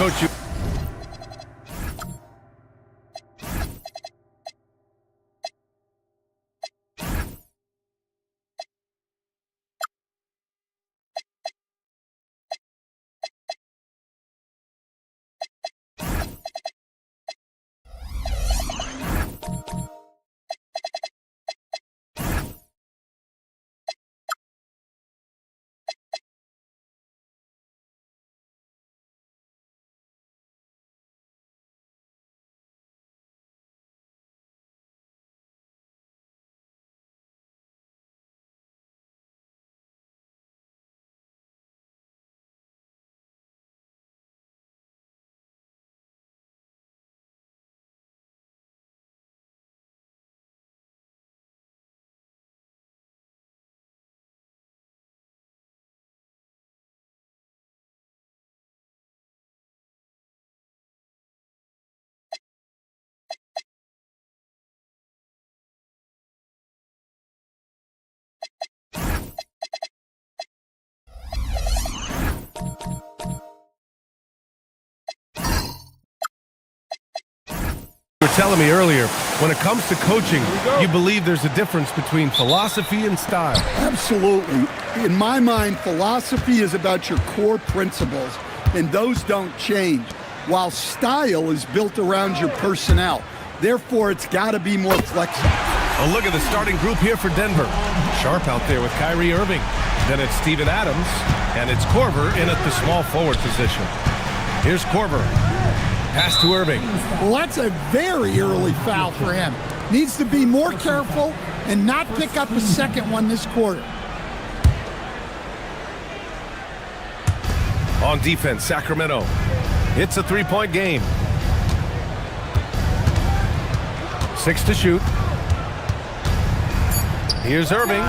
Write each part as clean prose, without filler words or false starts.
coach you. You were telling me earlier, when it comes to coaching, you believe there's a difference between philosophy and style. Absolutely. In my mind, philosophy is about your core principles, and those don't change, while style is built around your personnel. Therefore, it's got to be more flexible. Oh, look at the starting group here for Denver. Sharp out there with Kyrie Irving. Then it's Steven Adams, and it's Korver in at the small forward position. Here's Korver. Pass to Irving. Well, that's a very early foul for him. Needs to be more careful and not pick up a second one this quarter. On defense, Sacramento. It's a three-point game. 6 to shoot. Here's Irving.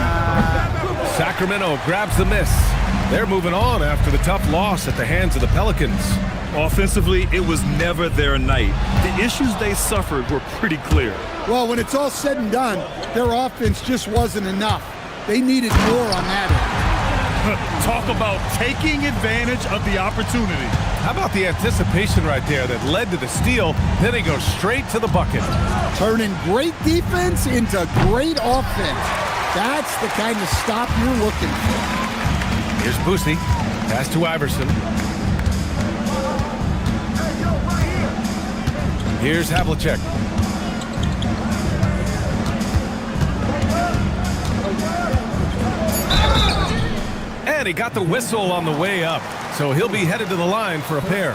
Sacramento grabs the miss. They're moving on after the tough loss at the hands of the Pelicans. Offensively, it was never their night. The issues they suffered were pretty clear. Well, when it's all said and done, their offense just wasn't enough. They needed more on that end. Talk about taking advantage of the opportunity. How about the anticipation right there that led to the steal, then he goes straight to the bucket. Turning great defense into great offense. That's the kind of stop you're looking for. Here's Boosie. Pass to Iverson. Here's Havlicek. And he got the whistle on the way up, so he'll be headed to the line for a pair.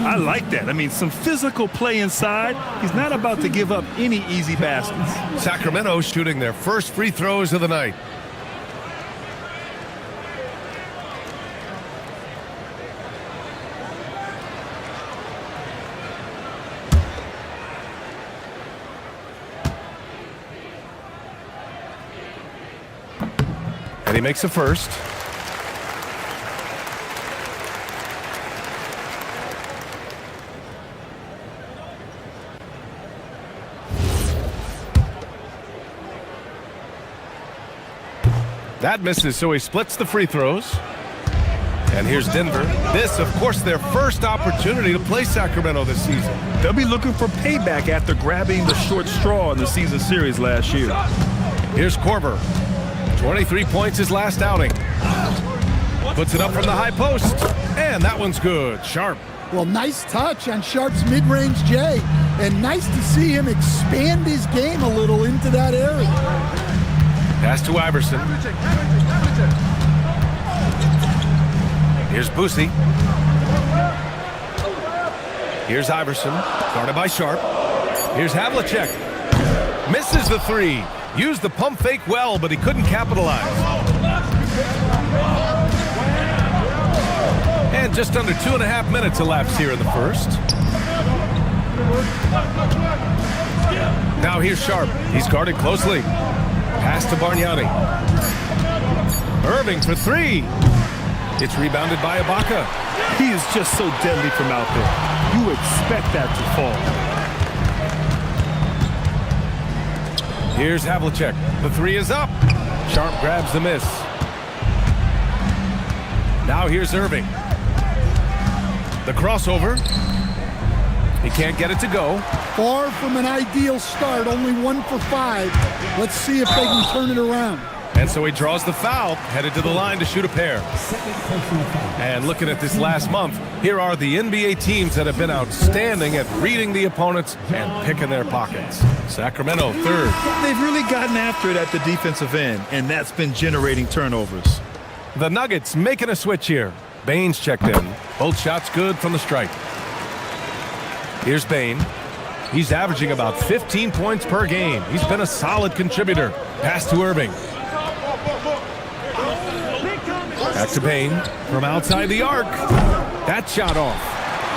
I like that. I mean, some physical play inside. He's not about to give up any easy baskets. Sacramento shooting their first free throws of the night. And he makes a first. That misses, so he splits the free throws. And here's Denver. This, of course, their first opportunity to play Sacramento this season. They'll be looking for payback after grabbing the short straw in the season series last year. Here's Korver. 23 points his last outing. Puts it up from the high post. And that one's good. Sharp. Well, nice touch on Sharp's mid-range J. And nice to see him expand his game a little into that area. Pass to Iverson. Here's Boosie. Here's Iverson. Guarded by Sharp. Here's Havlicek. Misses the three. Used the pump fake well, but he couldn't capitalize. And just under 2.5 minutes elapsed here in the first. Now here's Sharp. He's guarded closely. Pass to Bargnani. Irving for three. It's rebounded by Ibaka. He is just so deadly from out there. You expect that to fall. Here's Havlicek. The three is up. Sharp grabs the miss. Now here's Irving. The crossover. He can't get it to go. Far from an ideal start, only 1 for 5. Let's see if they can turn it around. And so he draws the foul, headed to the line to shoot a pair. And looking at this last month, here are the NBA teams that have been outstanding at reading the opponents and picking their pockets. Sacramento, third. They've really gotten after it at the defensive end, and that's been generating turnovers. The Nuggets making a switch here. Baines checked in. Both shots good from the stripe. Here's Bane. He's averaging about 15 points per game. He's been a solid contributor. Pass to Irving. Back to Bane from outside the arc. That shot off.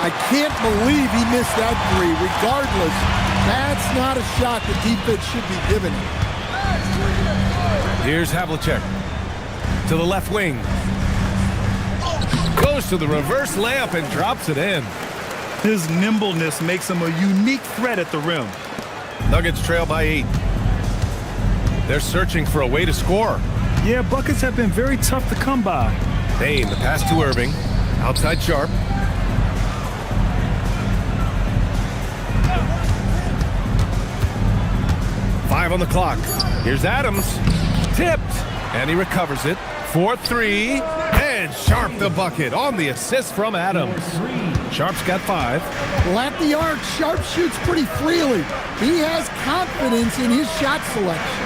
I can't believe he missed that three. Regardless, that's not a shot the defense should be giving him. Here's Havlicek to the left wing. Goes to the reverse layup and drops it in. His nimbleness makes him a unique threat at the rim. Nuggets trail by 8. They're searching for a way to score. Yeah, buckets have been very tough to come by. Bane, the pass to Irving. Outside Sharp. Five on the clock. Here's Adams. Tipped. And he recovers it. 4-3. And Sharp the bucket on the assist from Adams. Sharp's got 5. Well, at the arc, Sharp shoots pretty freely. He has confidence in his shot selection.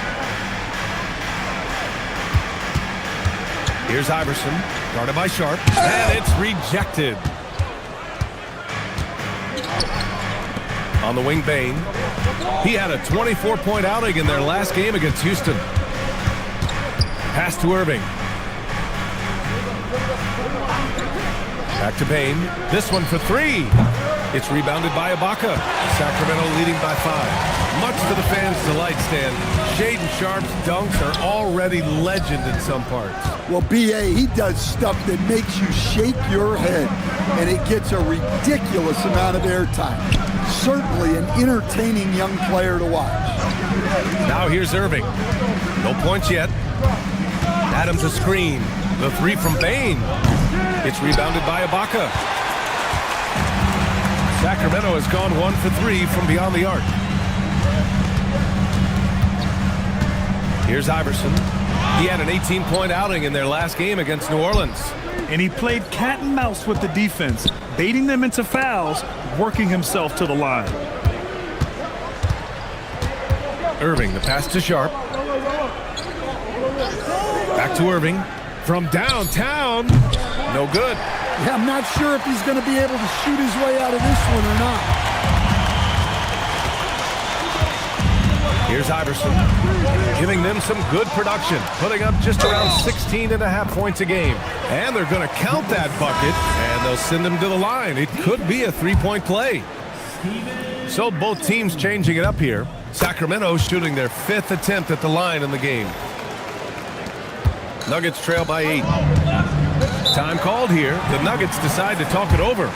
Here's Iverson, guarded by Sharp, and it's rejected. On the wing, Bane. He had a 24-point outing in their last game against Houston. Pass to Irving. Back to Bane. This one for 3. It's rebounded by Ibaka. Sacramento leading by 5. Much to the fans' delight, Stan. Shaedon Sharp's dunks are already legend in some parts. Well, B.A., he does stuff that makes you shake your head, and it gets a ridiculous amount of airtime. Certainly an entertaining young player to watch. Now here's Irving. No points yet. Adams a screen. The 3 from Bane. It's rebounded by Ibaka. Sacramento has gone 1 for 3 from beyond the arc. Here's Iverson. He had an 18-point outing in their last game against New Orleans. And he played cat and mouse with the defense, baiting them into fouls, working himself to the line. Irving, the pass to Sharp. Back to Irving. From downtown. No good. Yeah, I'm not sure if he's going to be able to shoot his way out of this one or not. Here's Iverson, giving them some good production, putting up just around 16.5 points a game. And they're going to count that bucket, and they'll send him to the line. It could be a 3-point play. So both teams changing it up here. Sacramento shooting their 5th attempt at the line in the game. Nuggets trail by 8. Time called here. The Nuggets decide to talk it over.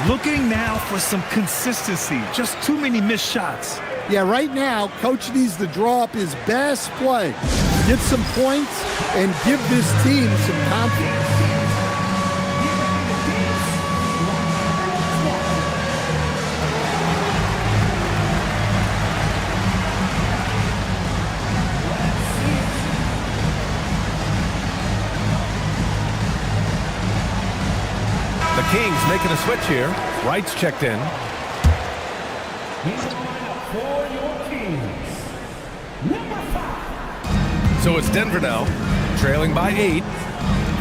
Looking now for some consistency. Just too many missed shots. Yeah, right now, Coach needs to draw up his best play, get some points, and give this team some confidence. The Kings making a switch here. Wright's checked in. So it's Denver now, trailing by 8.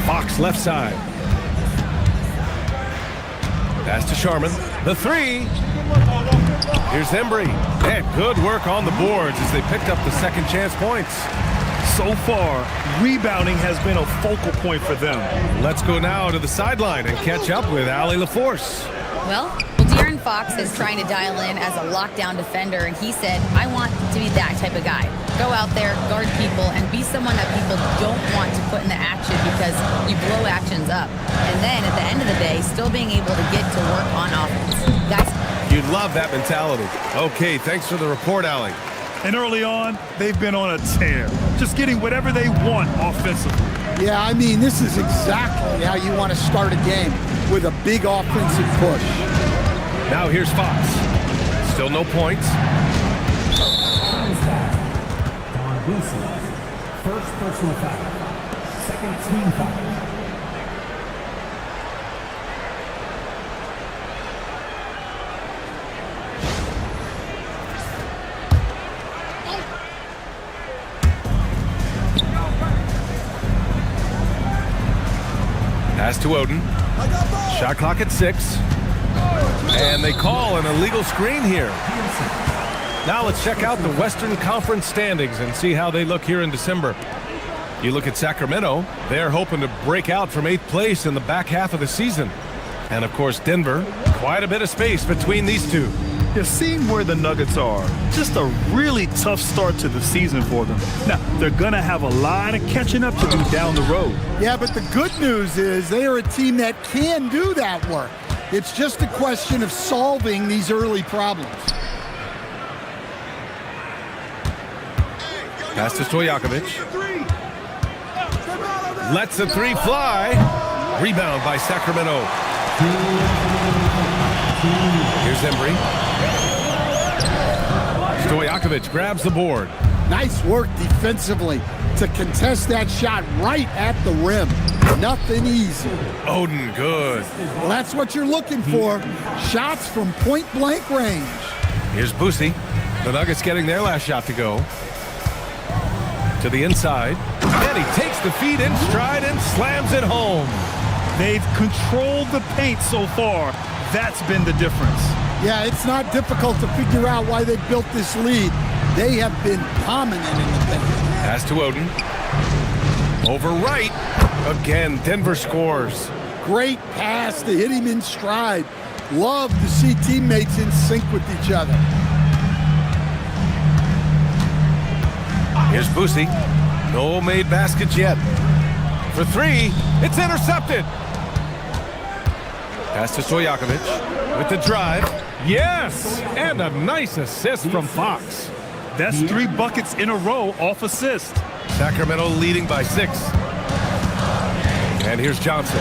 Fox left side. Pass to Sharman. The 3. Here's Embry. And good work on the boards as they picked up the second chance points. So far, rebounding has been a focal point for them. Let's go now to the sideline and catch up with Allie LaForce. Well, De'Aaron Fox is trying to dial in as a lockdown defender, and he said, I want to be that type of guy. Go out there, guard people, and be someone that people don't want to put in the action because you blow actions up. And then at the end of the day, still being able to get to work on offense. Guys? You'd love that mentality. Okay, thanks for the report, Allie. And early on, they've been on a tear, just getting whatever they want offensively. Yeah, I mean, this is exactly how you want to start a game, with a big offensive push. Now here's Fox. Still no points. First personal foul. Second team foul. Pass to Oden. Shot clock at 6. And they call an illegal screen here. Now let's check out the Western Conference standings and see how they look here in December. You look at Sacramento, they're hoping to break out from 8th place in the back half of the season. And of course Denver, quite a bit of space between these two. You're seeing where the Nuggets are. Just a really tough start to the season for them. Now, they're going to have a lot of catching up to do down the road. Yeah, but the good news is they are a team that can do that work. It's just a question of solving these early problems. Pass to Stojakovic. Lets the three fly. Rebound by Sacramento. Here's Embry. Stojakovic grabs the board. Nice work defensively to contest that shot right at the rim. Nothing easy. Oden, good. Well, that's what you're looking for. Shots from point-blank range. Here's Boosie. The Nuggets getting their last shot to go. To the inside. And he takes the feed in stride and slams it home. They've controlled the paint so far. That's been the difference. Yeah, it's not difficult to figure out why they built this lead. They have been dominant in the paint. Pass to Oden. Over right. Again, Denver scores. Great pass to hit him in stride. Love to see teammates in sync with each other. Here's Boosie. No made baskets yet. For 3, it's intercepted. Pass to Stojakovic with the drive. Yes! And a nice assist from Fox. That's 3 buckets in a row off assist. Sacramento leading by 6. And here's Johnson.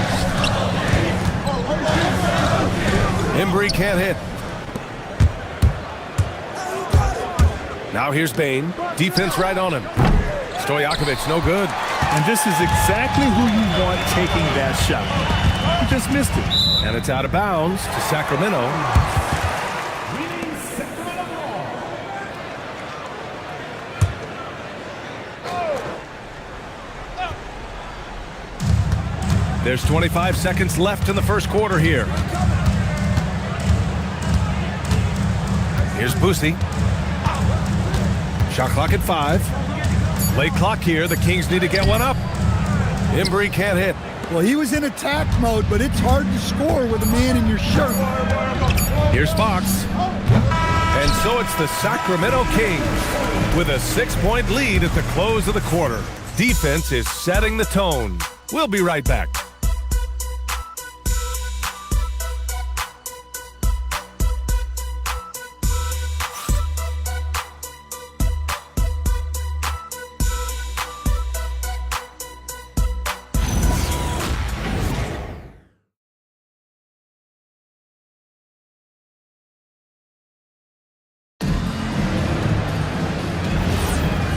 Embry can't hit. Now here's Bane. Defense right on him. Stojakovic, no good. And this is exactly who you want taking that shot. He just missed it. And it's out of bounds to Sacramento. There's 25 seconds left in the first quarter here. Here's Boosie. Shot clock at 5. Late clock here. The Kings need to get one up. Embry can't hit. Well, he was in attack mode, but it's hard to score with a man in your shirt. Here's Fox. And so it's the Sacramento Kings with a 6-point lead at the close of the quarter. Defense is setting the tone. We'll be right back.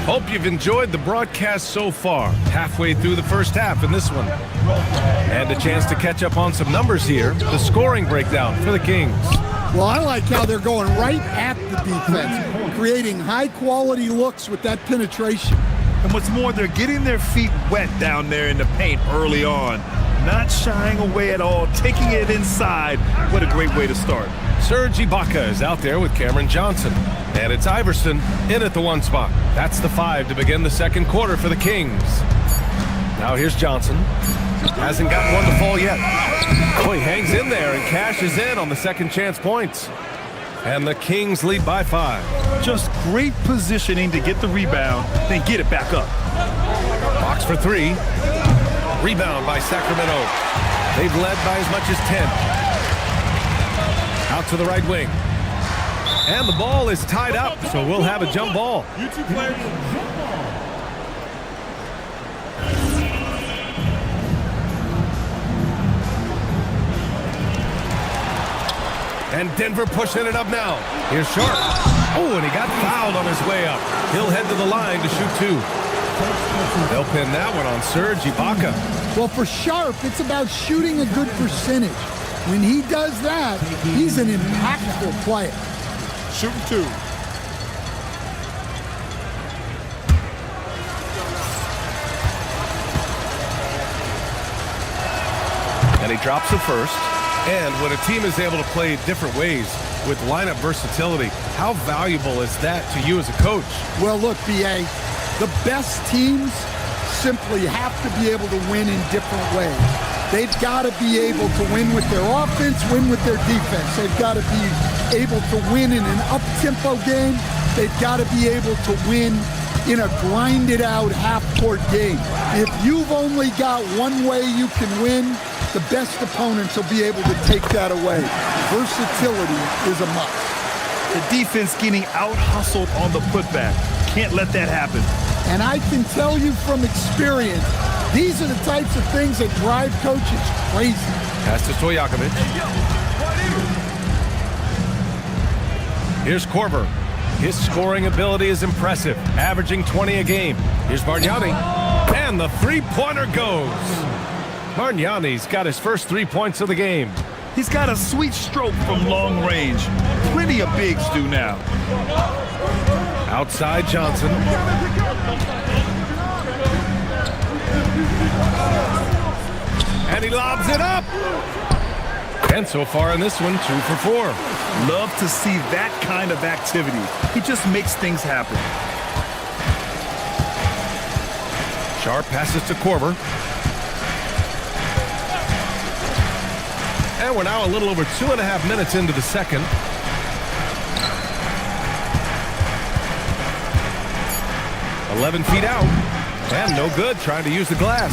Hope you've enjoyed the broadcast so far. Halfway through the first half in this one. And a chance to catch up on some numbers here. The scoring breakdown for the Kings. Well, I like how they're going right at the defense, creating high-quality looks with that penetration. And what's more, they're getting their feet wet down there in the paint early on. Not shying away at all, taking it inside. What a great way to start. Serge Ibaka is out there with Cameron Johnson. And it's Iverson in at the 1 spot. That's the 5 to begin the second quarter for the Kings. Now here's Johnson. Hasn't gotten one to fall yet. Boy, hangs in there and cashes in on the second chance points. And the Kings lead by 5. Just great positioning to get the rebound, then get it back up. Fox for 3. Rebound by Sacramento. They've led by as much as 10. Out to the right wing. And the ball is tied up, so we'll have a jump ball. You two players. And Denver pushing it up now. Here's Sharp. Oh, and he got fouled on his way up. He'll head to the line to shoot 2. They'll pin that one on Serge Ibaka. Well, for Sharp, it's about shooting a good percentage. When he does that, he's an impactful player. Shooting 2. And he drops the first. And when a team is able to play different ways with lineup versatility, how valuable is that to you as a coach? Well, look, B.A., the best teams simply have to be able to win in different ways. They've got to be able to win with their offense, win with their defense. They've got to be able to win in an up-tempo game. They've got to be able to win in a grinded-out half-court game. If you've only got one way you can win, the best opponents will be able to take that away. Versatility is a must. The defense getting out-hustled on the putback. Can't let that happen. And I can tell you from experience, these are the types of things that drive coaches crazy. Pass to Stojakovic. Here's Korver. His scoring ability is impressive, averaging 20 a game. Here's Bargnani. And the three-pointer goes. Bargnani's got his first 3 points of the game. He's got a sweet stroke from long range. Plenty of bigs do now. Outside Johnson. And he lobs it up. And so far in this one, 2 for 4. Love to see that kind of activity. He just makes things happen. Sharp passes to Korver. And we're now a little over 2.5 minutes into the second. "11 feet out. And no good, trying to use the glass.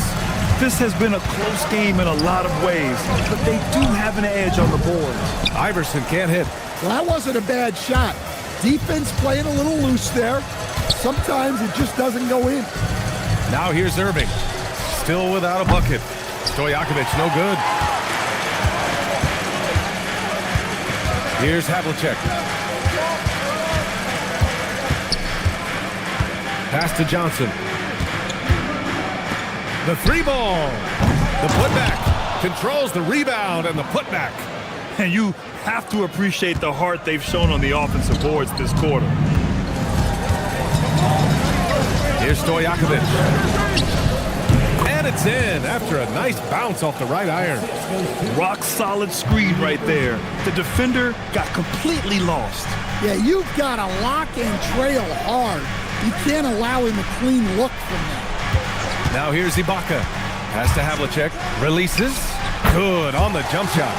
This has been a close game in a lot of ways, but they do have an edge on the board. Iverson can't hit. Well, that wasn't a bad shot. Defense playing a little loose there. Sometimes it just doesn't go in. Now here's Irving. Still without a bucket. Stojakovic, no good. Here's Havlicek. Pass to Johnson. The 3 ball. The putback. Controls the rebound and the putback. And you have to appreciate the heart they've shown on the offensive boards this quarter. Here's Stojakovic. And it's in after a nice bounce off the right iron. Rock solid screen right there. The defender got completely lost. Yeah, you've got to lock and trail hard. You can't allow him a clean look from that. Now here's Ibaka. Pass to Havlicek. Releases. Good on the jump shot.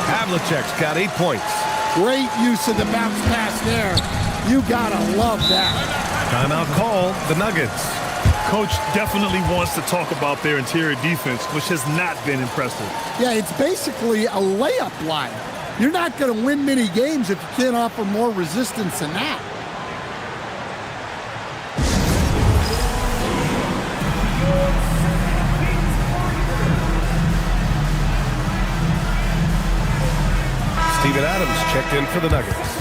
Havlicek's got 8 points. Great use of the bounce pass there. You got to love that. Timeout call, the Nuggets. Coach definitely wants to talk about their interior defense, which has not been impressive. Yeah, it's basically a layup line. You're not going to win many games if you can't offer more resistance than that. Steven Adams checked in for the Nuggets.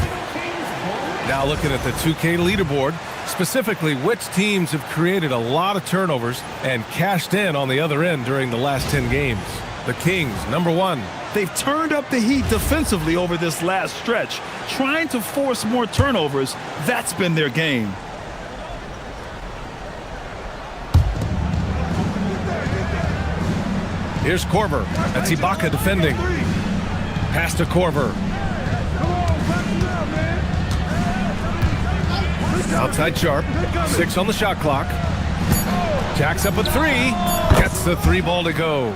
Now looking at the 2K leaderboard, specifically which teams have created a lot of turnovers and cashed in on the other end during the last 10 games. The Kings, number 1. They've turned up the heat defensively over this last stretch, trying to force more turnovers. That's been their game. Here's Korver. That's Ibaka defending. Pass to Korver. Outside Sharp. 6 on the shot clock. Jacks up a 3. Gets the 3 ball to go.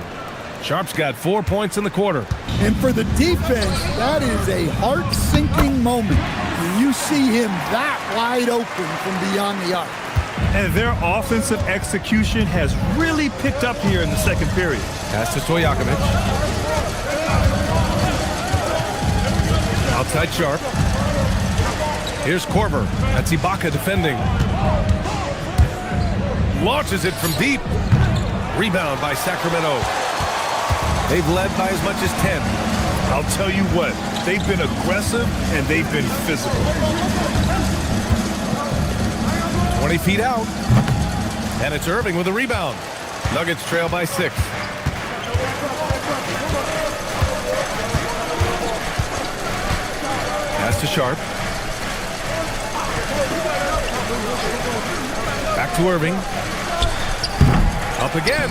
Sharp's got 4 points in the quarter. And for the defense, that is a heart-sinking moment when you see him that wide open from beyond the arc. And their offensive execution has really picked up here in the second period. Pass to Stojakovic. Outside Sharp. Here's Korver. That's Ibaka defending. Launches it from deep. Rebound by Sacramento. They've led by as much as 10. I'll tell you what, they've been aggressive and they've been physical. 20 feet out. And it's Irving with a rebound. Nuggets trail by 6. Pass to Sharp. Back to Irving. Up again.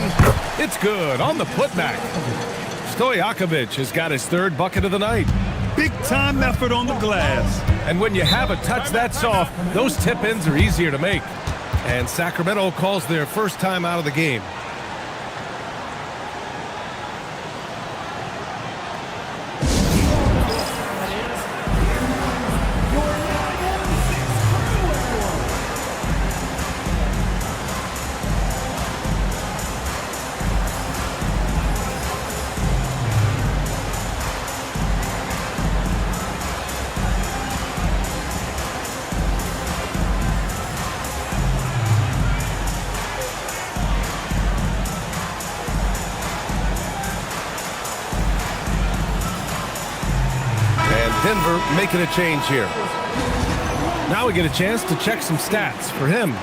It's good on the putback. Stojakovic has got his 3rd bucket of the night. Big time effort on the glass. And when you have a touch that soft, those tip-ins are easier to make. And Sacramento calls their first time out of the game. Denver making a change here. Now we get a chance to check some stats for him.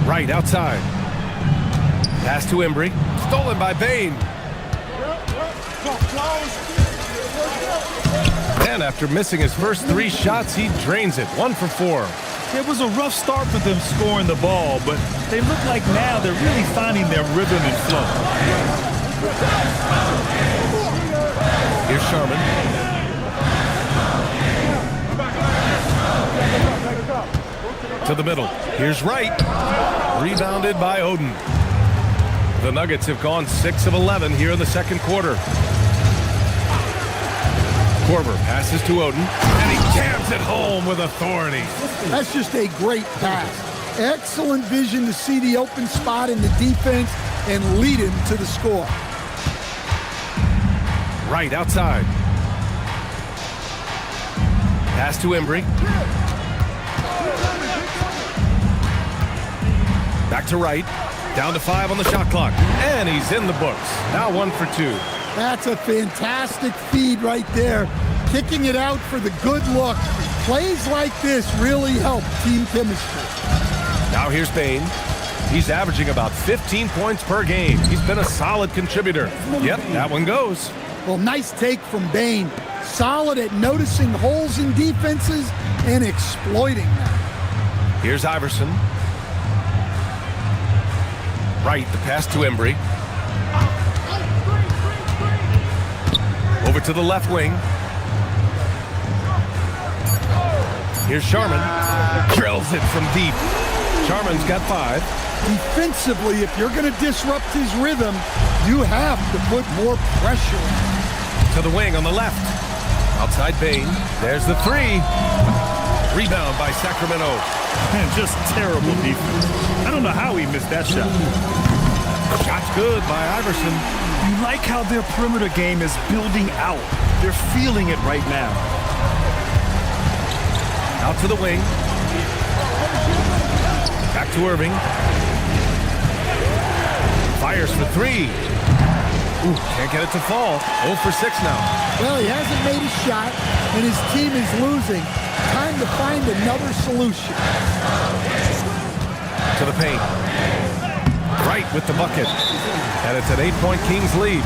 Right outside. Pass to Embry. Stolen by Bain. And after missing his first 3 shots, he drains it. 1 for 4. It was a rough start for them scoring the ball, but they look like now they're really finding their rhythm and flow. Here's Sharman. To the middle. Here's Wright. Rebounded by Oden. The Nuggets have gone 6 of 11 here in the second quarter. Korver passes to Oden, and he jams it home with authority. That's just a great pass. Excellent vision to see the open spot in the defense and lead him to the score. Right outside. Pass to Embry. Back to Wright. Down to 5 on the shot clock. And he's in the books. Now 1 for 2. That's a fantastic feed right there. Kicking it out for the good look. Plays like this really help team chemistry. Now here's Bain. He's averaging about 15 points per game. He's been a solid contributor. Yep, that one goes. Well, nice take from Bain. Solid at noticing holes in defenses and exploiting them. Here's Iverson. Right, the pass to Embry. Over to the left wing. Here's Sharman. Drills it from deep. Sharman's got 5. Defensively, if you're going to disrupt his rhythm, you have to put more pressure on him. To the wing on the left. Outside Bain. There's the 3. Rebound by Sacramento. Man, just terrible defense. I don't know how he missed that shot. Shot's good by Iverson. You like how their perimeter game is building out. They're feeling it right now. Out to the wing. Back to Irving. Fires for 3. Ooh, can't get it to fall. 0 for 6 now. Well, he hasn't made a shot, and his team is losing. Time to find another solution. To the paint. Right with the bucket. And it's an 8-point Kings lead.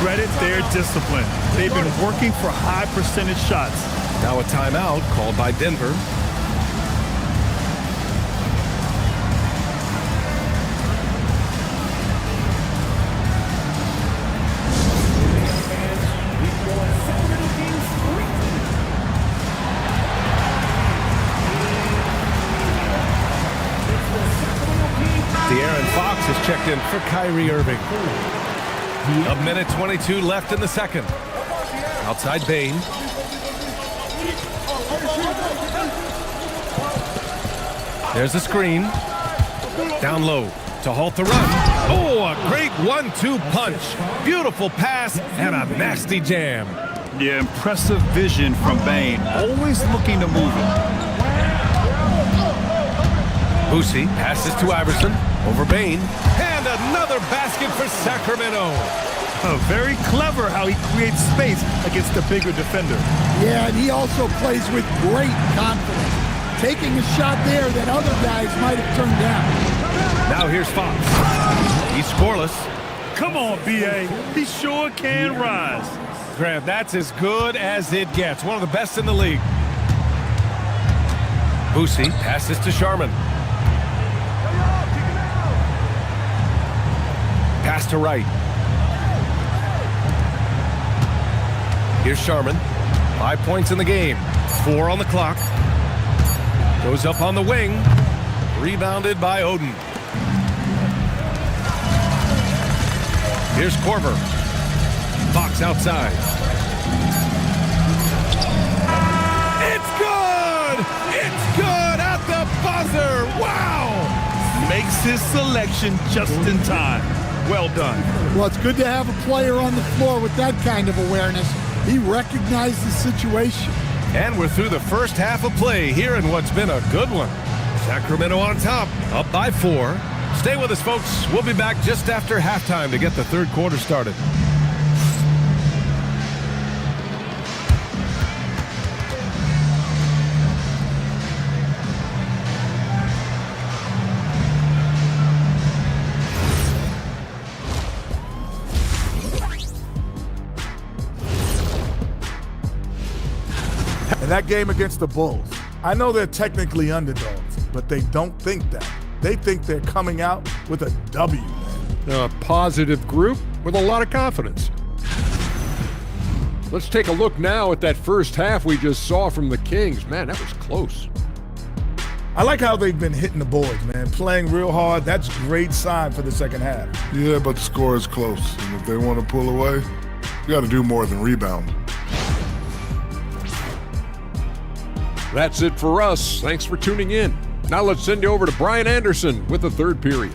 Credit their discipline. They've been working for high percentage shots. Now a timeout called by Denver. De'Aaron Fox has checked in for Kyrie Irving. 1:22 left in the second. Outside Bain. There's a screen. Down low to halt the run. Oh, a great 1-2 punch. Beautiful pass and a nasty jam. Yeah, impressive vision from Bane. Always looking to move it. Boosie passes to Iverson. Over Bane. And another basket for Sacramento. Very clever how he creates space against the bigger defender. Yeah, and he also plays with great confidence, taking a shot there that other guys might have turned down. Now here's Fox. He's scoreless. Come on, B.A. He sure can rise. Grant, that's as good as it gets. One of the best in the league. Boosie passes to Sharman. Pass to Wright. Here's Sharman. 5 points in the game. 4 on the clock. Goes up on the wing. Rebounded by Oden. Here's Korver. Fox outside. It's good! It's good at the buzzer! Wow! Makes his selection just in time. Well done. Well, it's good to have a player on the floor with that kind of awareness. He recognized the situation. And we're through the first half of play here in what's been a good one. Sacramento on top, up by 4. Stay with us, folks. We'll be back just after halftime to get the third quarter started. In that game against the Bulls, I know they're technically underdogs, but they don't think that. They think they're coming out with a W, man. A positive group with a lot of confidence. Let's take a look now at that first half we just saw from the Kings. Man, that was close. I like how they've been hitting the boards, man. Playing real hard. That's a great sign for the second half. Yeah, but the score is close. And if they want to pull away, you got to do more than rebound. That's it for us. Thanks for tuning in. Now let's send you over to Brian Anderson with the third period.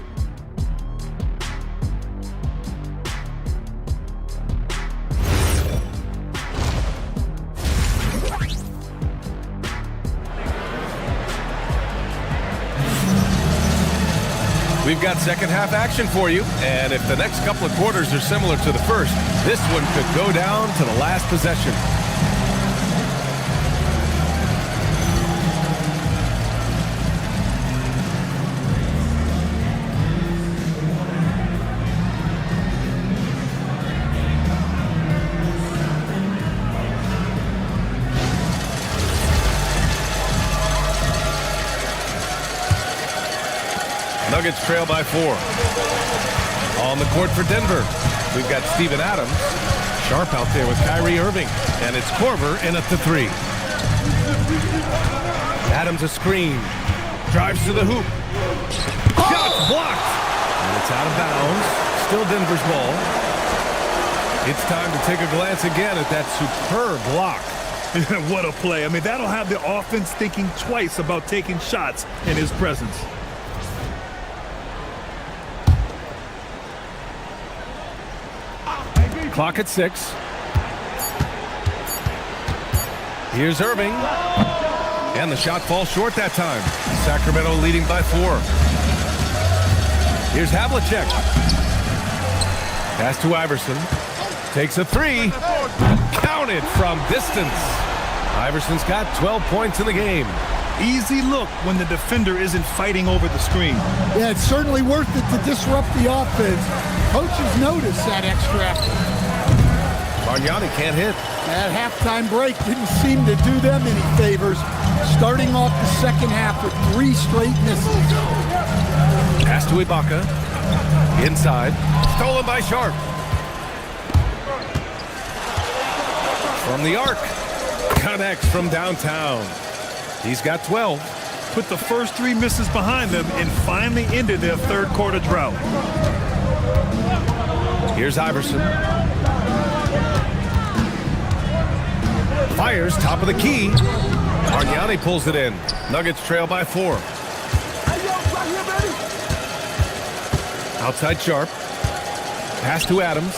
We've got second half action for you, and if the next couple of quarters are similar to the first, this one could go down to the last possession. Nuggets trail by 4. On the court for Denver, we've got Steven Adams. Sharp out there with Kyrie Irving. And it's Korver in at the 3. Adams a screen. Drives to the hoop. Shot blocked. And it's out of bounds. Still Denver's ball. It's time to take a glance again at that superb block. What a play. I mean, that'll have the offense thinking twice about taking shots in his presence. Clock at 6. Here's Irving. And the shot falls short that time. Sacramento leading by 4. Here's Havlicek. Pass to Iverson. Takes a 3. Counted from distance. Iverson's got 12 points in the game. Easy look when the defender isn't fighting over the screen. Yeah, it's certainly worth it to disrupt the offense. Coaches notice that extra effort. Bargnani can't hit. That halftime break didn't seem to do them any favors. Starting off the second half with 3 straight misses. Pass to Ibaka. Inside. Stolen by Sharp. From the arc. Connects from downtown. He's got 12. Put the first 3 misses behind them and finally ended their third quarter drought. Here's Iverson. Fires top of the key. Bargnani pulls it in. Nuggets trail by 4. Outside Sharp. Pass to Adams.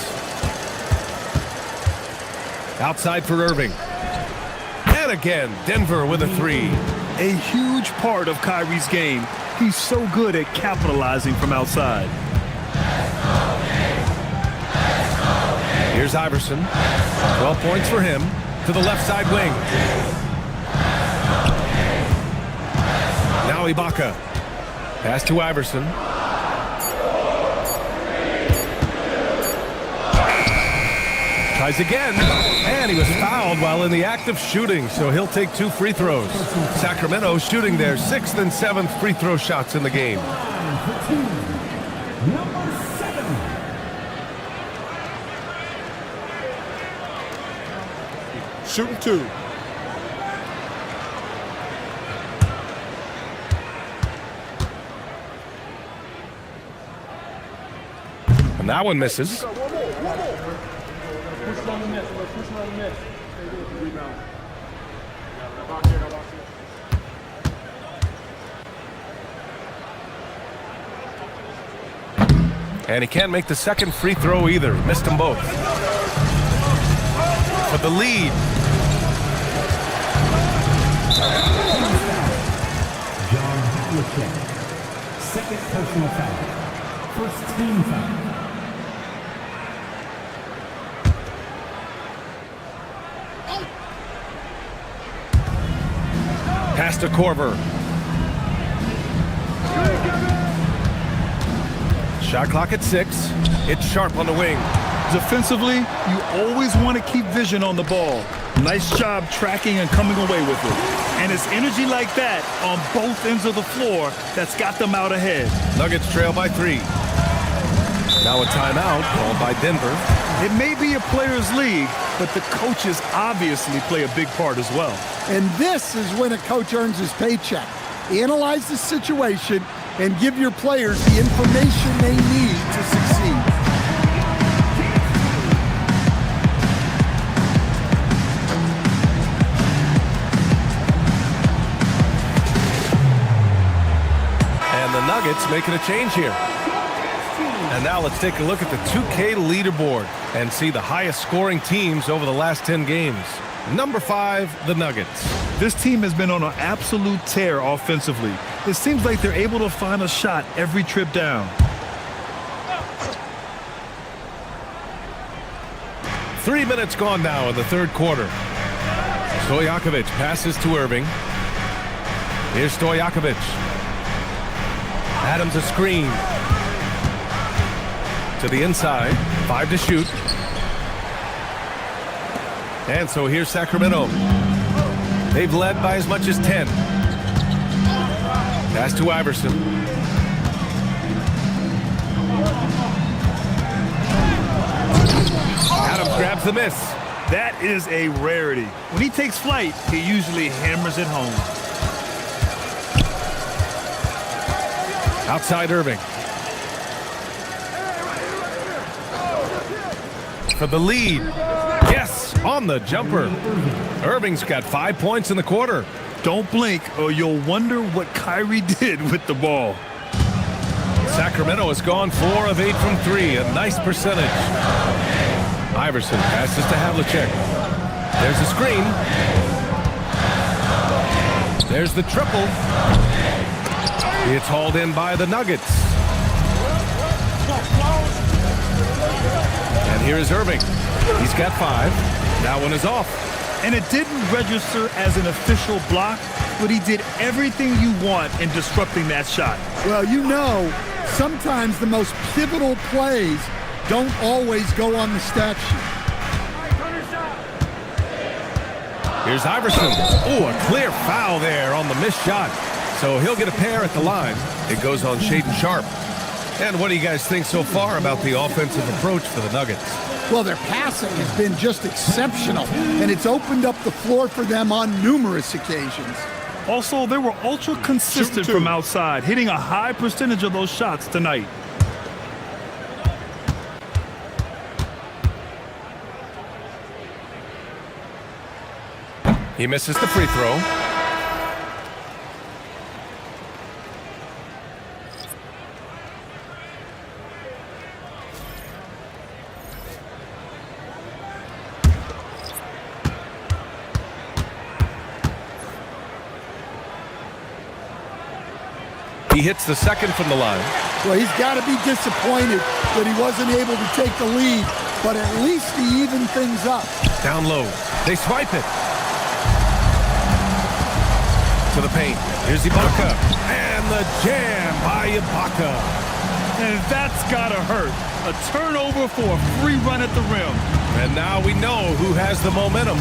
Outside for Irving. And again, Denver with a three. A huge part of Kyrie's game. He's so good at capitalizing from outside. Here's Iverson. 12 points for him. To the left side wing. Now Ibaka. Pass to Iverson. Tries again, and he was fouled while in the act of shooting, so he'll take 2 free throws. Sacramento shooting their 6th and 7th free throw shots in the game. Number 7. Shooting 2. And that one misses. And he can't make the second free throw either. Missed them both. For the lead. John Havlicek. Second personal foul. First team foul. Pass to Korver. Shot clock at 6. It's Sharp on the wing. Defensively, you always want to keep vision on the ball. Nice job tracking and coming away with it. And it's energy like that on both ends of the floor that's got them out ahead. Nuggets trail by 3. Now a timeout called by Denver. It may be a players' league, but the coaches obviously play a big part as well. And this is when a coach earns his paycheck. Analyze the situation and give your players the information they need to succeed. And the Nuggets making a change here. And now let's take a look at the 2K leaderboard and see the highest scoring teams over the last 10 games. Number 5, the Nuggets. This team has been on an absolute tear offensively. It seems like they're able to find a shot every trip down. 3 minutes gone now in the third quarter. Stojakovic passes to Irving. Here's Stojakovic. Adams a screen. To the inside. 5 to shoot. And so here's Sacramento. They've led by as much as 10. Pass to Iverson. Adams grabs the miss. That is a rarity. When he takes flight, he usually hammers it home. Outside Irving. For the lead. Yes, on the jumper. Irving's got 5 points in the quarter. Don't blink or you'll wonder what Kyrie did with the ball. Sacramento has gone 4 of 8 from 3, a nice percentage. Iverson passes to Havlicek. There's a screen. There's the triple. It's hauled in by the Nuggets. And here is Irving. He's got 5. That one is off. And it didn't register as an official block, but he did everything you want in disrupting that shot. Well, you know, sometimes the most pivotal plays don't always go on the stat sheet. Here's Iverson. Oh, a clear foul there on the missed shot. So he'll get a pair at the line. It goes on Shaedon Sharp. And what do you guys think so far about the offensive approach for the Nuggets? Well, their passing has been just exceptional, and it's opened up the floor for them on numerous occasions. Also, they were ultra consistent from outside, hitting a high percentage of those shots tonight. He misses the free throw. He hits the second from the line. Well, he's got to be disappointed that he wasn't able to take the lead, but at least he evened things up. Down low. They swipe it. To the paint. Here's Ibaka. And the jam by Ibaka. And that's gotta hurt. A turnover for a free run at the rim. And now we know who has the momentum.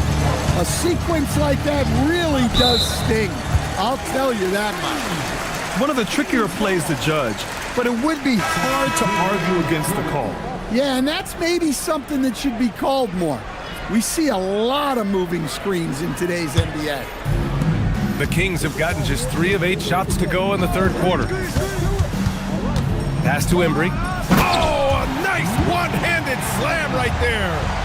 A sequence like that really does sting. I'll tell you that much. One of the trickier plays to judge, but it would be hard to argue against the call. Yeah, and that's maybe something that should be called more. We see a lot of moving screens in today's NBA. The Kings have gotten just 3 of 8 shots to go in the third quarter. Pass to Embry. Oh, a nice one-handed slam right there.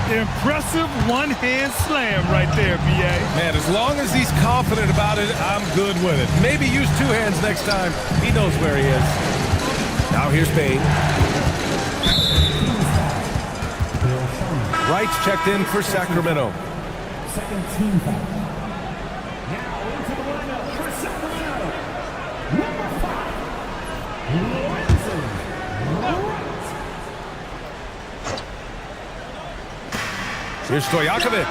Impressive one-hand slam right there, B.A. Man, as long as he's confident about it, I'm good with it. Maybe use 2 hands next time. He knows where he is. Now here's Payne. Wright's checked in for Sacramento. Second team foul. Now into the lineup for Sacramento. Number 5, Here's Stojakovic.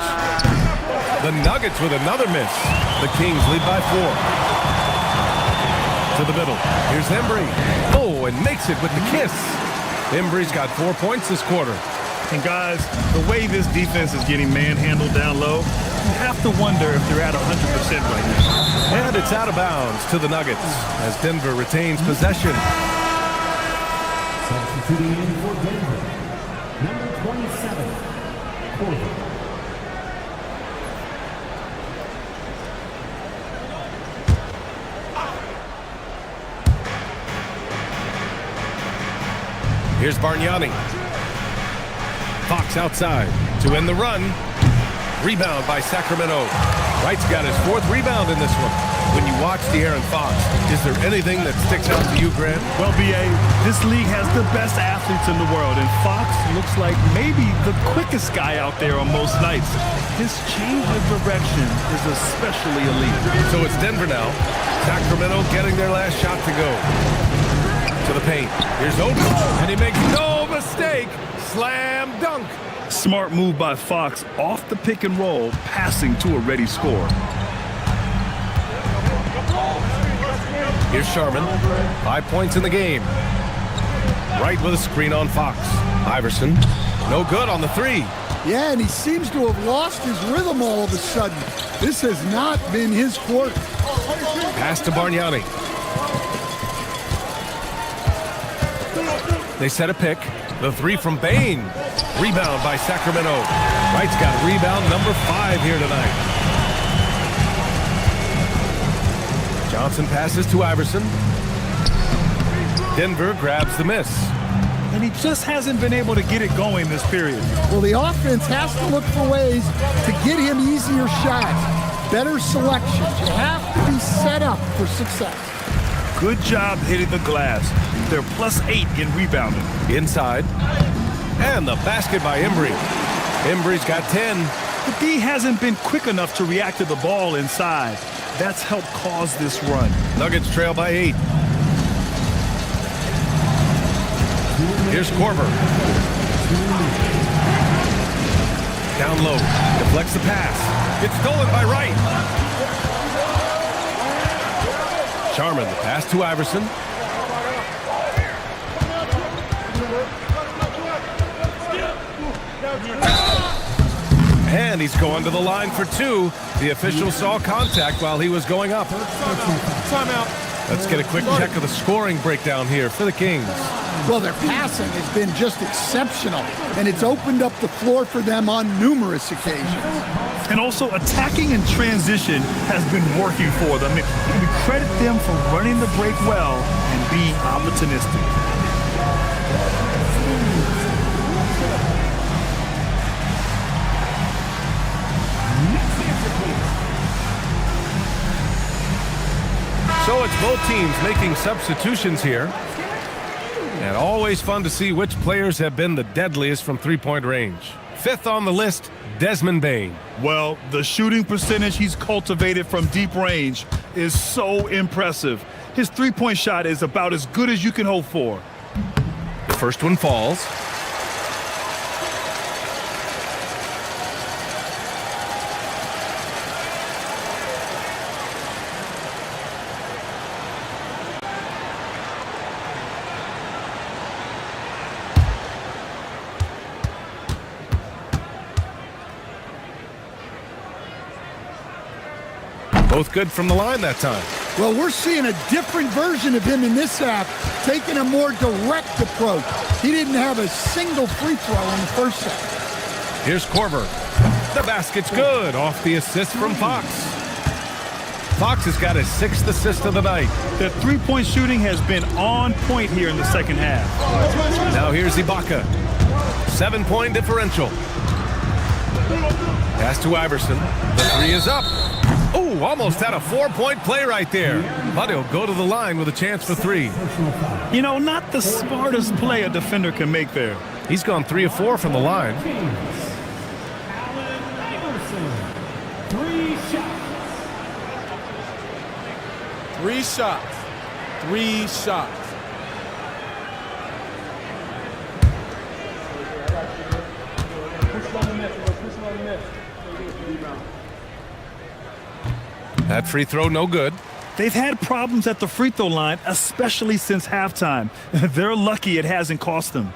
The Nuggets with another miss. The Kings lead by 4. To the middle. Here's Embry. Oh, and makes it with the kiss. Embry's got 4 points this quarter. And guys, the way this defense is getting manhandled down low, you have to wonder if they're at 100% right now. And it's out of bounds to the Nuggets as Denver retains possession. substituting in for Denver. Number 27, Corver. Here's Bargnani. Fox outside to end the run. Rebound by Sacramento. Wright's got his 4th rebound in this one. When you watch De'Aaron Fox, is there anything that sticks out to you, Grant? Well, B.A., this league has the best athletes in the world, and Fox looks like maybe the quickest guy out there on most nights. His change of direction is especially elite. So it's Denver now. Sacramento getting their last shot to go. To the paint. Here's Oden, and he makes no mistake. Slam dunk. Smart move by Fox off the pick and roll, passing to a ready score. Here's Sharman. 5 points in the game. Wright with a screen on Fox. Iverson. No good on the 3. Yeah, and he seems to have lost his rhythm all of a sudden. This has not been his quarter. Pass to Bargnani. They set a pick. The 3 from Bane. Rebound by Sacramento. Wright's got rebound number 5 here tonight. Johnson passes to Iverson. Denver grabs the miss. And he just hasn't been able to get it going this period. Well, the offense has to look for ways to get him easier shots, better selections. You have to be set up for success. Good job hitting the glass. They're +8 in rebounding. Inside. And the basket by Embry. Embry's got 10. The D hasn't been quick enough to react to the ball inside. That's helped cause this run. Nuggets trail by 8. Here's Corver. Down low. Deflects the pass. It's stolen by Wright. Sharman, the pass to Iverson. And he's going to the line for 2. The official saw contact while he was going up. Timeout. Let's get a quick check of the scoring breakdown here for the Kings. Well, their passing has been just exceptional, and it's opened up the floor for them on numerous occasions. And also, attacking in transition has been working for them. We credit them for running the break well and being opportunistic. So it's both teams making substitutions here. And always fun to see which players have been the deadliest from three-point range. 5th on the list, Desmond Bane. Well, the shooting percentage he's cultivated from deep range is so impressive. His three-point shot is about as good as you can hope for. The first one falls. Both good from the line that time. Well, we're seeing a different version of him in this half, taking a more direct approach. He didn't have a single free throw in the first set. Here's Korver. The basket's good off the assist from Fox. Fox has got his 6th assist of the night. The three-point shooting has been on point here in the second half. Now here's Ibaka. 7-point differential. Pass to Iverson. The 3 is up. Oh, almost had a 4-point play right there. But he'll go to the line with a chance for 3. You know, not the smartest play a defender can make there. He's gone 3 of 4 from the line. Three shots. 3 shots. That free throw no good. They've had problems at the free throw line, especially since halftime. They're lucky it hasn't cost them.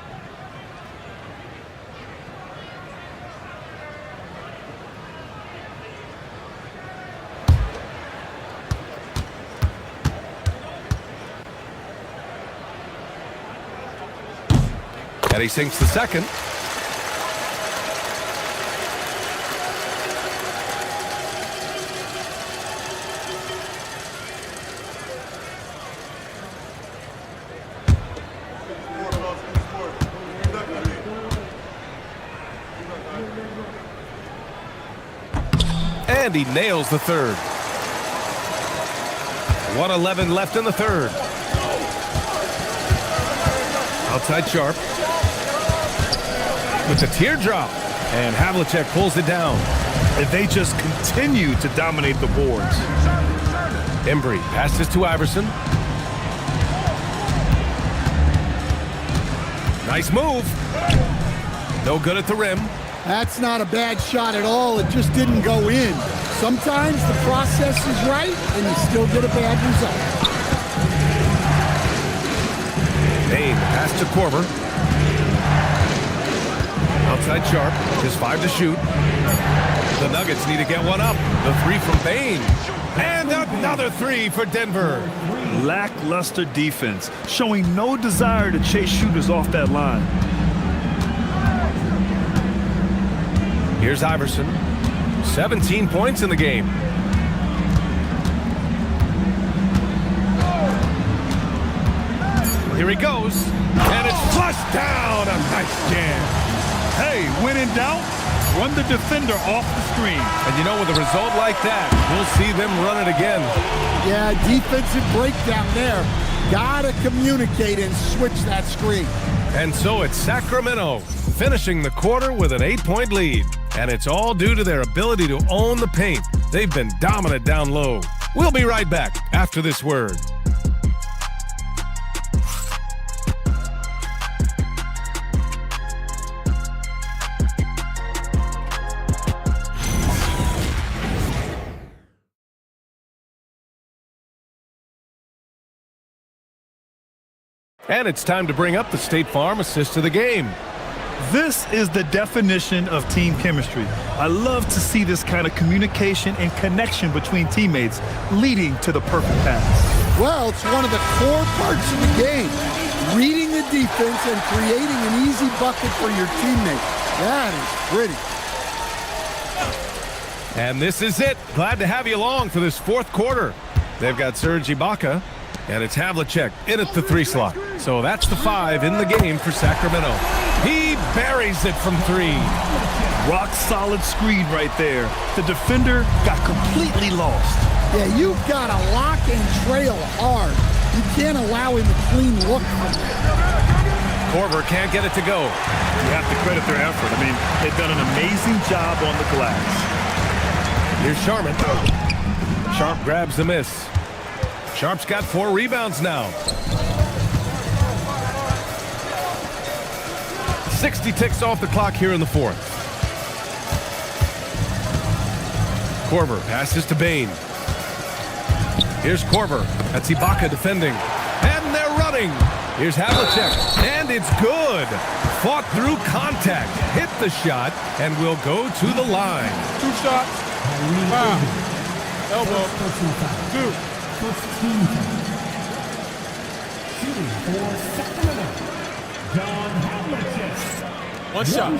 And he sinks the second. And he nails the third. 1:11 left in the third. Outside Sharp. With the teardrop. And Havlicek pulls it down. And they just continue to dominate the boards. Embry passes to Iverson. Nice move. No good at the rim. That's not a bad shot at all. It just didn't go in. Sometimes the process is right, and you still get a bad result. Bain pass to Korver. Outside Sharp. Just 5 to shoot. The Nuggets need to get one up. The 3 from Bain. And another 3 for Denver. Lackluster defense, showing no desire to chase shooters off that line. Here's Iverson. 17 points in the game. Here he goes. And it's flushed down. A nice jam. Hey, when in doubt, run the defender off the screen. And you know, with a result like that, we'll see them run it again. Yeah, defensive breakdown there. Gotta communicate and switch that screen. And so it's Sacramento finishing the quarter with an 8-point lead. And it's all due to their ability to own the paint. They've been dominant down low. We'll be right back after this word. And it's time to bring up the State Farm assist of the game. This is the definition of team chemistry. I love to see this kind of communication and connection between teammates leading to the perfect pass. Well, it's one of the core parts of the game. Reading the defense and creating an easy bucket for your teammate. That is pretty. And this is it. Glad to have you along for this fourth quarter. They've got Serge Ibaka, and it's Havlicek in at the 3 slot. So that's the 5 in the game for Sacramento. He buries it from 3. Rock solid screen right there. The defender got completely lost. Yeah, you've got to lock and trail hard. You can't allow him a clean look from there. Korver can't get it to go. You have to credit their effort. I mean, they've done an amazing job on the glass. Here's Sharman. Sharp grabs the miss. Sharp's got 4 rebounds now. 60 ticks off the clock here in the fourth. Korver passes to Bain. Here's Korver. That's Ibaka defending. And they're running. Here's Havlicek. And it's good. Fought through contact. Hit the shot and will go to the line. 2 shots. Foul. Elbow. 2. Shooting for Sacramento, John Havlicek. 1 shot.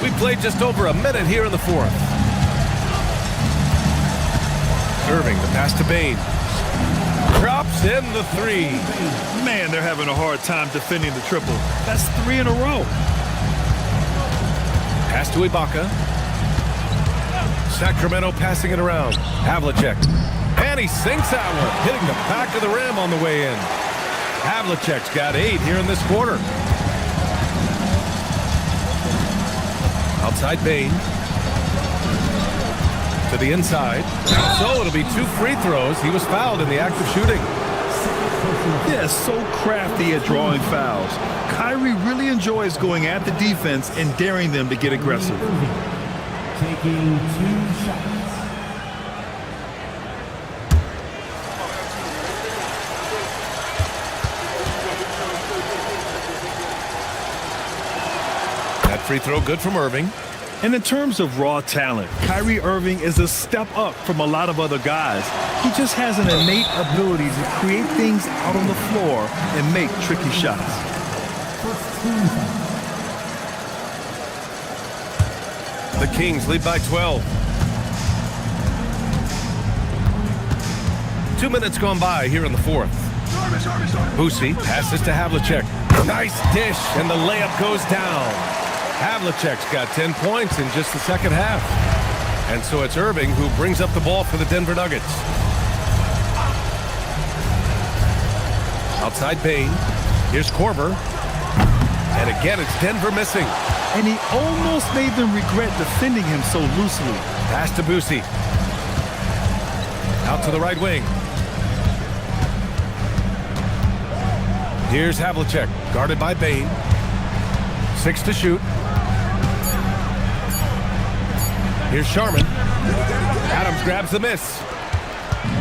We played just over a minute here in the fourth. Irving, the pass to Bain. Drops in the 3. Man, they're having a hard time defending the triple. That's 3 in a row. Pass to Ibaka. Sacramento passing it around. Havlicek. And he sinks that one, hitting the back of the rim on the way in. Havlicek's got 8 here in this quarter. Outside Bain. To the inside. So it'll be 2 free throws. He was fouled in the act of shooting. Yeah, so crafty at drawing fouls. Kyrie really enjoys going at the defense and daring them to get aggressive. Taking 2 shots. That free throw good from Irving. And in terms of raw talent, Kyrie Irving is a step up from a lot of other guys. He just has an innate ability to create things out on the floor and make tricky shots. The Kings lead by 12. 2 minutes gone by here in the fourth. Boosie passes to Havlicek. Nice dish, and the layup goes down. Havlicek's got 10 points in just the second half. And so it's Irving who brings up the ball for the Denver Nuggets. Outside Bain. Here's Korver. And again, it's Denver missing. And he almost made them regret defending him so loosely. Pass to Boosie. Out to the right wing. Here's Havlicek, guarded by Bain. 6 to shoot. Here's Sharman. Adams grabs the miss.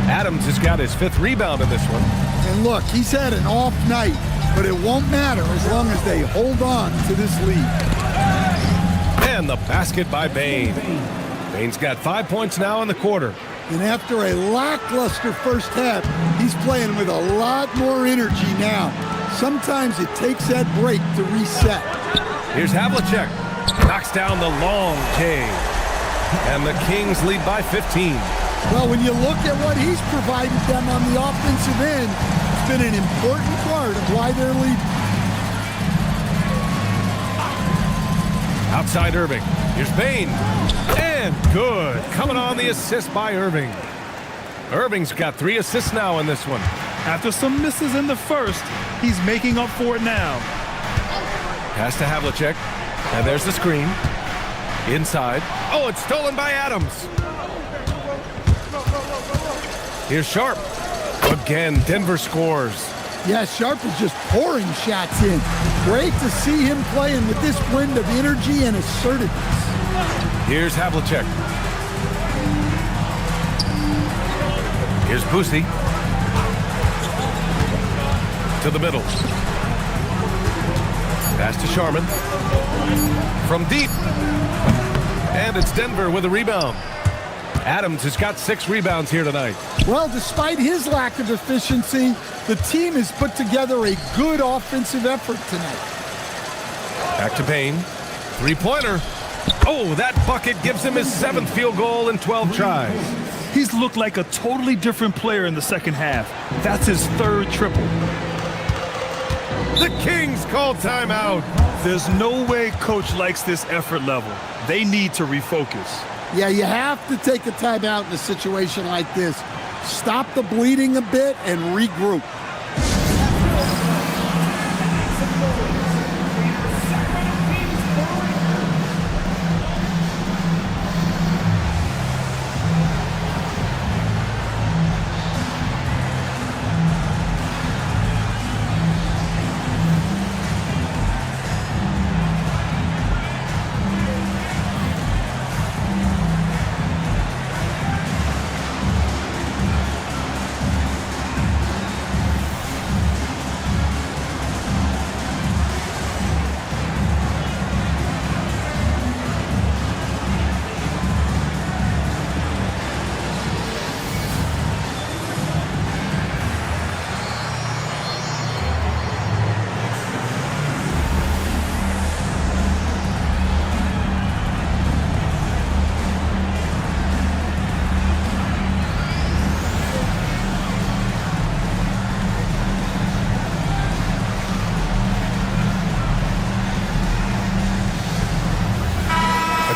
Adams has got his 5th rebound in this one. And look, he's had an off night, but it won't matter as long as they hold on to this lead. And the basket by Bain. Bain's got 5 points now in the quarter. And after a lackluster first half, he's playing with a lot more energy now. Sometimes it takes that break to reset. Here's Havlicek. Knocks down the long K. And the Kings lead by 15. Well, when you look at what he's provided them on the offensive end, it's been an important part of why they're leading. Outside Irving. Here's Bain. And good. Coming on the assist by Irving. Irving's got 3 assists now in this one. After some misses in the first, he's making up for it now. Pass to Havlicek. And there's the screen. Inside. Oh, it's stolen by Adams. Here's Sharp. Again, Denver scores. Yeah, Sharp is just pouring shots in. Great to see him playing with this blend of energy and assertiveness. Here's Havlicek. Here's Boosie. To the middle. Pass to Sharman. From deep. And it's Denver with a rebound. Adams has got 6 rebounds here tonight. Well, despite his lack of efficiency, the team has put together a good offensive effort tonight. Back to Bain. 3-pointer. Oh, that bucket gives him his 7th field goal in 12 tries. He's looked like a totally different player in the second half. That's his 3rd triple. The Kings call timeout. There's no way coach likes this effort level. They need to refocus. Yeah, you have to take a timeout in a situation like this. stop the bleeding a bit, and regroup.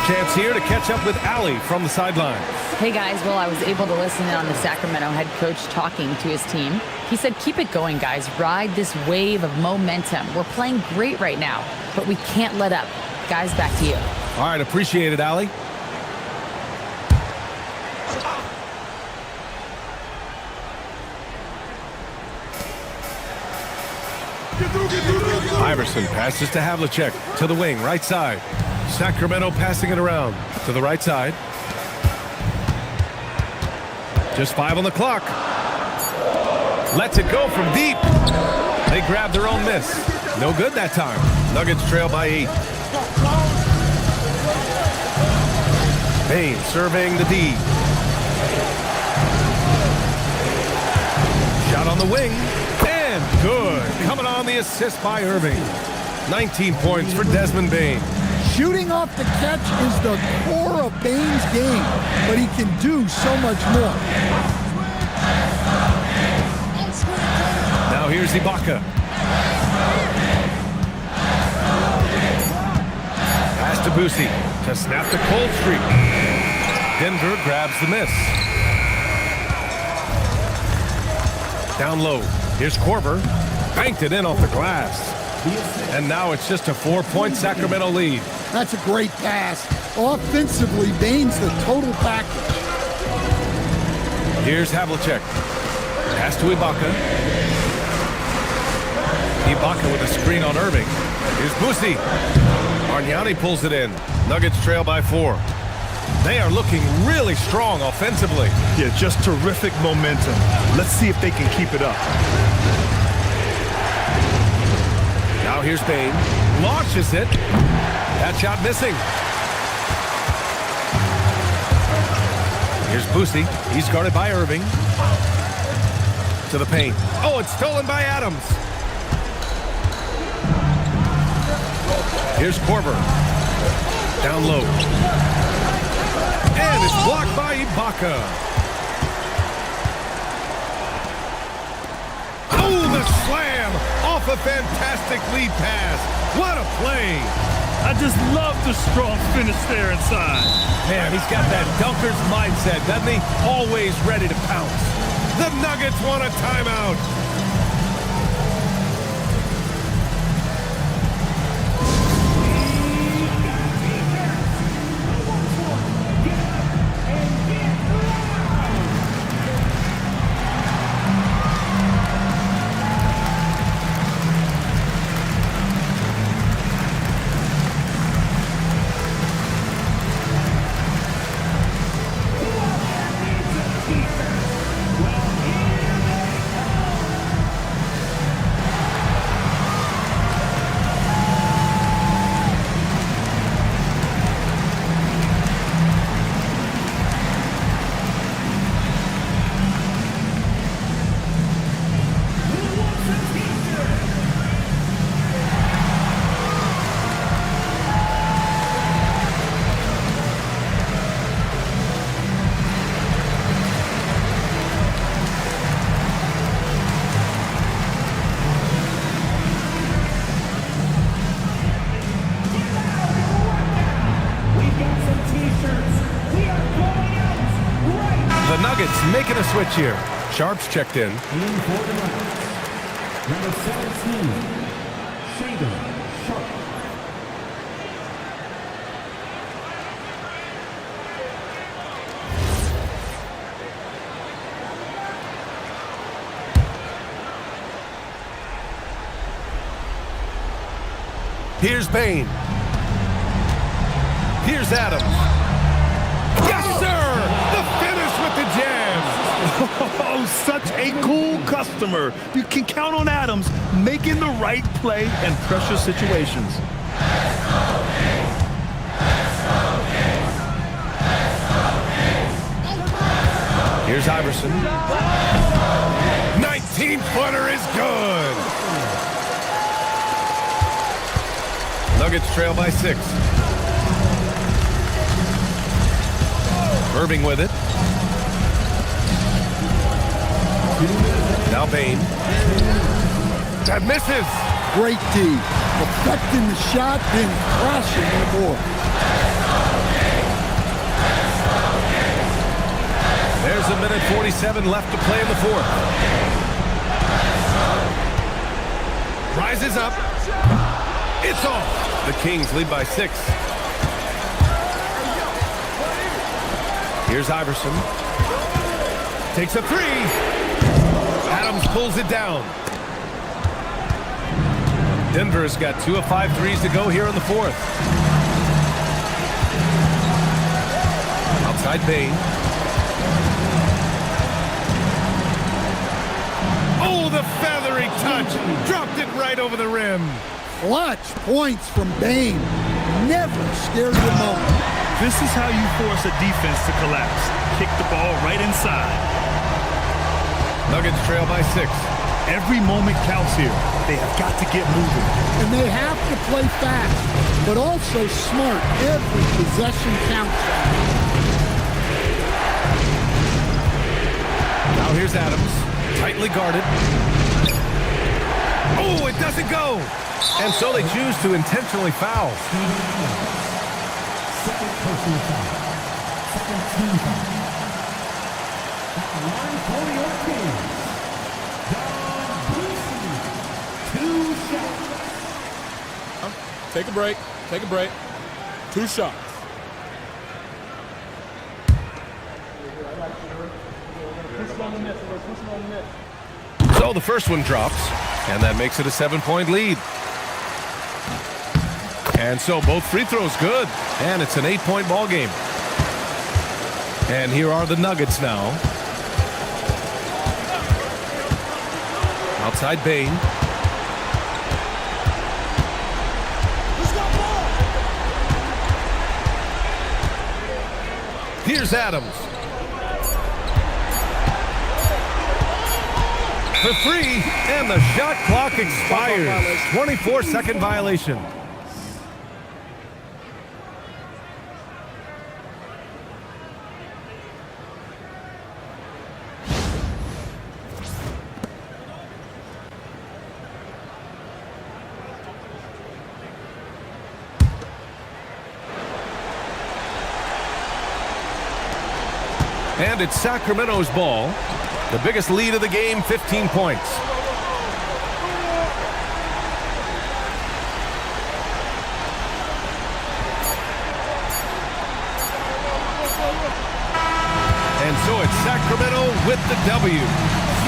Chance here to catch up with Allie from the sideline. Hey guys, well, I was able to listen in on the Sacramento head coach talking to his team. He said, keep it going, guys. Ride this wave of momentum. We're playing great right now, but we can't let up. Guys, back to you. All right, appreciate it, Allie. Iverson passes to Havlicek to the wing, right side. Sacramento passing it around to the right side. Just 5 on the clock. Lets it go from deep. They grab their own miss. No good that time. Nuggets trail by 8. Bane serving the D. Shot on the wing. And good. Coming on the assist by Irving. 19 points for Desmond Bane. Shooting off the catch is the core of Bane's game, but he can do so much more. Now here's Ibaka. Pass to Boosie to snap the cold streak. Denver grabs the miss. Down low. Here's Korver. Banked it in off the glass. And now it's just a 4-point Sacramento lead. That's a great pass. Offensively, Bane's the total package. Here's Havlicek. Pass to Ibaka. Ibaka with a screen on Irving. Here's Boosie. Argnani pulls it in. Nuggets trail by 4. They are looking really strong offensively. Yeah, just terrific momentum. Let's see if they can keep it up. Now here's Bane. Launches it. That shot missing. Here's Boosie. He's guarded by Irving. To the paint. Oh, it's stolen by Adams. Here's Korver. Down low. And it's blocked by Ibaka. Oh, the slam off a fantastic lead pass. What a play. I just love the strong finish there inside. Man, he's got that dunker's mindset, doesn't he? Always ready to pounce. The Nuggets want a timeout. Nuggets making a switch here. Sharp's checked in. In for the Nuggets, number 17, Sharp. Here's Bain. Here's Adams. Yes, sir! The finish with the jam. Oh, such a cool customer. You can count on Adams making the right play in pressure situations. Here's Iverson. 19-footer is good. Nuggets trail by 6. Irving with it. Now Bain. That misses. Great D. Affecting the shot, then crashing the board. There's a minute 47 left to play in the fourth. Rises up. It's off. The Kings lead by 6. Here's Iverson. Takes a 3. Adams pulls it down. Denver's got 2 of 5 threes to go here in the fourth. Outside Bain. Oh, the feathery touch. Dropped it right over the rim. Clutch points from Bain. Never scared the moment. This is how you force a defense to collapse. Kick the ball right inside. Nuggets trail by 6. Every moment counts here. They have got to get moving. And they have to play fast, but also smart. Every possession counts. Now here's Adams. Tightly guarded. Oh, it doesn't go. And so they choose to intentionally foul. Second personal foul. Second team foul. At the line for your Kings, DenVsSac. 2 shots. Take a break. Take a break. 2 shots. So the first one drops, and that makes it a 7-point lead. And so both free throws good, and it's an 8-point ball game. And here are the Nuggets now. Outside Bain. Here's Adams. For 3, and the shot clock expires. 24-second violation. And it's Sacramento's ball. The biggest lead of the game, 15 points. And so it's Sacramento with the W.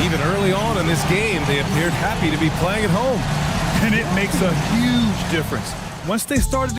Even early on in this game, they appeared happy to be playing at home. And it makes a huge difference. Once they started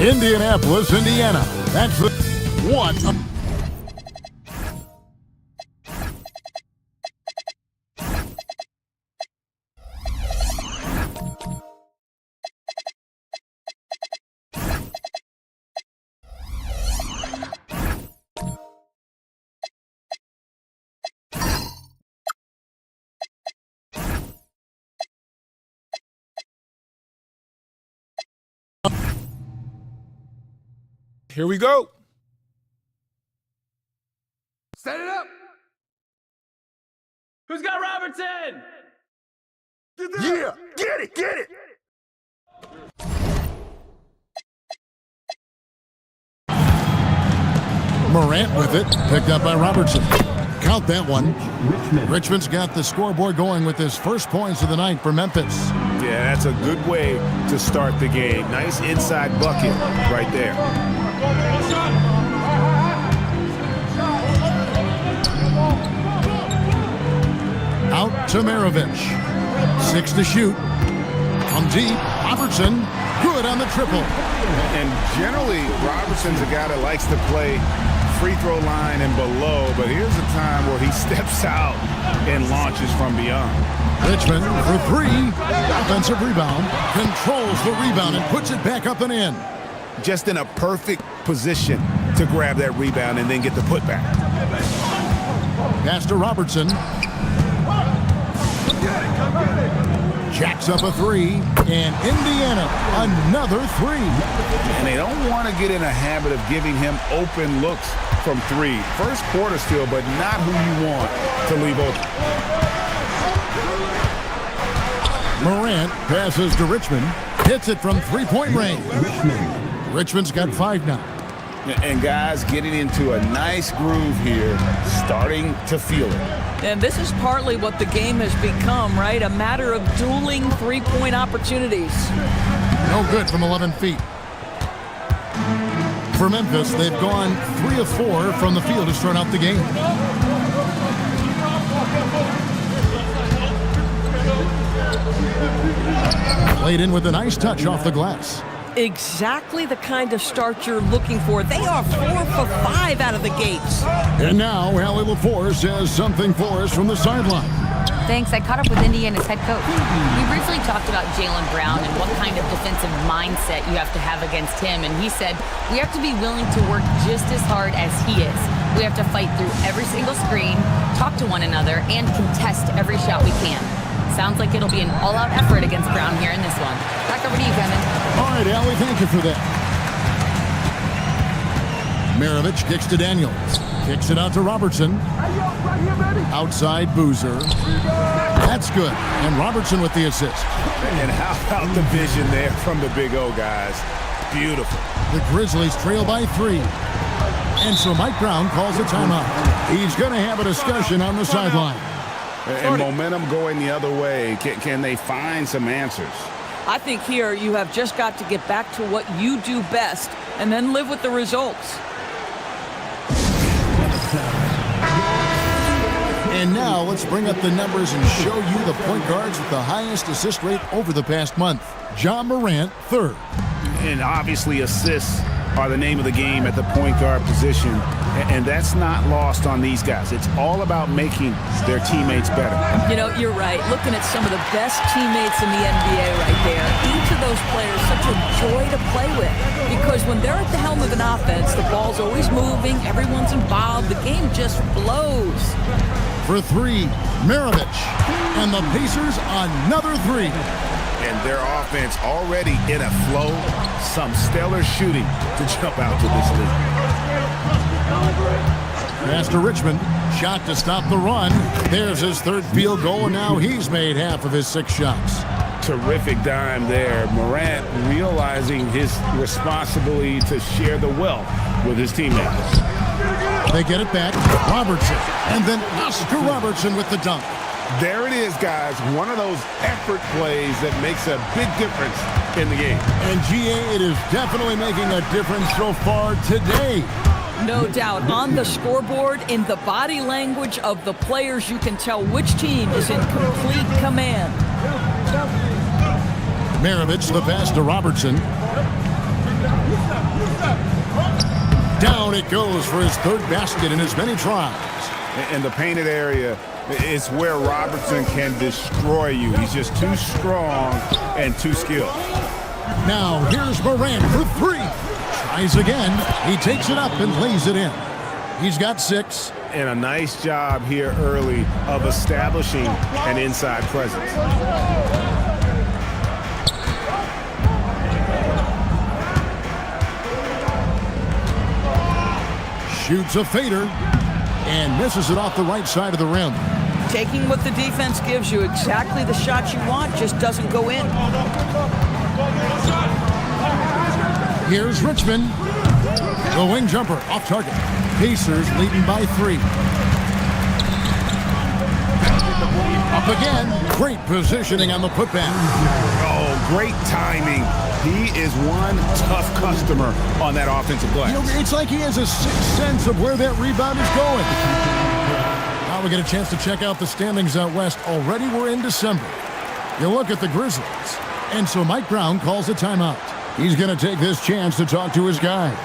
Indianapolis, Indiana. That's the one. Here we go. Set it up. Who's got Robertson? Yeah, get it, get it. Morant with it, picked up by Robertson. Count that one. Richmond's got the scoreboard going with his first points of the night for Memphis. Yeah, that's a good way to start the game. Nice inside bucket right there. Out to Maravich. 6 to shoot. From deep, Robertson, good on the triple. And generally, Robertson's a guy that likes to play free throw line and below, but here's a time where he steps out and launches from beyond. Richmond for 3. Offensive rebound. Controls the rebound and puts it back up and in. Just in a perfect position to grab that rebound and then get the putback. Pass to Robertson. Jacks up a 3. And Indiana, another 3. And they don't want to get in a habit of giving him open looks from 3. First quarter still, but not who you want to leave open. Morant passes to Richmond. Hits it from three-point range. Richmond's got 5 now. And guys getting into a nice groove here, starting to feel it. And this is partly what the game has become, right? A matter of dueling three-point opportunities. No good from 11 feet. For Memphis, they've gone 3 of 4 from the field to start out the game. Played in with a nice touch off the glass. Exactly the kind of start you're looking for. They are 4 for 5 out of the gates. And now, Allie LaForce has something for us from the sideline. Thanks. I caught up with Indiana's head coach. We briefly talked about Jaylen Brown and what kind of defensive mindset you have to have against him. And he said, we have to be willing to work just as hard as he is. We have to fight through every single screen, talk to one another, and contest every shot we can. Sounds like it'll be an all-out effort against Brown here in this one. Back over to you, Kevin. All right, Allie, thank you for that. Maravich kicks to Daniels. Kicks it out to Robertson. Outside Boozer. That's good. And Robertson with the assist. And how about the vision there from the Big O, guys? Beautiful. The Grizzlies trail by 3. And so Mike Brown calls a timeout. He's going to have a discussion on the sideline. And momentum going the other way. Can they find some answers? I think here you have just got to get back to what you do best and then live with the results. And now let's bring up the numbers and show you the point guards with the highest assist rate over the past month. John Morant, 3rd. And obviously assists are the name of the game at the point guard position. And that's not lost on these guys. It's all about making their teammates better. You know, you're right. Looking at some of the best teammates in the NBA right there. Each of those players such a joy to play with. Because when they're at the helm of an offense, the ball's always moving, everyone's involved, the game just flows. For 3, Maravich. And the Pacers another 3. And their offense already in a flow. Some stellar shooting to jump out to this lead. Pass to Richmond. Shot to stop the run. There's his 3rd field goal, and now he's made half of his 6 shots. Terrific dime there. Morant realizing his responsibility to share the wealth with his teammates. They get it back. Robertson. And then Oscar Robertson with the dunk. There it is, guys. One of those effort plays that makes a big difference in the game. And GA, it is definitely making a difference so far today. No doubt. On the scoreboard, in the body language of the players, you can tell which team is in complete command. Maravich, the pass to Robertson. Down it goes for his third basket in as many tries. In the painted area, it's where Robertson can destroy you. He's just too strong and too skilled. Now here's Morant for three. Tries again. He takes it up and lays it in. He's got 6. And a nice job here early of establishing an inside presence. Shoots a fader and misses it off the right side of the rim. Taking what the defense gives you, exactly the shot you want, just doesn't go in. Here's Richmond. The wing jumper off target. Pacers leading by 3. Up again. Great positioning on the putback. Oh, great timing. He is one tough customer on that offensive glass. You know, it's like he has a sixth sense of where that rebound is going. Now we get a chance to check out the standings out west. Already we're in December. You look at the Grizzlies. And so Mike Brown calls a timeout. He's going to take this chance to talk to his guys.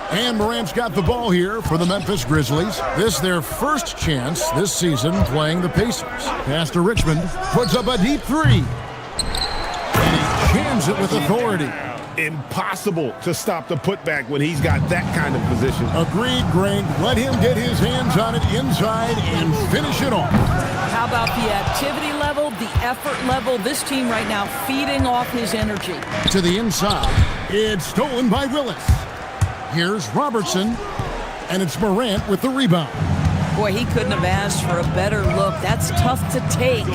And Morant's got the ball here for the Memphis Grizzlies. This their first chance this season playing the Pacers. Pass to Richmond. Puts up a deep 3. And he jams it with authority. Impossible to stop the putback when he's got that kind of position. Agreed, Greg. Let him get his hands on it inside and finish it off. How about the activity level, the effort level? This team right now feeding off his energy. To the inside. It's stolen by Willis. Here's Robertson, and it's Morant with the rebound. Boy, he couldn't have asked for a better look. That's tough to take.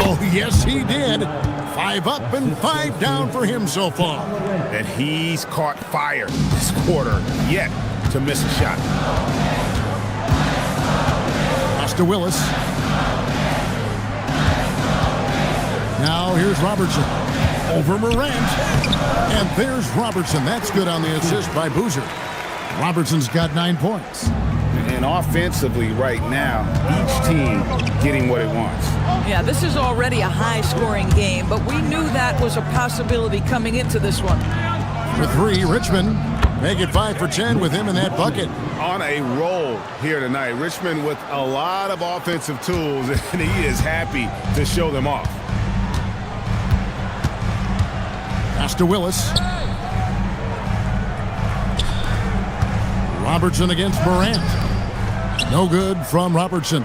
Oh, yes, he did. 5 up and 5 down for him so far. And he's caught fire this quarter, yet to miss a shot. Pass to Willis. Now here's Robertson. Over Morant. And there's Robertson. That's good on the assist by Boozer. Robertson's got 9 points. And offensively right now, each team getting what it wants. Yeah, this is already a high-scoring game, but we knew that was a possibility coming into this one. For 3, Richmond. Make it 5 for 10 with him in that bucket. On a roll here tonight. Richmond with a lot of offensive tools, and he is happy to show them off. Pass to Willis. Robertson against Morant. No good from Robertson.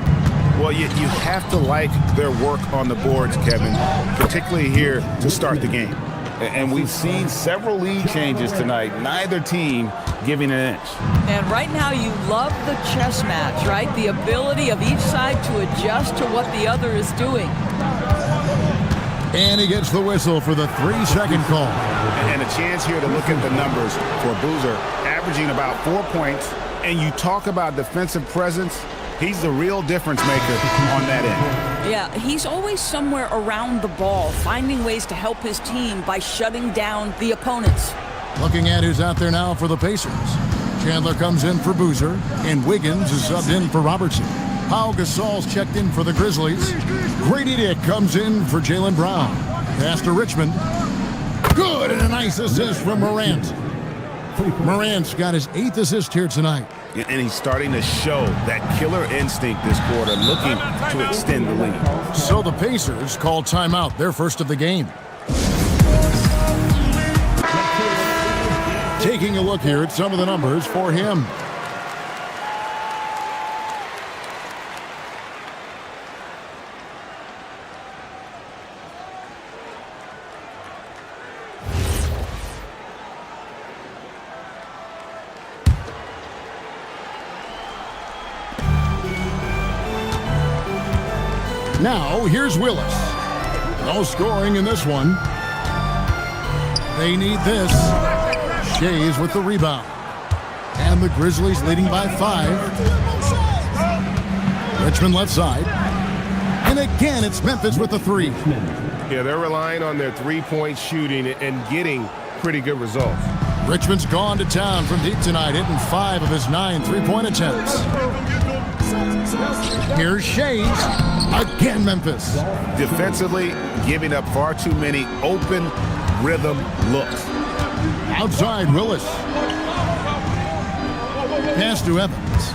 Well, you have to like their work on the boards, Kevin, particularly here to start the game. And we've seen several lead changes tonight, neither team giving an inch. And right now you love the chess match, right? The ability of each side to adjust to what the other is doing. And he gets the whistle for the 3-second call. And a chance here to look at the numbers for Boozer, averaging about 4 points. And you talk about defensive presence, he's the real difference maker on that end. Yeah, he's always somewhere around the ball, finding ways to help his team by shutting down the opponents. Looking at who's out there now for the Pacers. Chandler comes in for Boozer, and Wiggins is subbed in for Robertson. Pau Gasol's checked in for the Grizzlies. Grady Dick comes in for Jaylen Brown. Pass to Richmond. Good, and a nice assist from Morant. Morant's got his 8th assist here tonight. And he's starting to show that killer instinct this quarter, looking to extend the lead. So the Pacers call timeout, their first of the game. Taking a look here at some of the numbers for him. Now, here's Willis. No scoring in this one. They need this. Shays with the rebound. And the Grizzlies leading by 5. Richmond left side. And again, it's Memphis with the 3. Yeah, they're relying on their three-point shooting and getting pretty good results. Richmond's gone to town from deep tonight, hitting 5 of his 9 3-point attempts. Here's Shays. Again, Memphis. Defensively, giving up far too many open rhythm looks. Outside, Willis. Pass to Evans.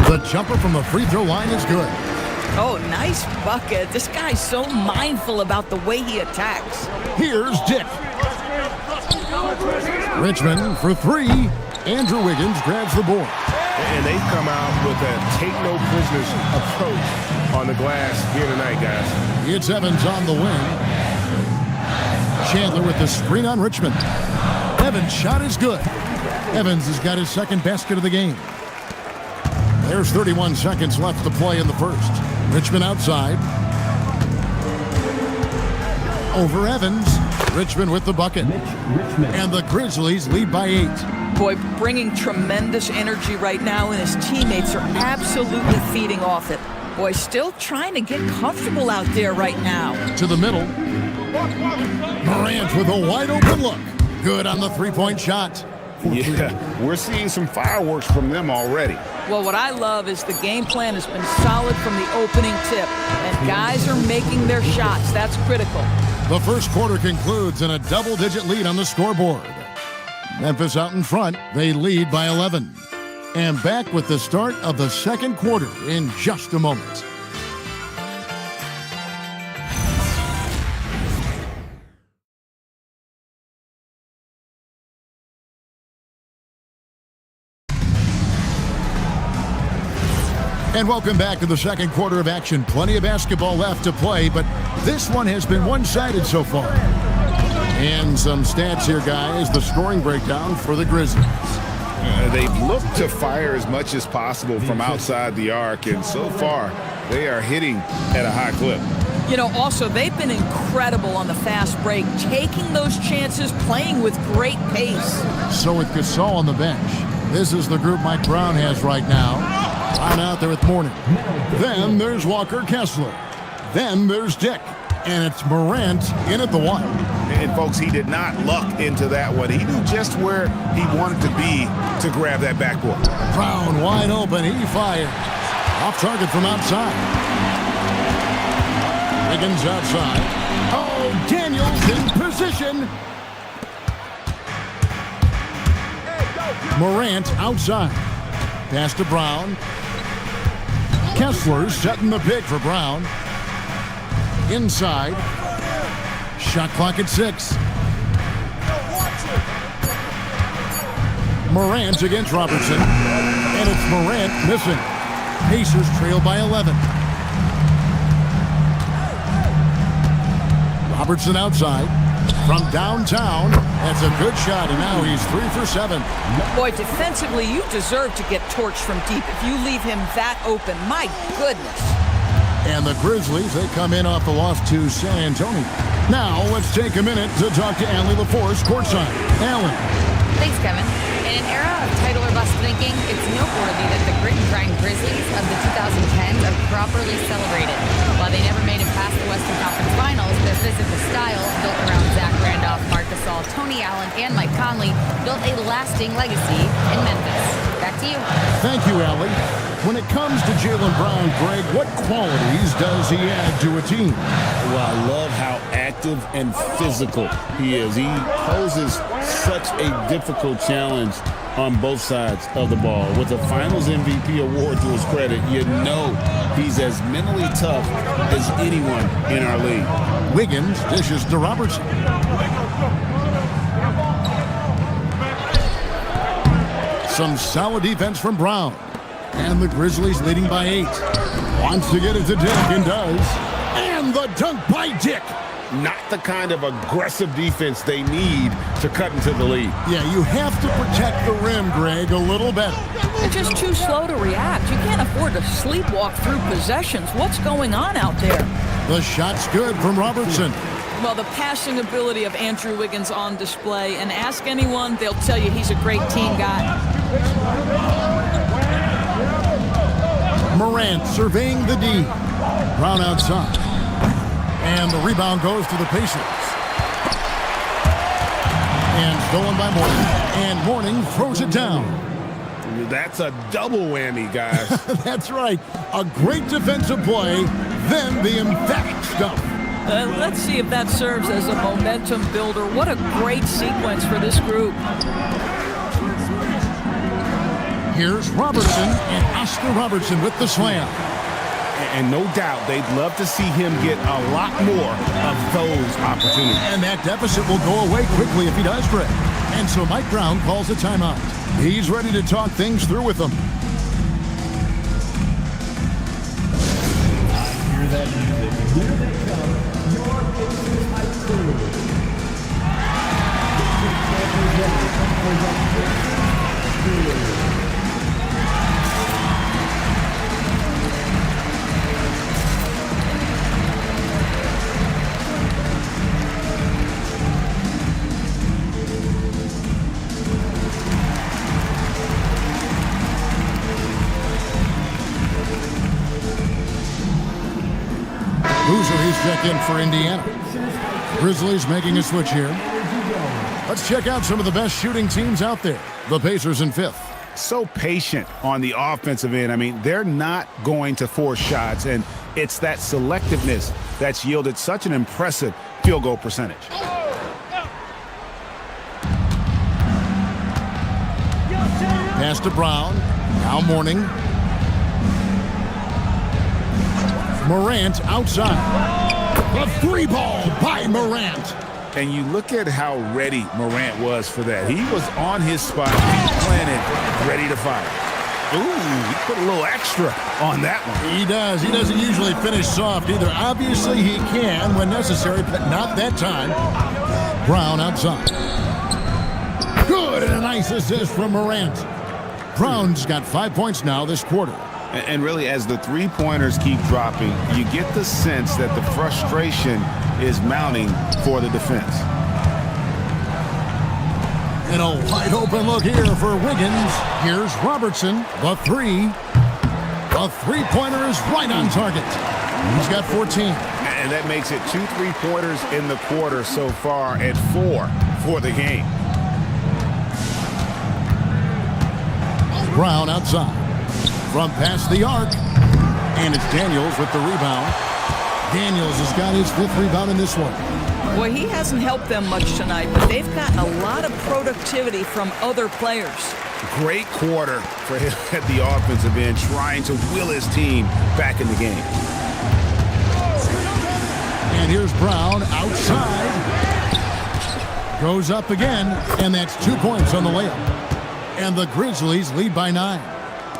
The jumper from the free throw line is good. Oh, nice bucket. This guy's so mindful about the way he attacks. Here's Dick. Richmond for three. Andrew Wiggins grabs the board. And they've come out with a take-no-prisoners approach on the glass here tonight, guys. It's Evans on the wing. Chandler with the screen on Richmond. Evans' shot is good. Evans has got his second basket of the game. There's 31 seconds left to play in the first. Richmond outside. Over Evans. Richmond with the bucket. And the Grizzlies lead by 8. Boy, bringing tremendous energy right now, and his teammates are absolutely feeding off it. Boy, still trying to get comfortable out there right now. To the middle. Morant with a wide open look. Good on the three-point shot. Yeah, we're seeing some fireworks from them already. Well, what I love is the game plan has been solid from the opening tip, and guys are making their shots. That's critical. The first quarter concludes in a double-digit lead on the scoreboard. Memphis out in front. They lead by 11. And back with the start of the second quarter in just a moment. And welcome back to the second quarter of action. Plenty of basketball left to play, but this one has been one-sided so far. And some stats here, guys. The scoring breakdown for the Grizzlies. They've looked to fire as much as possible from outside the arc, and so far, they are hitting at a high clip. You know, also, they've been incredible on the fast break, taking those chances, playing with great pace. So with Gasol on the bench, this is the group Mike Brown has right now. Brown out there with Mourning. Then there's Walker Kessler. Then there's Dick. And it's Morant in at the 1. And, folks, he did not luck into that one. He knew just where he wanted to be to grab that backboard. Brown wide open. He fires. Off target from outside. Wiggins outside. Oh, Daniels in position. Morant outside. Pass to Brown. Kessler setting the pick for Brown. Inside. Shot clock at 6. Morant against Robertson. And it's Morant missing. Pacers trail by 11. Robertson outside. From downtown. That's a good shot, and now he's 3 for 7. Boy, defensively, you deserve to get torched from deep if you leave him that open. My goodness. And the Grizzlies, they come in off the loss to San Antonio. Now, let's take a minute to talk to Allie LaForce courtside. Allie. Thanks, Kevin. In an era of title or bust thinking, it's noteworthy that the grit and grind Grizzlies of the 2010s are properly celebrated. While they never made it past the Western Conference Finals, their physical style, built around Zach Randolph, Marc Gasol, Tony Allen, and Mike Conley, built a lasting legacy in Memphis. Back to you. Thank you, Allie. When it comes to Jaylen Brown, Greg, what qualities does he add to a team? Well, I love how active and physical he is. He poses such a difficult challenge on both sides of the ball. With a Finals MVP award to his credit, you know he's as mentally tough as anyone in our league. Wiggins dishes to Robertson. Some solid defense from Brown. And the Grizzlies leading by 8. Wants to get it to Dick and does. And the dunk by Dick. Not the kind of aggressive defense they need to cut into the lead. Yeah, you have to protect the rim, Greg, a little better. They're just too slow to react. You can't afford to sleepwalk through possessions. What's going on out there? The shot's good from Robertson. Well, the passing ability of Andrew Wiggins on display. And ask anyone, they'll tell you he's a great team guy. Morant surveying the D. Brown outside. And the rebound goes to the Pacers. And stolen by Mourning. And Mourning throws it down. That's a double whammy, guys. That's right. A great defensive play then the emphatic stuff. Let's see if that serves as a momentum builder. What a great sequence for this group. Here's Robertson, and Oscar Robertson with the slam. And no doubt they'd love to see him get a lot more of those opportunities. And that deficit will go away quickly if he does, Greg. And so Mike Brown calls a timeout. He's ready to talk things through with them. Hear that music. Here they come. Your Pacers High School. Boozer, he's checked in for Indiana. Grizzlies making a switch here. Let's check out some of the best shooting teams out there. The Pacers in 5th. So patient on the offensive end. I mean, they're not going to force shots, and it's that selectiveness that's yielded such an impressive field goal percentage. Pass to Brown. Now Mourning. Morant outside. A free ball by Morant. And you look at how ready Morant was for that. He was on his spot, planted, ready to fire. Ooh, he put a little extra on that one. He does. He doesn't usually finish soft either. Obviously, he can when necessary, but not that time. Brown outside. Good, and a nice assist from Morant. Brown's got 5 points now this quarter. And really, as the three-pointers keep dropping, you get the sense that the frustration is mounting for the defense. And a wide open look here for Wiggins. Here's Robertson, the three. The three-pointer is right on target. He's got 14. And that makes it 2 3-pointers in the quarter so far and 4 for the game. Brown outside. From past the arc. And it's Daniels with the rebound. Daniels has got his 5th rebound in this one. Well, he hasn't helped them much tonight, but they've gotten a lot of productivity from other players. Great quarter for him at the offensive end, trying to will his team back in the game. And here's Brown outside. Goes up again, and that's 2 points on the layup. And the Grizzlies lead by 9.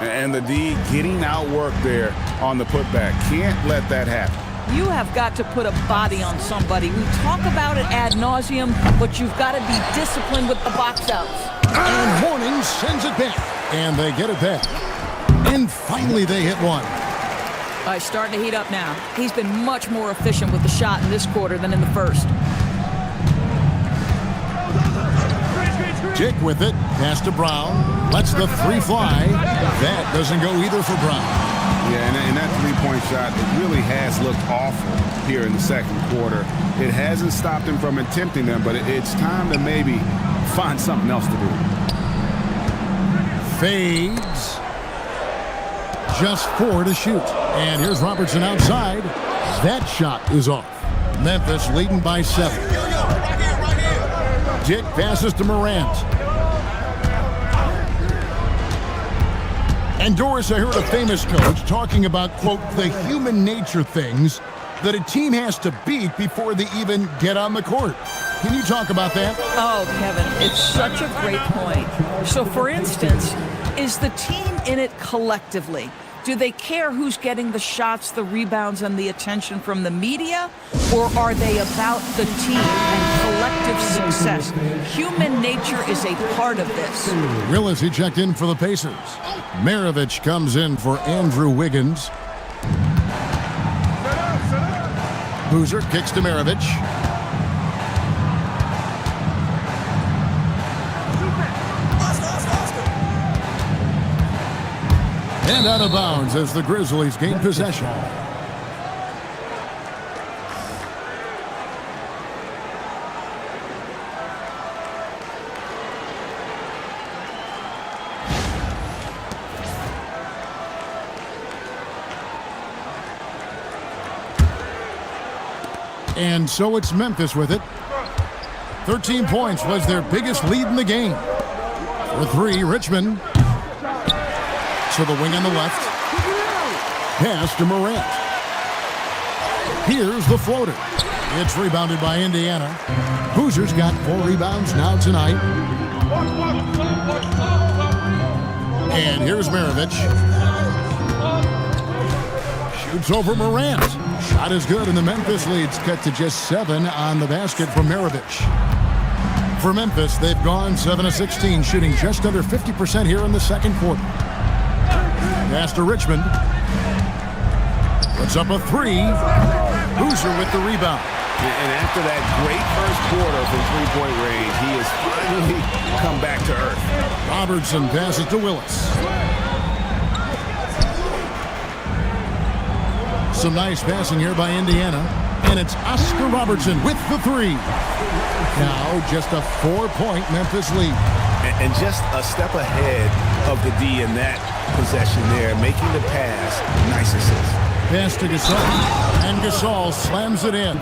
And the D getting outworked there on the putback. Can't let that happen. You have got to put a body on somebody. We talk about it ad nauseum, but you've got to be disciplined with the box outs. And Mourning sends it back. And they get it back. And finally they hit one. He's starting to heat up now. He's been much more efficient with the shot in this quarter than in the first. Dick with it. Pass to Brown. Lets the three fly. That doesn't go either for Brown. Yeah, and that three-point shot, it really has looked awful here in the second quarter. It hasn't stopped him from attempting them, but it's time to maybe find something else to do. Fades. Just 4 to shoot. And here's Robertson outside. That shot is off. Memphis leading by 7. Dick passes to Morant. And Doris, I heard a famous coach talking about, quote, the human nature things that a team has to beat before they even get on the court. Can you talk about that? Oh, Kevin, it's such a great point. So, for instance, is the team in it collectively? Do they care who's getting the shots, the rebounds, and the attention from the media? Or are they about the team and collective success? Human nature is a part of this. Willis, he checked in for the Pacers. Maravich comes in for Andrew Wiggins. Boozer kicks to Maravich. And out of bounds as the Grizzlies gain possession. And so it's Memphis with it. 13 points was their biggest lead in the game. For three, Richmond. To the wing on the left. Pass to Morant. Here's the floater. It's rebounded by Indiana. Boozer's got 4 rebounds now tonight. And here's Maravich. Shoots over Morant. Shot is good, and the Memphis lead's cut to just 7 on the basket from Maravich. For Memphis, they've gone 7 of 16, shooting just under 50% here in the second quarter. Pass to Richmond. Puts up a 3. Boozer with the rebound. And after that great first quarter from three-point range, he has finally come back to earth. Robertson passes to Willis. Some nice passing here by Indiana. And it's Oscar Robertson with the 3. Now just a 4-point Memphis lead. And just a step ahead of the D in that possession there, making the pass. Nice assist. Pass to Gasol, and Gasol slams it in.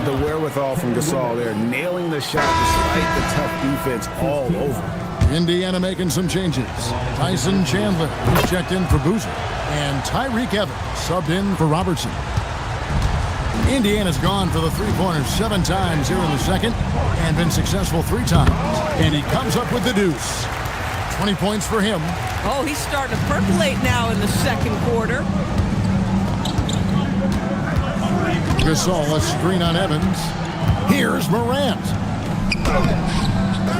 The wherewithal from Gasol there, nailing the shot despite the tough defense all over. Indiana making some changes. Tyson Chandler is checked in for Boozer, and Tyreek Evans subbed in for Robertson. Indiana's gone for the three-pointers 7 times here in the second, and been successful 3 times. And he comes up with the deuce. 20 points for him. Oh, he's starting to percolate now in the second quarter. Gasol, a screen on Evans. Here's Morant.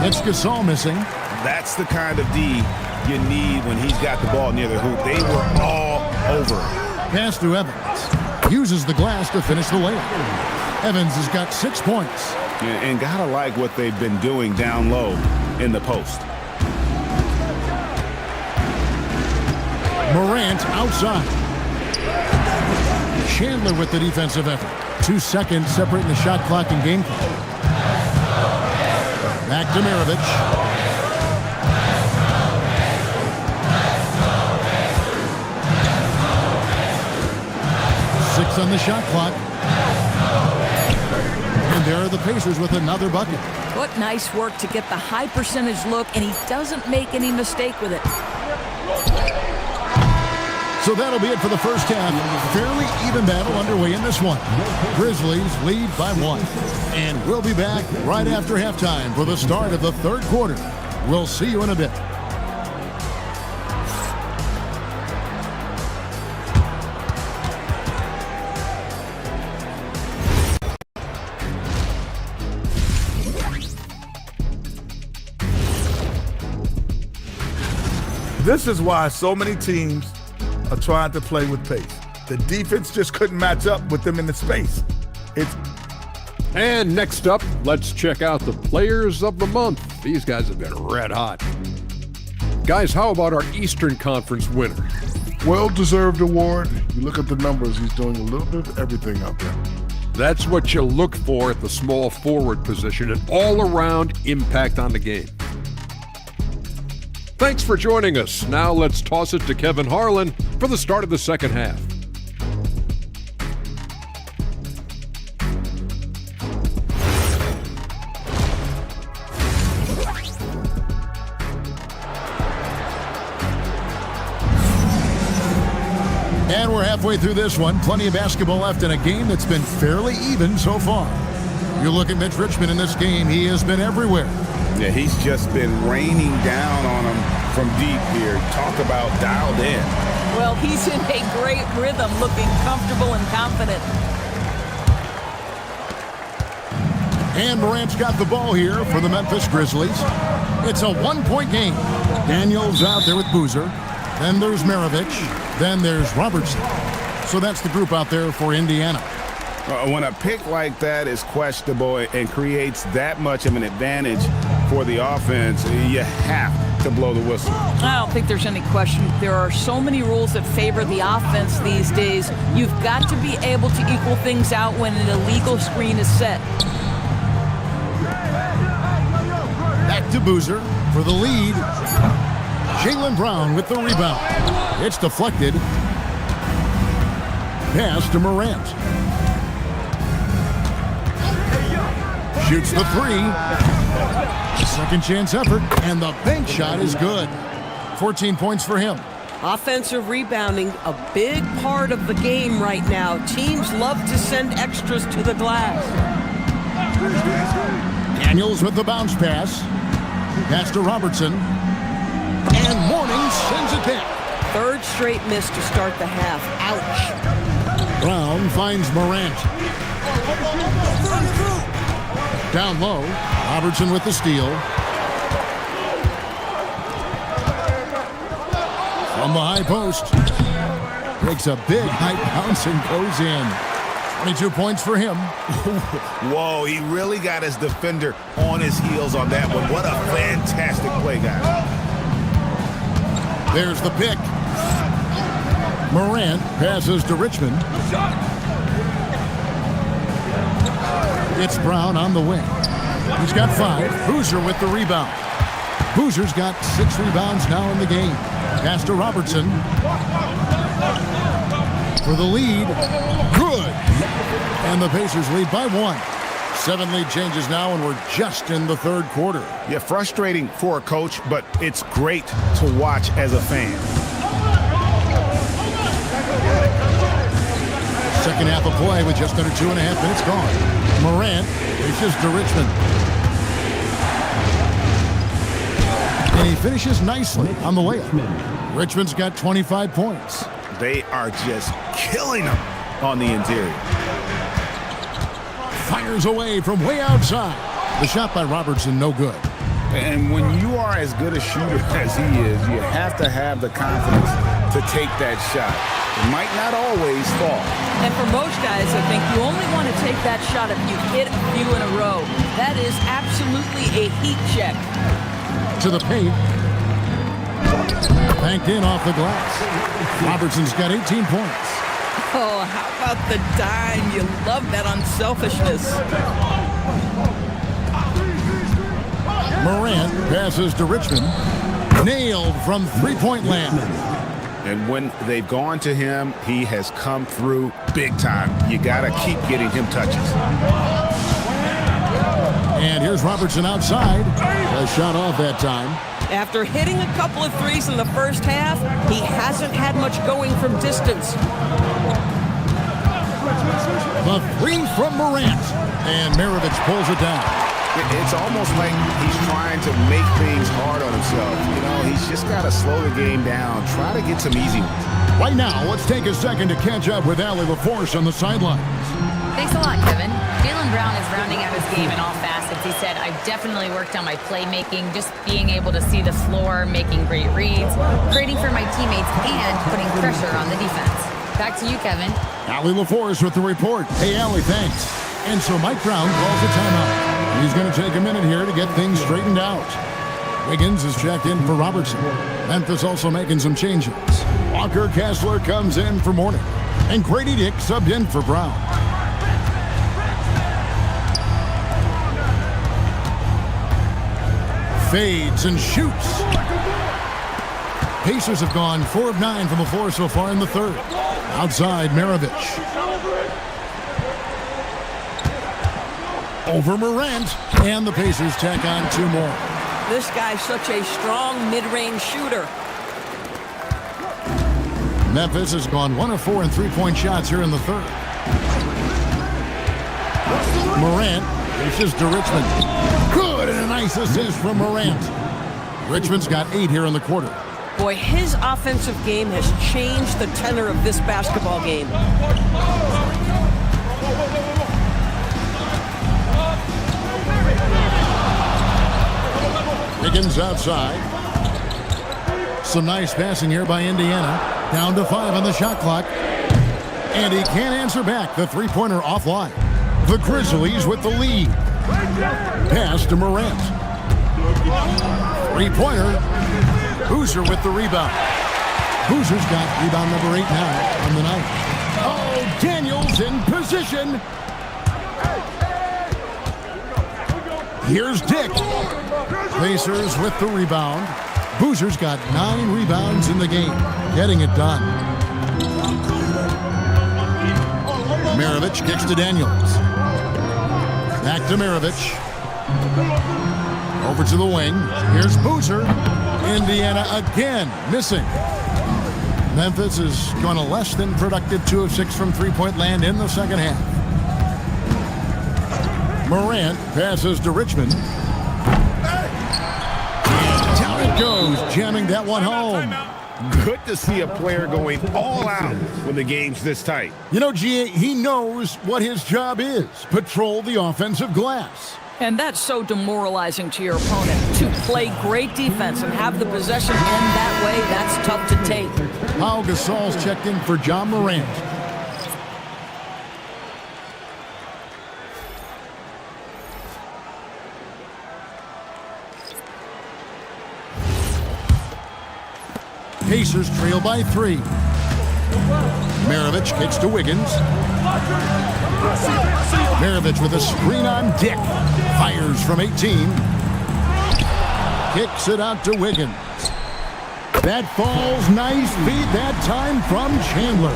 It's Gasol missing. That's the kind of D you need when he's got the ball near the hoop. They were all over. Pass to Evans. Uses the glass to finish the layup. Evans has got 6 points. And gotta like what they've been doing down low in the post. Morant outside. Chandler with the defensive effort. 2 seconds separating the shot clock and game clock. Back to Maravich. Six on the shot clock. And there are the Pacers with another bucket. What nice work to get the high percentage look, and he doesn't make any mistake with it. So that'll be it for the first half. Fairly even battle underway in this one. Grizzlies lead by 1. And we'll be back right after halftime for the start of the third quarter. We'll see you in a bit. This is why so many teams are trying to play with pace. The defense just couldn't match up with them in the space. And next up, let's check out the players of the month. These guys have been red hot. Guys, how about our Eastern Conference winner? Well-deserved award. You look at the numbers, he's doing a little bit of everything out there. That's what you look for at the small forward position, an all-around impact on the game. Thanks for joining us. Now let's toss it to Kevin Harlan for the start of the second half. And we're halfway through this one. Plenty of basketball left in a game that's been fairly even so far. You look at Mitch Richmond in this game, he has been everywhere. Yeah, he's just been raining down on him from deep here. Talk about dialed in. Well, he's in a great rhythm, looking comfortable and confident. And Morant's got the ball here for the Memphis Grizzlies. It's a 1-point game. Daniels out there with Boozer. Then there's Maravich. Then there's Robertson. So that's the group out there for Indiana. When a pick like that is questionable and creates that much of an advantage for the offense, you have to blow the whistle. I don't think there's any question. There are so many rules that favor the offense these days. You've got to be able to equal things out when an illegal screen is set. Back to Boozer for the lead. Jaylen Brown with the rebound. It's deflected. Pass to Morant. Shoots the three. Second chance effort, and the bank shot is good. 14 points for him. Offensive rebounding, a big part of the game right now. Teams love to send extras to the glass. Daniels with the bounce pass. Pass to Robertson. And Mourning sends it back. Third straight miss to start the half. Ouch. Brown finds Morant. Down low, Robertson with the steal. From the high post. Takes a big high bounce and goes in. 22 points for him. Whoa, he really got his defender on his heels on that one. What a fantastic play, guys. There's the pick. Morant passes to Richmond. It's Brown on the wing. He's got 5. Boozer with the rebound. Boozer's got 6 rebounds now in the game. Pass to Robertson. For the lead. Good. And the Pacers lead by 1. 7 lead changes now, and we're just in the third quarter. Yeah, frustrating for a coach, but it's great to watch as a fan. Second half of play with just under 2.5 minutes gone. Morant reaches to Richmond. And he finishes nicely on the layup. Richmond's got 25 points. They are just killing them on the interior. Fires away from way outside. The shot by Robertson, no good. And when you are as good a shooter as he is, you have to have the confidence to take that shot. It might not always fall. And for most guys, I think you only want to take that shot if you hit a few in a row. That is absolutely a heat check. To the paint. Banked in off the glass. Robertson's got 18 points. Oh, how about the dime? You love that unselfishness. Morant passes to Richmond. Nailed from three-point land. And when they've gone to him, he has come through big time. You got to keep getting him touches. And here's Robertson outside. A shot off that time. After hitting a couple of threes in the first half, he hasn't had much going from distance. The three from Morant. And Maravich pulls it down. It's almost like he's trying to make things hard on himself. You know, he's just got to slow the game down, try to get some easy ones. Right now, let's take a second to catch up with Allie LaForce on the sidelines. Thanks a lot, Kevin. Jaylen Brown is rounding out his game in all facets. He said, I've definitely worked on my playmaking, just being able to see the floor, making great reads, creating for my teammates, and putting pressure on the defense. Back to you, Kevin. Allie LaForce with the report. Hey, Allie, thanks. And so Mike Brown calls a timeout. He's going to take a minute here to get things straightened out. Wiggins is checked in for Robertson. Memphis also making some changes. Walker Kessler comes in for Mourning. And Grady Dick subbed in for Brown. Fades and shoots. Pacers have gone 4 of 9 from the floor so far in the third. Outside, Maravich. Over Morant, and the Pacers tack on 2 more. This guy's such a strong mid-range shooter. Memphis has gone 1 of 4 in three-point shots here in the third. Morant reaches to Richmond. Good, and a nice assist from Morant. Richmond's got 8 here in the quarter. Boy, his offensive game has changed the tenor of this basketball game. Wiggins outside. Some nice passing here by Indiana. Down to 5 on the shot clock. And he can't answer back. The three-pointer offline. The Grizzlies with the lead. Pass to Morant. Three-pointer. Boozer with the rebound. Boozer's got rebound number 8 now on the night. Oh, Daniels in position. Here's Dick. Pacers with the rebound. Boozer's got 9 rebounds in the game. Getting it done. Maravich kicks to Daniels. Back to Maravich. Over to the wing. Here's Boozer. Indiana again missing. Memphis has gone a less than productive 2 of 6 from three-point land in the second half. Morant passes to Richmond. And down it goes, jamming that one home. Good to see a player going all out when the game's this tight. You know, G.A., he knows what his job is. Patrol the offensive glass. And that's so demoralizing to your opponent. To play great defense and have the possession end that way, that's tough to take. Pau Gasol's checked in for John Morant. Pacers trail by 3. Maravich kicks to Wiggins. Maravich with a screen on Dick. Fires from 18. Kicks it out to Wiggins. That falls nice feed that time from Chandler.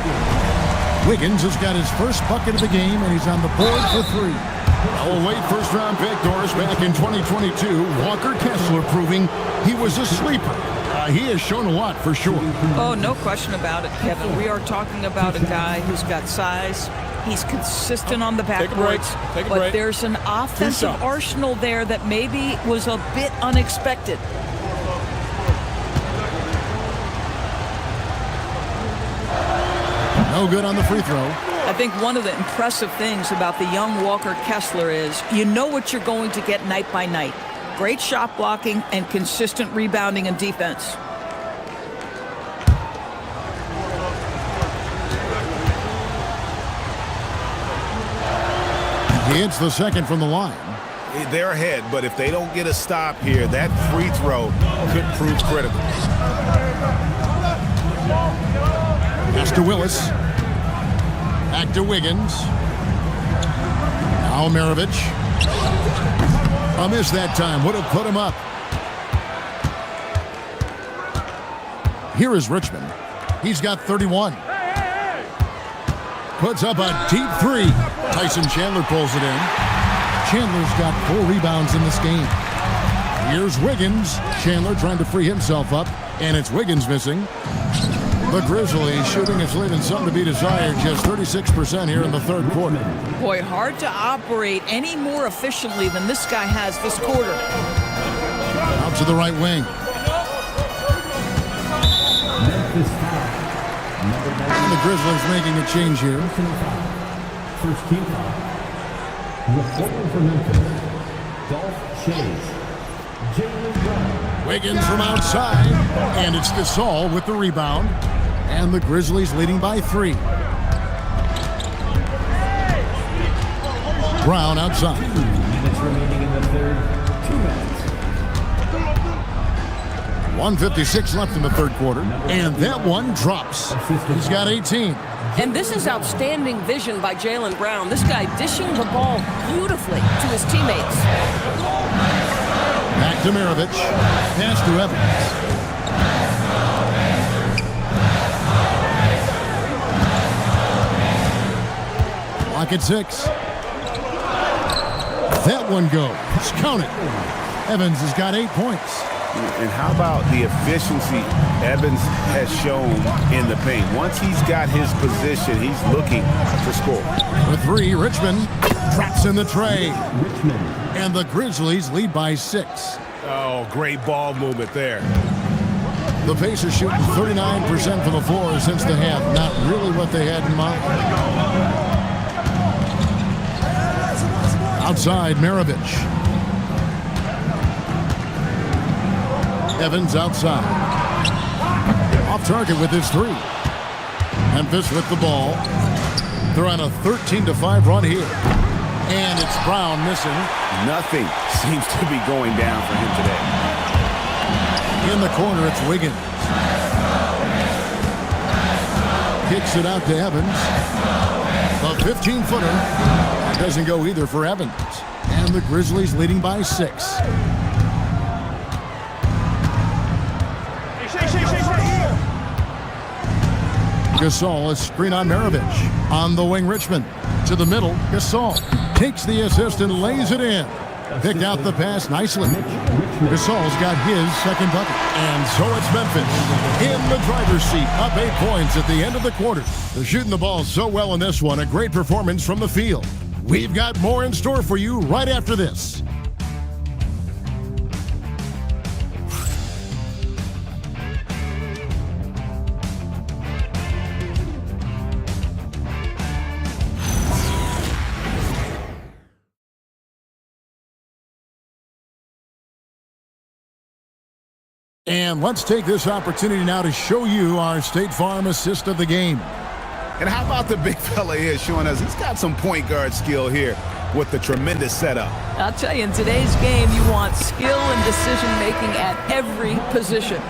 Wiggins has got his first bucket of the game, and he's on the board for 3. A late first-round pick, Doris, back in 2022. Walker Kessler proving he was a sleeper. He has shown a lot for sure. Oh, no question about it, Kevin. We are talking about a guy who's got size. He's consistent on the backboards. Take a but break. There's an offensive arsenal there that maybe was a bit unexpected. No good on the free throw. I think one of the impressive things about the young Walker Kessler is you know what you're going to get night by night. Great shot blocking and consistent rebounding and defense. He hits the second from the line. They're ahead, but if they don't get a stop here, that free throw could prove critical. Pass to Willis. Back to Wiggins. Now Maravich. A miss that time. Would have put him up. Here is Richmond. He's got 31. Puts up a deep 3. Tyson Chandler pulls it in. Chandler's got 4 rebounds in this game. Here's Wiggins. Chandler trying to free himself up, and it's Wiggins missing. The Grizzlies shooting is leaving something to be desired. Just 36% here in the third quarter. Boy, hard to operate any more efficiently than this guy has this quarter. Out to the right wing. And the Grizzlies making a change here. First team foul. Reporting for Memphis, Dolph Chase, Jaylen Brown. Wiggins from outside, and it's Gasol with the rebound. And the Grizzlies leading by 3. Brown outside. 2 minutes remaining in the third. 2 minutes. 1:56 left in the third quarter, and that one drops. He's got 18. And this is outstanding vision by Jaylen Brown. This guy dishing the ball beautifully to his teammates. Back to Maravich. Pass to Evans. Clock at 6. That one goes. Count it. Evans has got 8 points. And how about the efficiency Evans has shown in the paint? Once he's got his position, he's looking to score. For 3, Richmond drops in the tray. And the Grizzlies lead by 6. Oh, great ball movement there. The Pacers shooting 39% from the floor since the half. Not really what they had in mind. Outside, Maravich. Evans outside. Off target with his 3. Memphis with the ball. They're on a 13-5 run here. And it's Brown missing. Nothing seems to be going down for him today. In the corner, it's Wiggins. Kicks it out to Evans. A 15-footer. Doesn't go either for Evans. And the Grizzlies leading by 6. Gasol, a screen on Maravich. On the wing, Richmond. To the middle, Gasol takes the assist and lays it in. Picked out the pass nicely. Gasol's got his second bucket. And so it's Memphis in the driver's seat, up 8 points at the end of the quarter. They're shooting the ball so well in this one. A great performance from the field. We've got more in store for you right after this. And let's take this opportunity now to show you our State Farm assist of the game. And how about the big fella here showing us he's got some point guard skill here with the tremendous setup. I'll tell you, in today's game, you want skill and decision-making at every position.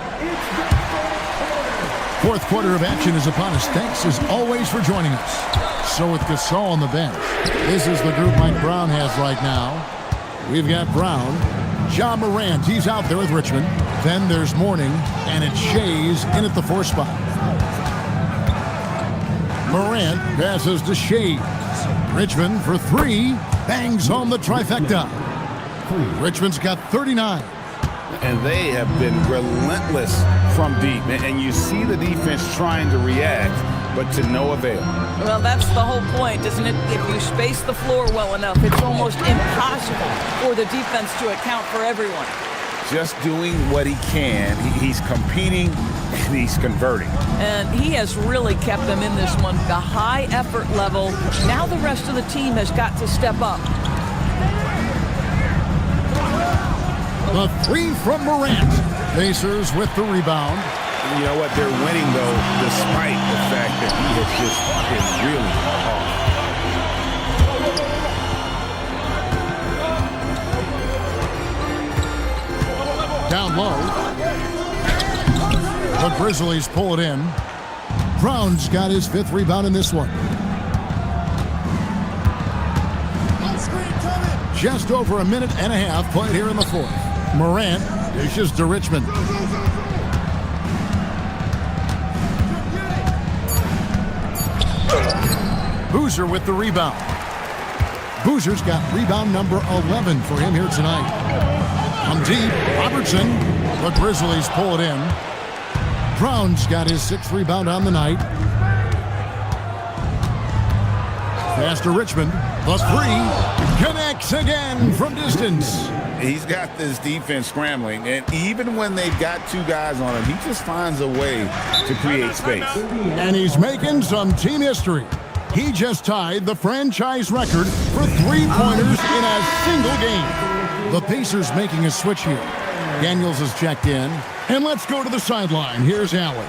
Fourth quarter of action is upon us. Thanks, as always, for joining us. So with Gasol on the bench, this is the group Mike Brown has right now. We've got Brown, John Morant, he's out there with Richmond. Then there's Mourning, and it's Shea's in at the 4 spot. Morant passes to Shea. Richmond for 3, bangs on the trifecta. Richmond's got 39. And they have been relentless from deep. And you see the defense trying to react, but to no avail. Well, that's the whole point, isn't it? If you space the floor well enough, it's almost impossible for the defense to account for everyone. Just doing what he can. He's competing and he's converting. And he has really kept them in this one. The high effort level. Now the rest of the team has got to step up. The 3 from Morant. Pacers with the rebound. You know what? They're winning, though, despite the fact that he has just been really off. Down low. The Grizzlies pull it in. Brown's got his 5th rebound in this one. Just over a minute and a half played here in the 4th. Morant dishes to Richmond. Boozer with the rebound. Boozer's got rebound number 11 for him here tonight. On deep, Robertson. The Grizzlies pull it in. Brown's got his 6th rebound on the night. Pass to Richmond. The 3 connects again from distance. He's got this defense scrambling, and even when they've got 2 guys on him, he just finds a way to create space. And he's making some team history. He just tied the franchise record for 3-pointers in a single game. The Pacers making a switch here. Daniels is checked in. And let's go to the sideline. Here's Allen.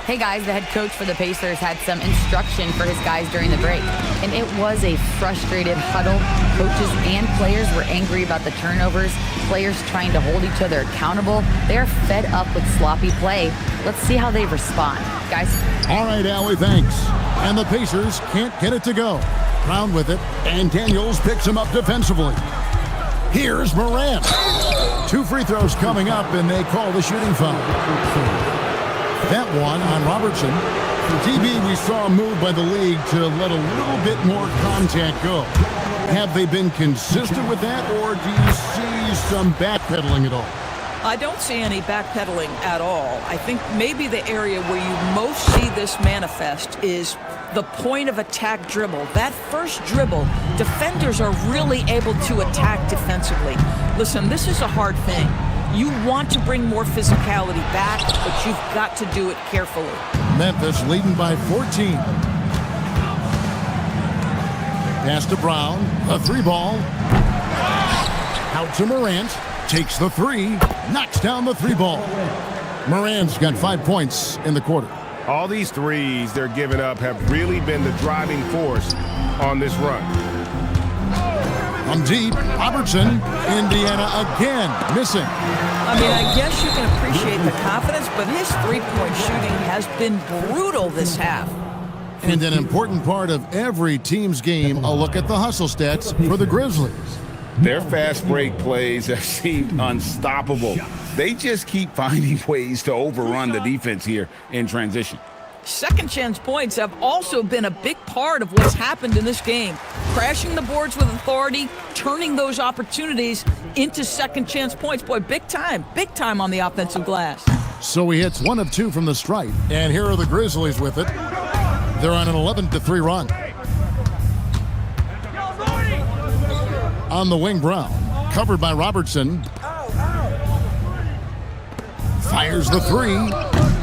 Hey guys, the head coach for the Pacers had some instruction for his guys during the break, and it was a frustrated huddle. Coaches and players were angry about the turnovers, players trying to hold each other accountable. They're fed up with sloppy play. Let's see how they respond. Guys? All right, Allie, thanks. And the Pacers can't get it to go. Brown with it, and Daniels picks him up defensively. Here's Morant. 2 free throws coming up, and they call the shooting foul. That one on Robertson. DB, we saw a move by the league to let a little bit more contact go. Have they been consistent with that, or do you see some backpedaling at all? I don't see any backpedaling at all. I think maybe the area where you most see this manifest is the point of attack dribble. That first dribble, defenders are really able to attack defensively. Listen, this is a hard thing. You want to bring more physicality back, but you've got to do it carefully. Memphis leading by 14. Pass to Brown. A 3 ball. Out to Morant. Takes the 3. Knocks down the 3 ball. Morant's got 5 points in the quarter. All these threes they're giving up have really been the driving force on this run. On deep, Robertson. Indiana again missing. I mean, I guess you can appreciate the confidence, but his three-point shooting has been brutal this half. And an important part of every team's game, a look at the hustle stats for the Grizzlies. Their fast break plays have seemed unstoppable. They just keep finding ways to overrun the defense here in transition. Second chance points have also been a big part of what's happened in this game. Crashing the boards with authority, turning those opportunities into second chance points. Boy, big time on the offensive glass. So he hits 1 of 2 from the stripe. And here are the Grizzlies with it. They're on an 11-3 run. On the wing, Brown. Covered by Robertson. Fires the 3.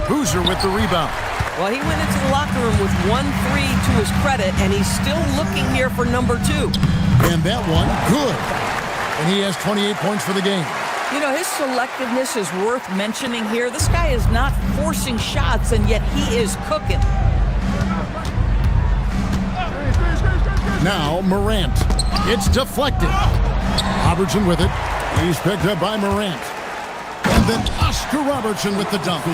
Boozer with the rebound. Well, he went into the locker room with 1-3 to his credit, and he's still looking here for number 2. And that one, good. And he has 28 points for the game. You know, his selectiveness is worth mentioning here. This guy is not forcing shots, and yet he is cooking. Now Morant. It's deflected. Robertson with it. He's picked up by Morant. And then Oscar Robertson with the dunk.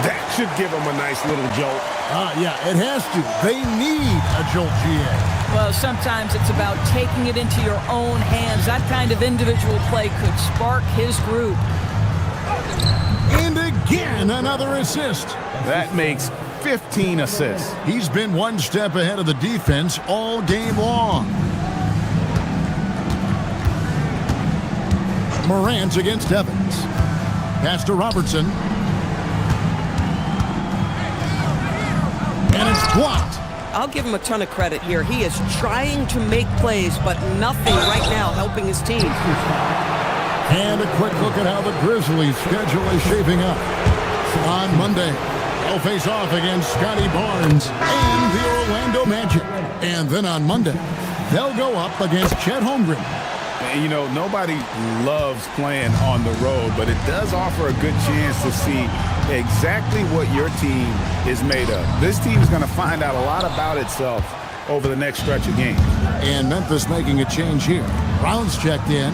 That should give him a nice little jolt. Yeah, it has to. They need a jolt, GA. Well, sometimes it's about taking it into your own hands. That kind of individual play could spark his group. And again, another assist. That makes 15 assists. He's been one step ahead of the defense all game long. Morant against Evans. Pass to Robertson. And it's blocked. I'll give him a ton of credit here. He is trying to make plays, but nothing right now helping his team. And a quick look at how the Grizzlies' schedule is shaping up. On Monday, they'll face off against Scotty Barnes and the Orlando Magic. And then on Monday, they'll go up against Chet Holmgren. You know, nobody loves playing on the road, but it does offer a good chance to see exactly what your team is made of. This team is going to find out a lot about itself over the next stretch of games. And Memphis making a change here. Brown's checked in.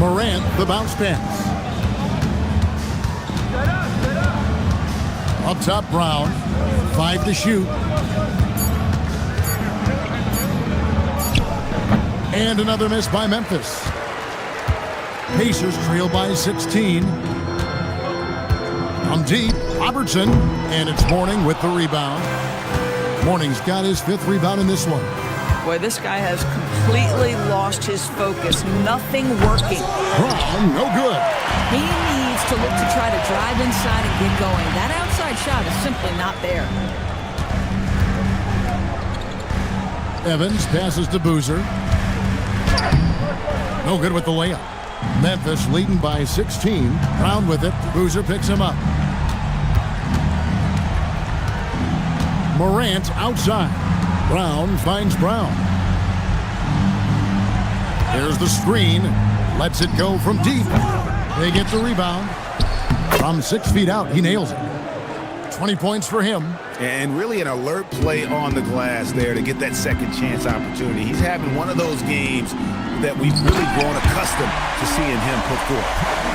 Morant, the bounce pass. Up top, Brown. 5 to shoot. And another miss by Memphis. Pacers trail by 16. From deep, Robertson. And it's Mourning with the rebound. Mourning's got his 5th rebound in this one. Boy, this guy has completely lost his focus. Nothing working. Brown, no good. He needs to look to try to drive inside and get going. That outside shot is simply not there. Evans passes to Boozer. No good with the layup. Memphis leading by 16. Brown with it. Boozer picks him up. Morant outside. Brown finds Brown. Here's the screen. Lets it go from deep. They get the rebound. From 6 feet out, he nails it. 20 points for him. And really an alert play on the glass there to get that second chance opportunity. He's having one of those games that we've really grown accustomed to seeing him put forth.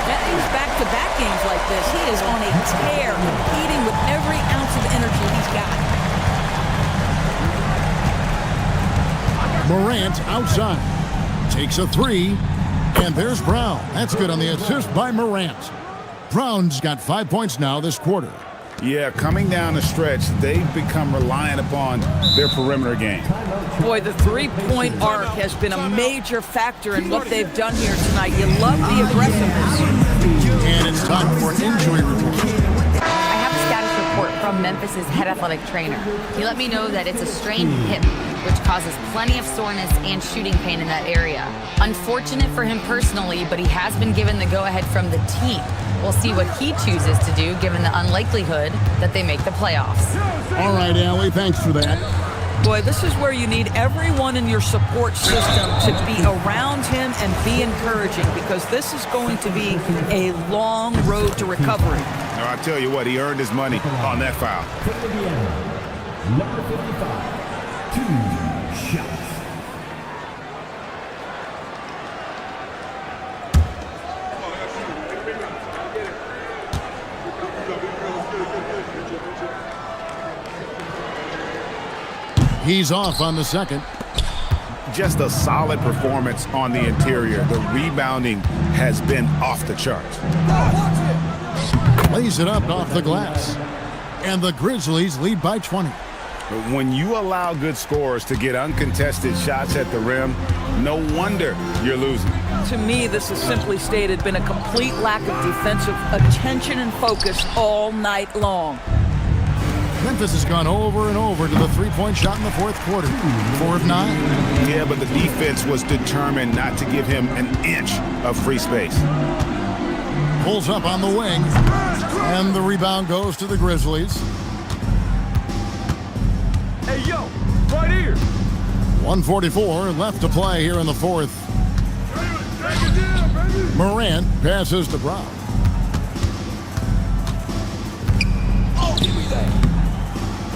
That is back-to-back games like this. He is on a tear, competing with every ounce of energy he's got. Morant outside. Takes a 3. And there's Brown. That's good on the assist by Morant. Brown's got 5 points now this quarter. Yeah, coming down the stretch, they've become reliant upon their perimeter game. Boy, the three-point arc has been a major factor in what they've done here tonight. You love the aggressiveness. And it's time for an injury report. I have a status report from Memphis's head athletic trainer. He let me know that it's a strained hip, which causes plenty of soreness and shooting pain in that area. Unfortunate for him personally, but he has been given the go-ahead from the team. We'll see what he chooses to do, given the unlikelihood that they make the playoffs. All right, Allie, thanks for that. Boy, this is where you need everyone in your support system to be around him and be encouraging, because this is going to be a long road to recovery. Now, I'll tell you what, he earned his money on that foul. Number 55, 2 shots. He's off on the second. Just a solid performance on the interior. The rebounding has been off the charts. lays it up off the glass. And the Grizzlies lead by 20. When you allow good scorers to get uncontested shots at the rim, no wonder you're losing. To me, this has simply stated been a complete lack of defensive attention and focus all night long. Memphis has gone over and over to the three-point shot in the fourth quarter. 4 of 9. Yeah, but the defense was determined not to give him an inch of free space. Pulls up on the wing, and the rebound goes to the Grizzlies. Hey, yo, right here. 1:44 left to play here in the fourth. Morant passes to Brown.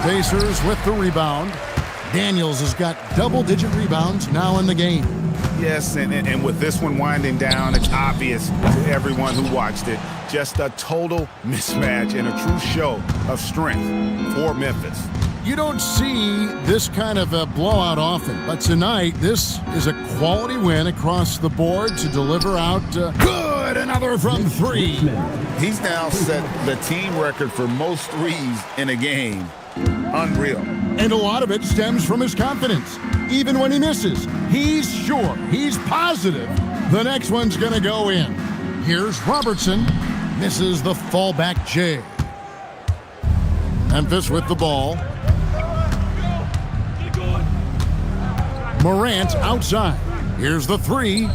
Pacers with the rebound. Daniels has got double-digit rebounds now in the game. Yes, and with this one winding down, it's obvious to everyone who watched it. Just a total mismatch and a true show of strength for Memphis. You don't see this kind of a blowout often, but tonight this is a quality win across the board to deliver out. Good, another from 3. He's now set the team record for most threes in a game. Unreal. And a lot of it stems from his confidence. Even when he misses, he's sure, he's positive the next one's going to go in. Here's Robertson, misses the fallback J. Memphis with the ball. Morant outside. Here's the 3.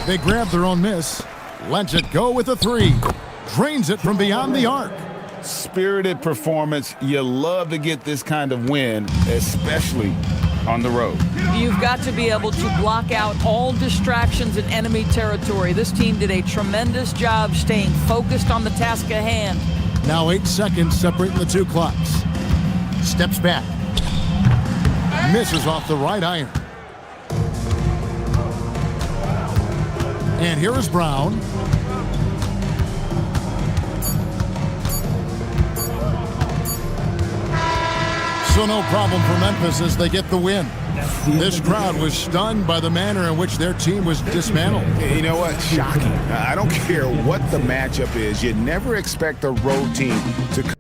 They grab their own miss. Lets it go with a 3. Drains it from beyond the arc. Spirited performance. You love to get this kind of win, especially on the road. You've got to be able to block out all distractions in enemy territory. This team did a tremendous job staying focused on the task at hand. Now 8 seconds separating the two clocks. Steps back. Misses off the right iron. And here is Brown. So no problem for Memphis as they get the win. This crowd was stunned by the manner in which their team was dismantled. You know what? Shocking. I don't care what the matchup is. You never expect a road team to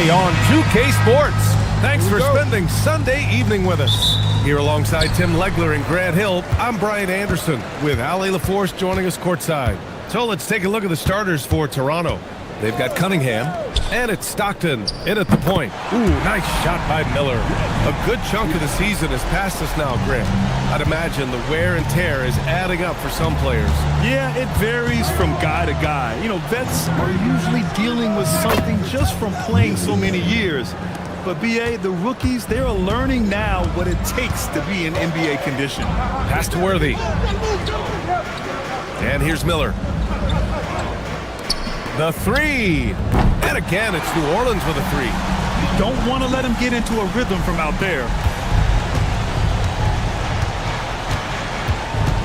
Sunday on 2K Sports. Thanks for spending Sunday evening with us. Here alongside Tim Legler and Grant Hill, I'm Brian Anderson with Ali LaForce joining us courtside. So let's take a look at the starters for Toronto. They've got Cunningham, and it's Stockton in at the point. Ooh, nice shot by Miller. A good chunk of the season has passed us now, Grant. I'd imagine the wear and tear is adding up for some players. Yeah, it varies from guy to guy. You know, vets are usually dealing with something just from playing so many years. But, B.A., the rookies, they're learning now what it takes to be in NBA condition. Pass to Worthy. And here's Miller. The three. And again, it's New Orleans with a three. You don't want to let him get into a rhythm from out there.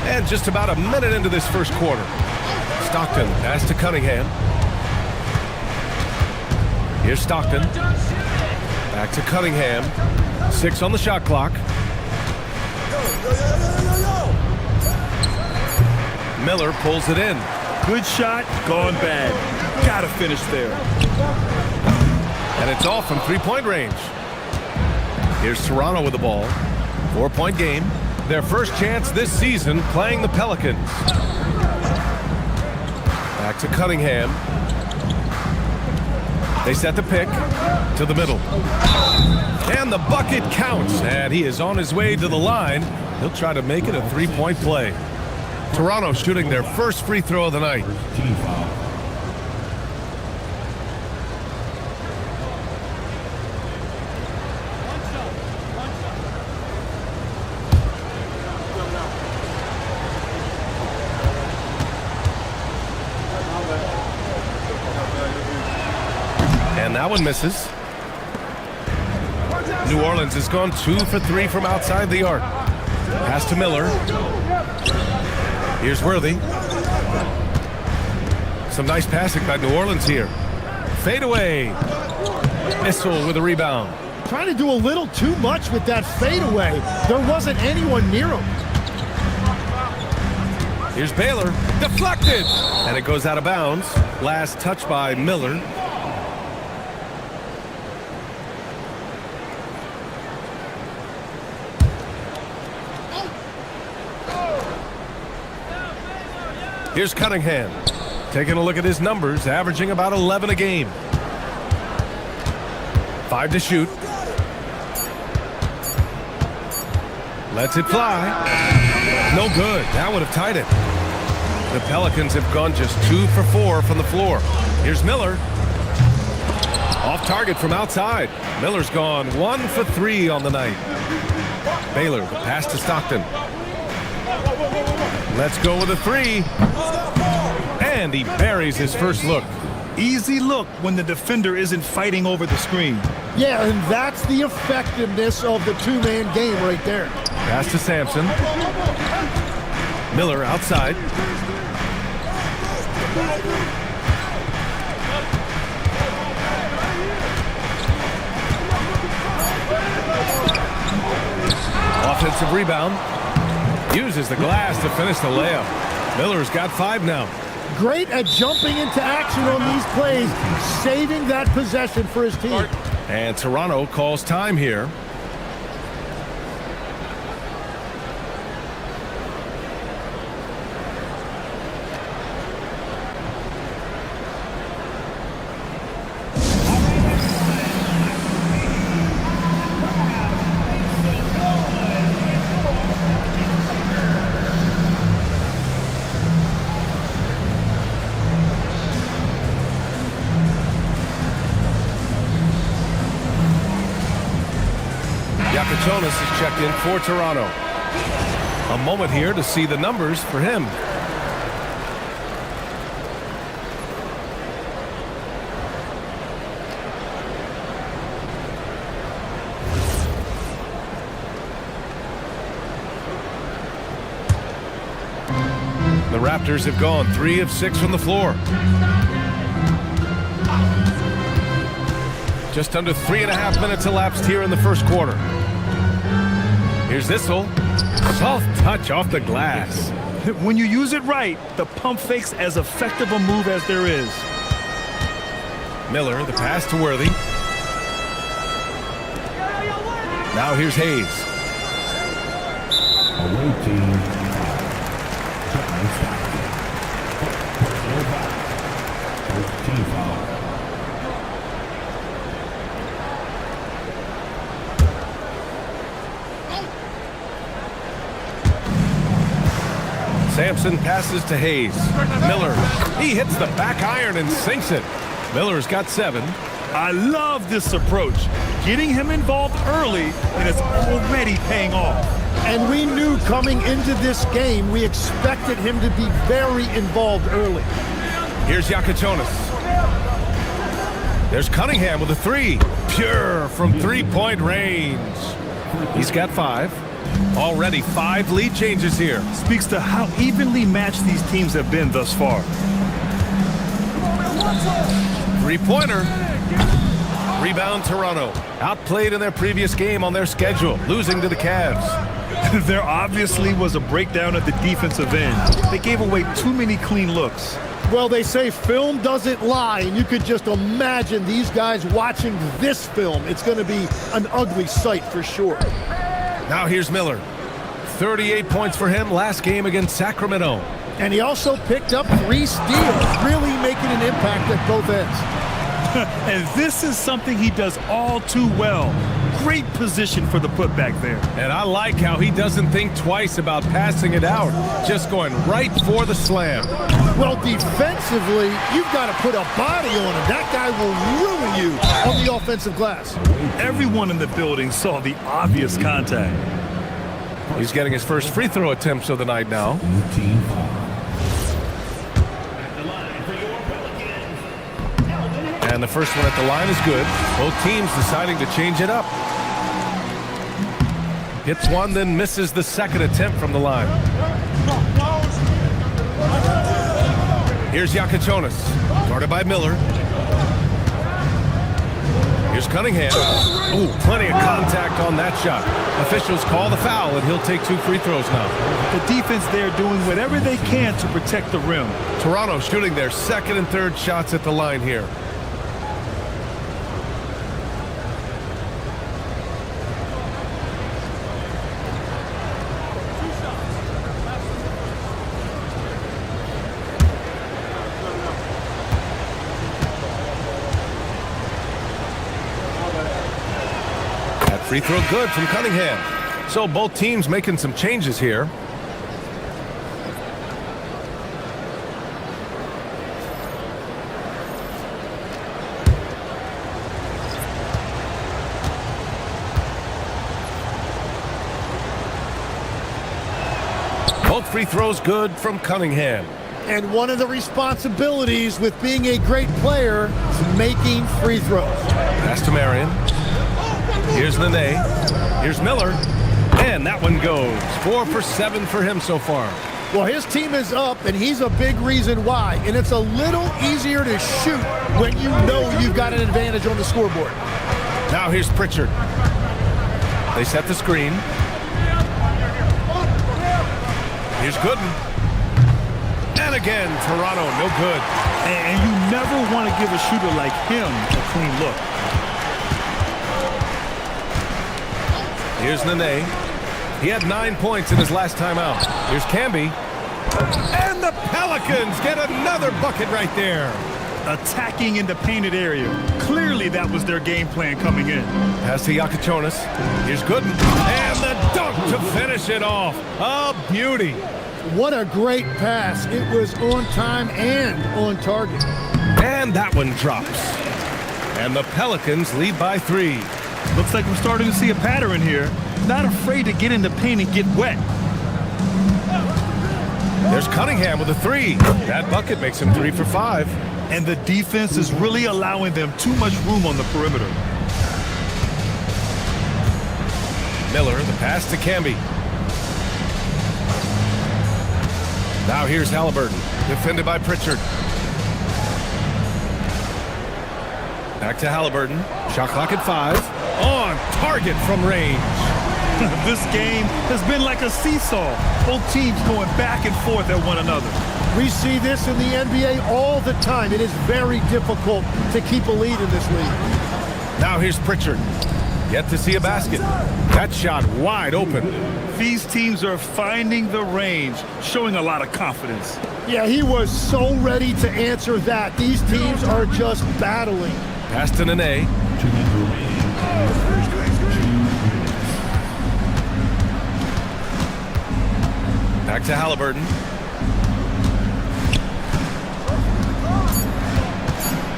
And just about a minute into this first quarter. Stockton pass to Cunningham. Here's Stockton. Back to Cunningham. 6 on the shot clock. Miller pulls it in. Good shot, gone bad. Gotta finish there. And it's off from three-point range. Here's Toronto with the ball. 4-point game. Their first chance this season playing the Pelicans. Back to Cunningham. They set the pick to the middle. And the bucket counts. And he is on his way to the line. He'll try to make it a three-point play. Toronto shooting their first free throw of the night. And that one misses. New Orleans has gone 2 for 3 from outside the arc. Pass to Miller. Here's Worthy. Some nice passing by New Orleans here. Fade away. Missile with a rebound. Trying to do a little too much with that fadeaway. There wasn't anyone near him. Here's Baylor. Deflected. And it goes out of bounds. Last touch by Miller. Here's Cunningham. Taking a look at his numbers, averaging about 11 a game. 5 to shoot. Lets it fly. No good. That would have tied it. The Pelicans have gone just 2 for 4 from the floor. Here's Miller. Off target from outside. Miller's gone 1 for 3 on the night. Baylor, the pass to Stockton. Let's go with a three. And he buries his first look. Easy look when the defender isn't fighting over the screen. Yeah, and that's the effectiveness of the two-man game right there. Pass to Sampson. Miller outside. Offensive rebound. Uses the glass to finish the layup. Miller's got 5 now. Great at jumping into action on these plays, saving that possession for his team. And Toronto calls time here. Jonas is checked in for Toronto. A moment here to see the numbers for him. The Raptors have gone 3 of 6 from the floor. Just under 3.5 minutes elapsed here in the first quarter. Here's Issel. Soft touch off the glass. When you use it right, the pump fake's as effective a move as there is. Miller, the pass to Worthy. Now here's Hayes. Away team. First team foul. Sampson passes to Hayes. Miller, he hits the back iron and sinks it. Miller's got 7. I love this approach. Getting him involved early, and it's already paying off. And we knew coming into this game, we expected him to be very involved early. Here's Yakachonis. There's Cunningham with a 3. Pure from 3-point range. He's got 5. Already 5 lead changes here. Speaks to how evenly matched these teams have been thus far. 3-pointer. Rebound Toronto. Outplayed in their previous game on their schedule, losing to the Cavs. There obviously was a breakdown at the defensive end. They gave away too many clean looks. Well, they say film doesn't lie, and you could just imagine these guys watching this film. It's going to be an ugly sight for sure. Now here's Miller. 38 points for him last game against Sacramento. And he also picked up 3 steals, really making an impact at both ends. And this is something he does all too well. Great position for the putback there. And I like how he doesn't think twice about passing it out, just going right for the slam. Well, defensively, you've got to put a body on him. That guy will ruin you on the offensive glass. Everyone in the building saw the obvious contact. He's getting his first free throw attempts of the night now. And the first one at the line is good. Both teams deciding to change it up. Hits one, then misses the second attempt from the line. Here's Yakachonis, guarded by Miller. Here's Cunningham. Ooh, plenty of contact on that shot. Officials call the foul, and he'll take 2 free throws now. The defense there doing whatever they can to protect the rim. Toronto shooting their second and third shots at the line here. Free throw good from Cunningham. So both teams making some changes here. Both free throws good from Cunningham. And one of the responsibilities with being a great player is making free throws. Pass to Marion. Here's Nene. Here's Miller. And that one goes. 4 for 7 for him so far. Well, his team is up, and he's a big reason why. And it's a little easier to shoot when you know you've got an advantage on the scoreboard. Now here's Pritchard. They set the screen. Here's Gooden. And again, Toronto, no good. And you never want to give a shooter like him a clean look. Here's Nene. He had 9 points in his last time out. Here's Camby. And the Pelicans get another bucket right there. Attacking in the painted area. Clearly that was their game plan coming in. Pass to Yakachonis. Here's Gooden. And the dunk to finish it off. A beauty. What a great pass. It was on time and on target. And that one drops. And the Pelicans lead by 3. Looks like we're starting to see a pattern here. Not afraid to get in the paint and get wet. There's Cunningham with a 3. That bucket makes him 3 for 5. And the defense is really allowing them too much room on the perimeter. Miller, the pass to Camby. Now here's Halliburton, defended by Pritchard. Back to Halliburton. Shot clock at 5. On target from range. This game has been like a seesaw. Both teams going back and forth at one another. We see this in the NBA all the time. It is very difficult to keep a lead in this league. Now here's Pritchard. Yet to see a basket. That shot wide open. These teams are finding the range, showing a lot of confidence. Yeah, he was so ready to answer that. These teams are just battling. Pass to Nene. Back to Halliburton.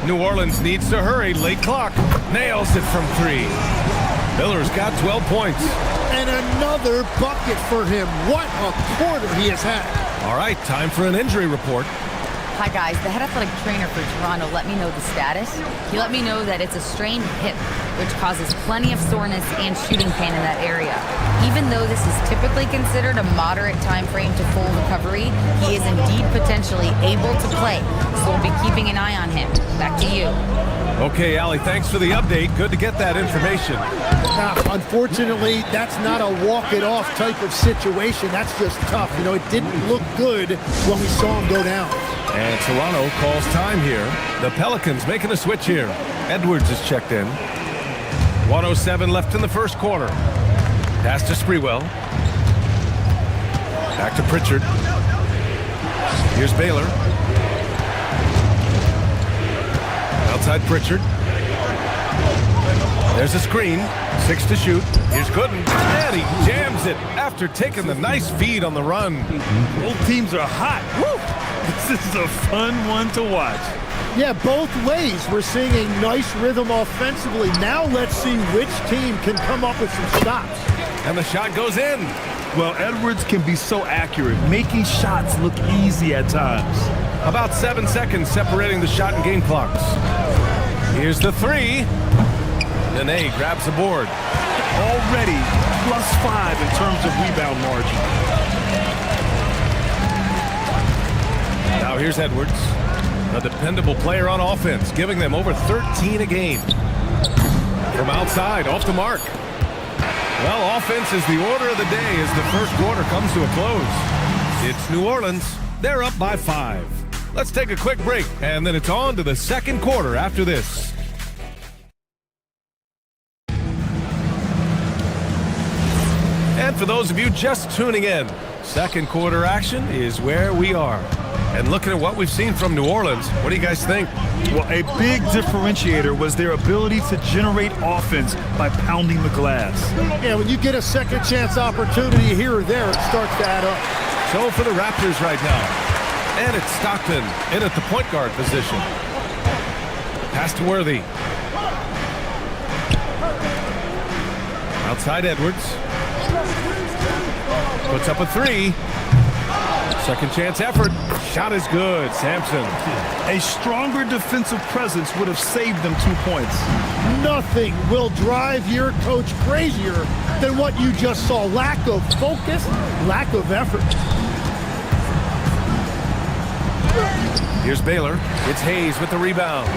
New Orleans needs to hurry. Late clock. Nails it from 3. Miller's got 12 points. And another bucket for him. What a quarter he has had. All right, time for an injury report. Hi, guys. The head athletic trainer for Toronto let me know the status. He let me know that it's a strained hip, which causes plenty of soreness and shooting pain in that area. Even though this is typically considered a moderate time frame to full recovery, he is indeed potentially able to play, so we'll be keeping an eye on him. Back to you. Okay, Allie, thanks for the update. Good to get that information. Now, unfortunately, that's not a walk-it-off type of situation. That's just tough. You know, it didn't look good when we saw him go down. And Toronto calls time here. The Pelicans making a switch here. Edwards is checked in. 1:07 left in the first quarter. Pass to Sprewell. Back to Pritchard. Here's Baylor. Outside Pritchard. There's a screen. 6 to shoot. Here's Gooden. And he jams it after taking the nice feed on the run. Both teams are hot. Woo! This is a fun one to watch. Yeah, both ways. We're seeing a nice rhythm offensively. Now let's see which team can come up with some stops. And the shot goes in. Well, Edwards can be so accurate, making shots look easy at times. About 7 seconds separating the shot and game clocks. Here's the 3. Nene grabs the board. Already +5 in terms of rebound margin. Now here's Edwards, a dependable player on offense, giving them over 13 a game. From outside, off the mark. Well, offense is the order of the day as the first quarter comes to a close. It's New Orleans. They're up by 5. Let's take a quick break, and then it's on to the second quarter after this. And for those of you just tuning in, second quarter action is where we are. And looking at what we've seen from New Orleans, what do you guys think? Well, a big differentiator was their ability to generate offense by pounding the glass. Yeah, when you get a second chance opportunity here or there, it starts to add up. So for the Raptors right now, and it's Stockton in at the point guard position. Pass to Worthy. Outside Edwards. Puts up a 3. Second chance effort. Shot is good. Sampson. A stronger defensive presence would have saved them 2 points. Nothing will drive your coach crazier than what you just saw. Lack of focus, lack of effort. Here's Baylor. It's Hayes with the rebound.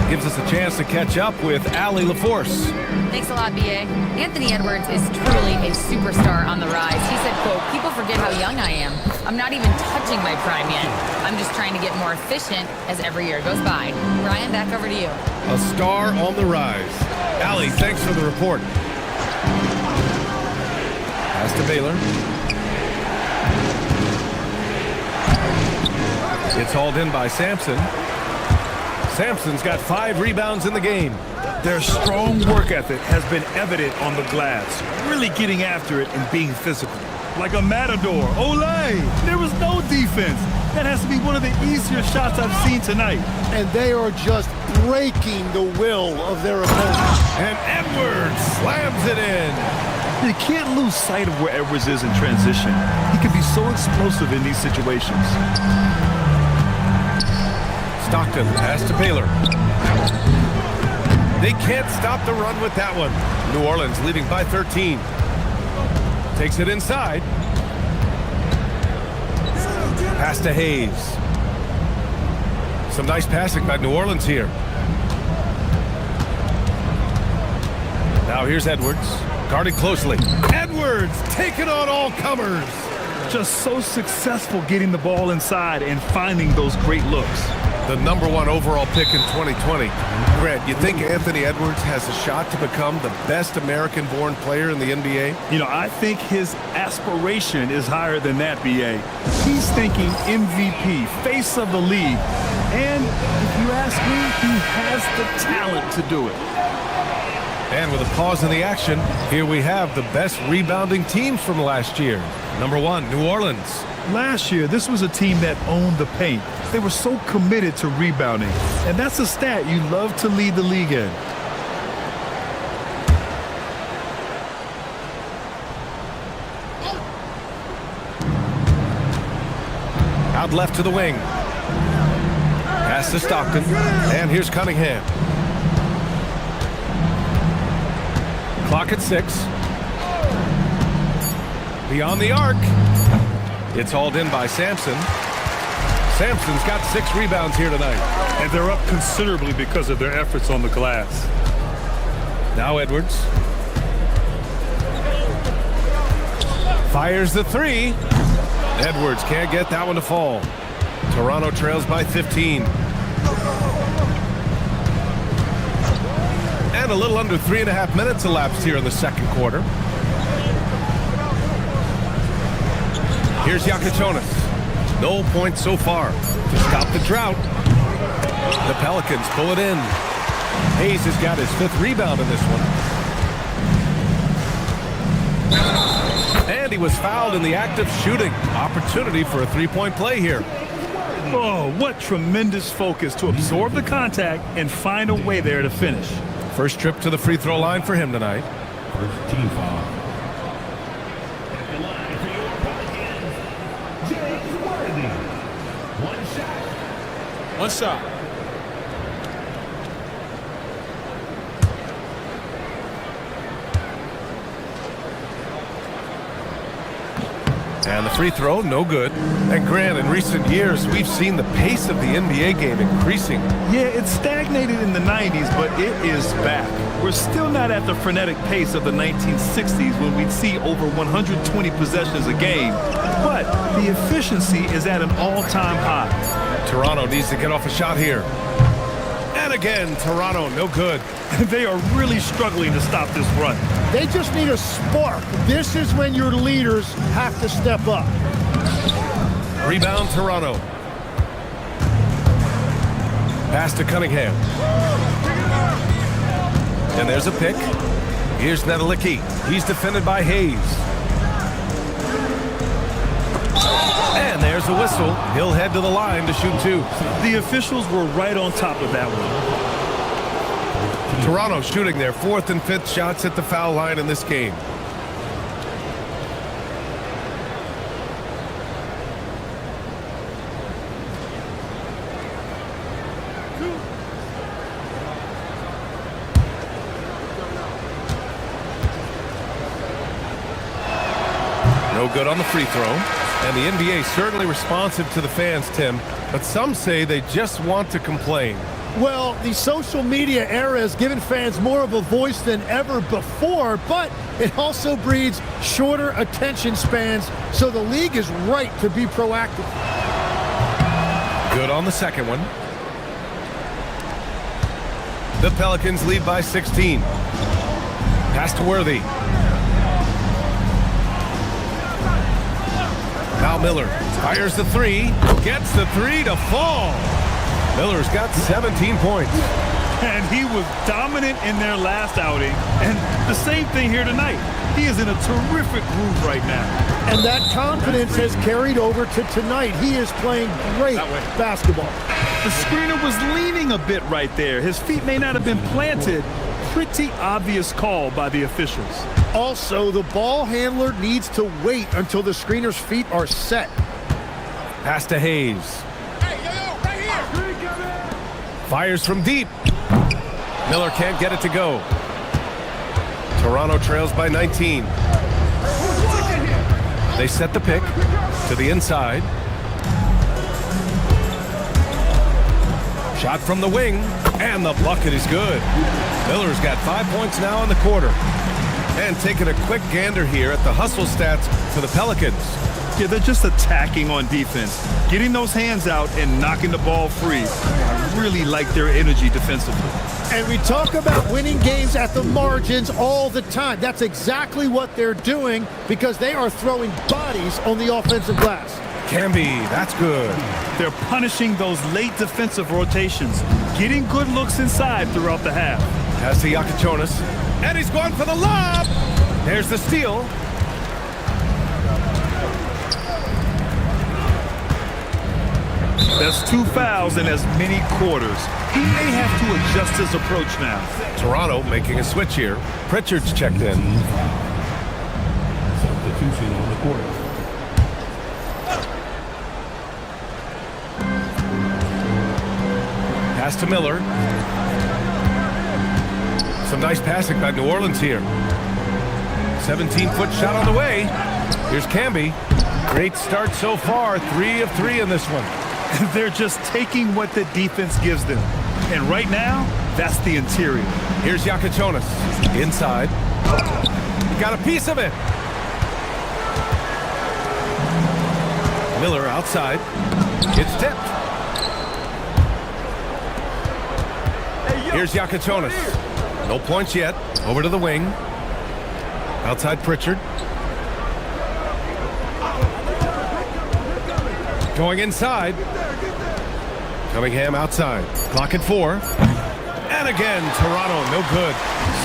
Gives us a chance to catch up with Allie LaForce. Thanks a lot, B.A. Anthony Edwards is truly a superstar on the rise. He said, quote, "People forget how young I am. I'm not even touching my prime yet. I'm just trying to get more efficient as every year goes by." Ryan, back over to you. A star on the rise. Allie, thanks for the report. Pass to Baylor. It's hauled in by Sampson. Sampson's got 5 rebounds in the game. Their strong work ethic has been evident on the glass, really getting after it and being physical. Like a matador. Olay! There was no defense. That has to be one of the easier shots I've seen tonight. And they are just breaking the will of their opponent. And Edwards slams it in. You can't lose sight of where Edwards is in transition. He can be so explosive in these situations. Stockton, pass to Baylor. They can't stop the run with that one. New Orleans leading by 13. Takes it inside. Pass to Hayes. Some nice passing by New Orleans here. Now here's Edwards. Guarded closely. Edwards taking on all comers. Just so successful getting the ball inside and finding those great looks. the #1 overall pick in 2020. Grant, you think Anthony Edwards has a shot to become the best American-born player in the NBA? You know, I think his aspiration is higher than that, B.A. He's thinking MVP, face of the league. And if you ask me, he has the talent to do it. And with a pause in the action, here we have the best rebounding teams from last year. #1, New Orleans. Last year, this was a team that owned the paint. They were so committed to rebounding. And that's a stat you love to lead the league in. Out left to the wing. Pass to Stockton. And here's Cunningham. Clock at 6. Beyond the arc. It's hauled in by Sampson. Sampson's got 6 rebounds here tonight. And they're up considerably because of their efforts on the glass. Now Edwards. Fires the 3. Edwards can't get that one to fall. Toronto trails by 15. And a little under 3.5 minutes elapsed here in the second quarter. Here's Yakichonis. No points so far to stop the drought. The Pelicans pull it in. Hayes has got his 5th rebound in this one. And he was fouled in the act of shooting. Opportunity for a 3-point play here. Oh, what tremendous focus to absorb the contact and find a way there to finish. First trip to the free throw line for him tonight. First team foul. One shot. And the free throw, no good. And Grant, in recent years, we've seen the pace of the NBA game increasing. Yeah, it stagnated in the 90s, but it is back. We're still not at the frenetic pace of the 1960s when we'd see over 120 possessions a game. But the efficiency is at an all-time high. Toronto needs to get off a shot here. And again, Toronto, no good. They are really struggling to stop this run. They just need a spark. This is when your leaders have to step up. Rebound, Toronto. Pass to Cunningham. And there's a pick. Here's Nedelicki. He's defended by Hayes. And there's a whistle. He'll head to the line to shoot 2. The officials were right on top of that one. Toronto shooting their 4th and 5th shots at the foul line in this game. No good on the free throw. And the NBA certainly responsive to the fans, Tim. But some say they just want to complain. Well, the social media era has given fans more of a voice than ever before, but it also breeds shorter attention spans, so the league is right to be proactive. Good on the second one. The Pelicans lead by 16. Pass to Worthy. Now Miller fires the 3, gets the 3 to fall. Miller's got 17 points. And he was dominant in their last outing. And the same thing here tonight. He is in a terrific groove right now. And that confidence has carried over to tonight. He is playing great basketball. The screener was leaning a bit right there. His feet may not have been planted. Pretty obvious call by the officials. Also, the ball handler needs to wait until the screener's feet are set. Pass to Hayes. Fires from deep. Miller can't get it to go. Toronto trails by 19. They set the pick to the inside. Shot from the wing, and the bucket is good. Miller's got 5 points now in the quarter. And taking a quick gander here at the hustle stats for the Pelicans. Yeah, they're just attacking on defense, getting those hands out and knocking the ball free. I really like their energy defensively. And we talk about winning games at the margins all the time. That's exactly what they're doing because they are throwing bodies on the offensive glass. Camby, that's good. They're punishing those late defensive rotations, getting good looks inside throughout the half. Pass to Yakachonis, and he's going for the lob. There's the steal. That's 2 fouls in as many quarters. He may have to adjust his approach now. Toronto making a switch here. Pritchard's checked in. Substitution on the court. Pass to Miller. Some nice passing by New Orleans here. 17-foot shot on the way. Here's Camby. Great start so far. 3 of 3 in this one. They're just taking what the defense gives them. And right now, that's the interior. Here's Yakachonis. Inside. He got a piece of it. Miller outside. It's tipped. Here's Yakachonis. No points yet. Over to the wing. Outside Pritchard. Going inside. Cunningham outside. Clock at 4. And again, Toronto, no good.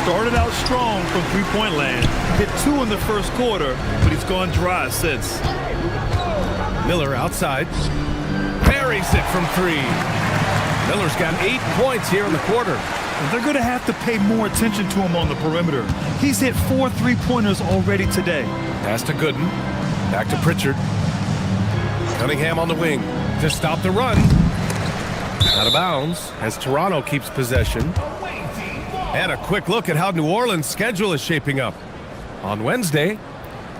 Started out strong from three-point land. Hit 2 in the first quarter, but he's gone dry since. Miller outside. Buries it from 3. Miller's got 8 points here in the quarter. And they're going to have to pay more attention to him on the perimeter. He's hit 4 3-pointers already today. Pass to Gooden. Back to Pritchard. Cunningham on the wing to stop the run. Out of bounds as Toronto keeps possession. And a quick look at how New Orleans' schedule is shaping up. On Wednesday,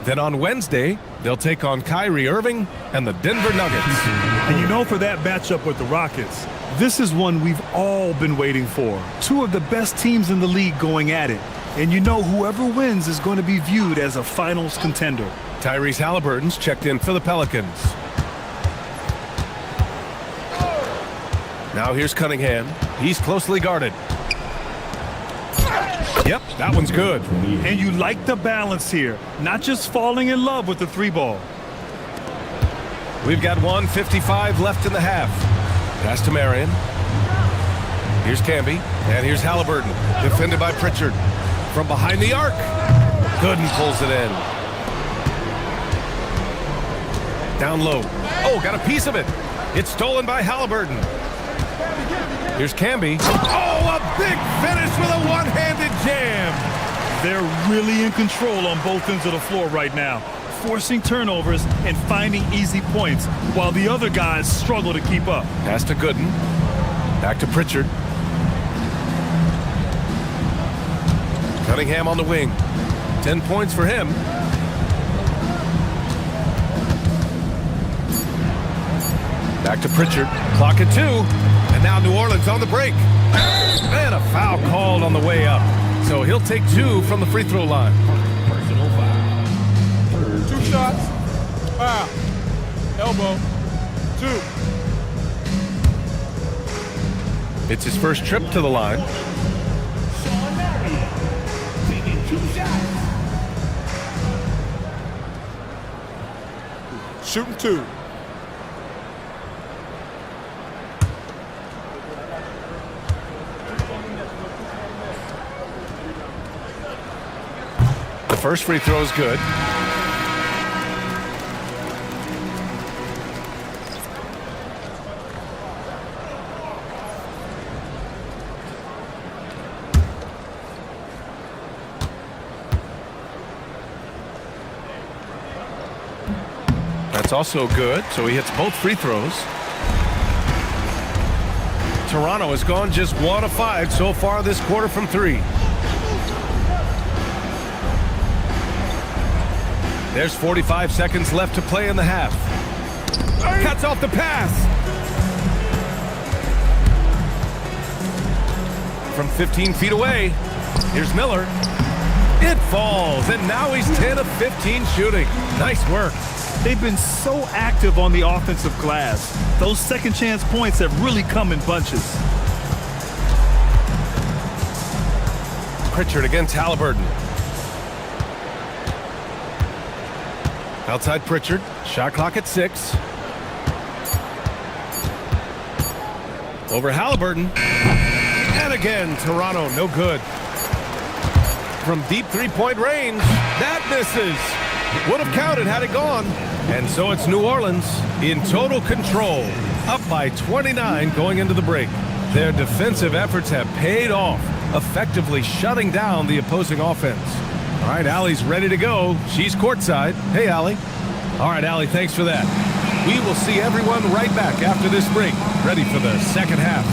they'll take on Kyrie Irving and the Denver Nuggets. And you know, for that matchup with the Rockets, this is one we've all been waiting for. 2 of the best teams in the league going at it. And you know whoever wins is going to be viewed as a finals contender. Tyrese Halliburton's checked in for the Pelicans. Now here's Cunningham. He's closely guarded. Yep, that one's good. And you like the balance here, not just falling in love with the 3-ball. We've got 1:55 left in the half. Pass to Marion. Here's Camby, and here's Halliburton, defended by Pritchard. From behind the arc, Gooden pulls it in. Down low. Oh, got a piece of it. It's stolen by Halliburton. Here's Camby. Oh, a big finish with a one-handed jam. They're really in control on both ends of the floor right now, forcing turnovers and finding easy points, while the other guys struggle to keep up. Pass to Gooden. Back to Pritchard. Cunningham on the wing. 10 points for him. Back to Pritchard. Clock at 2. And now New Orleans on the break. And a foul called on the way up. So he'll take 2 from the free throw line. Personal foul. 2 shots. Foul. Elbow. 2. It's his first trip to the line. Shooting 2. The first free throw is good. That's also good, so he hits both free throws. Toronto has gone just 1 of 5 so far this quarter from 3. There's 45 seconds left to play in the half. Cuts off the pass. From 15 feet away, here's Miller. It falls, and now he's 10 of 15 shooting. Nice work. They've been so active on the offensive glass. Those second chance points have really come in bunches. Pritchard against Halliburton. Outside Pritchard. Shot clock at 6. Over Halliburton. And again, Toronto, no good. From deep three-point range, that misses. Would have counted had it gone. And so it's New Orleans in total control, up by 29 going into the break. Their defensive efforts have paid off, effectively shutting down the opposing offense. All right, Allie's ready to go. She's courtside. Hey, Allie. All right, Allie, thanks for that. We will see everyone right back after this break, ready for the second half.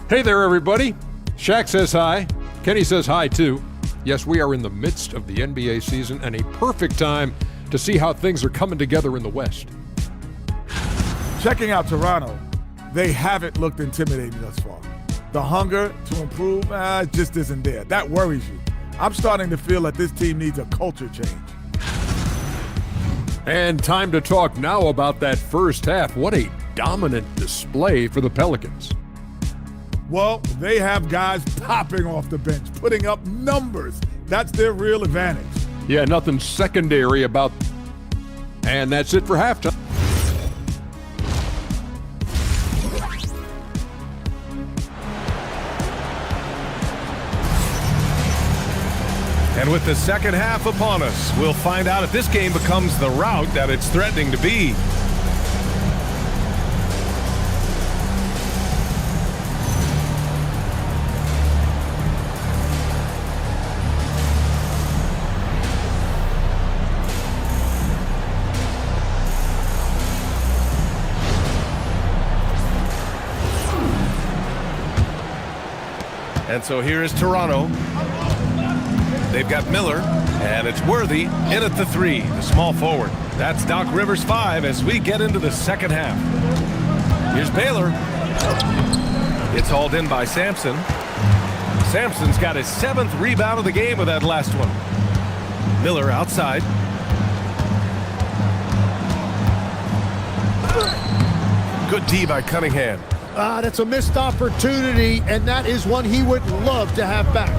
Hey there, everybody. Shaq says hi. Kenny says hi, too. Yes, we are in the midst of the NBA season and a perfect time to see how things are coming together in the West. Checking out Toronto, they haven't looked intimidating thus far. The hunger to improve just isn't there. That worries you. I'm starting to feel that this team needs a culture change. And time to talk now about that first half. What a dominant display for the Pelicans. Well, they have guys popping off the bench, putting up numbers. That's their real advantage. Yeah, nothing secondary about. And that's it for halftime. And with the second half upon us, we'll find out if this game becomes the rout that it's threatening to be. And so here is Toronto. They've got Miller, and it's Worthy in at the 3, the small forward. That's Doc Rivers 5 as we get into the second half. Here's Baylor. It's hauled in by Sampson. Sampson's got his 7th rebound of the game with that last one. Miller outside. Good D by Cunningham. That's a missed opportunity, and that is one he would love to have back.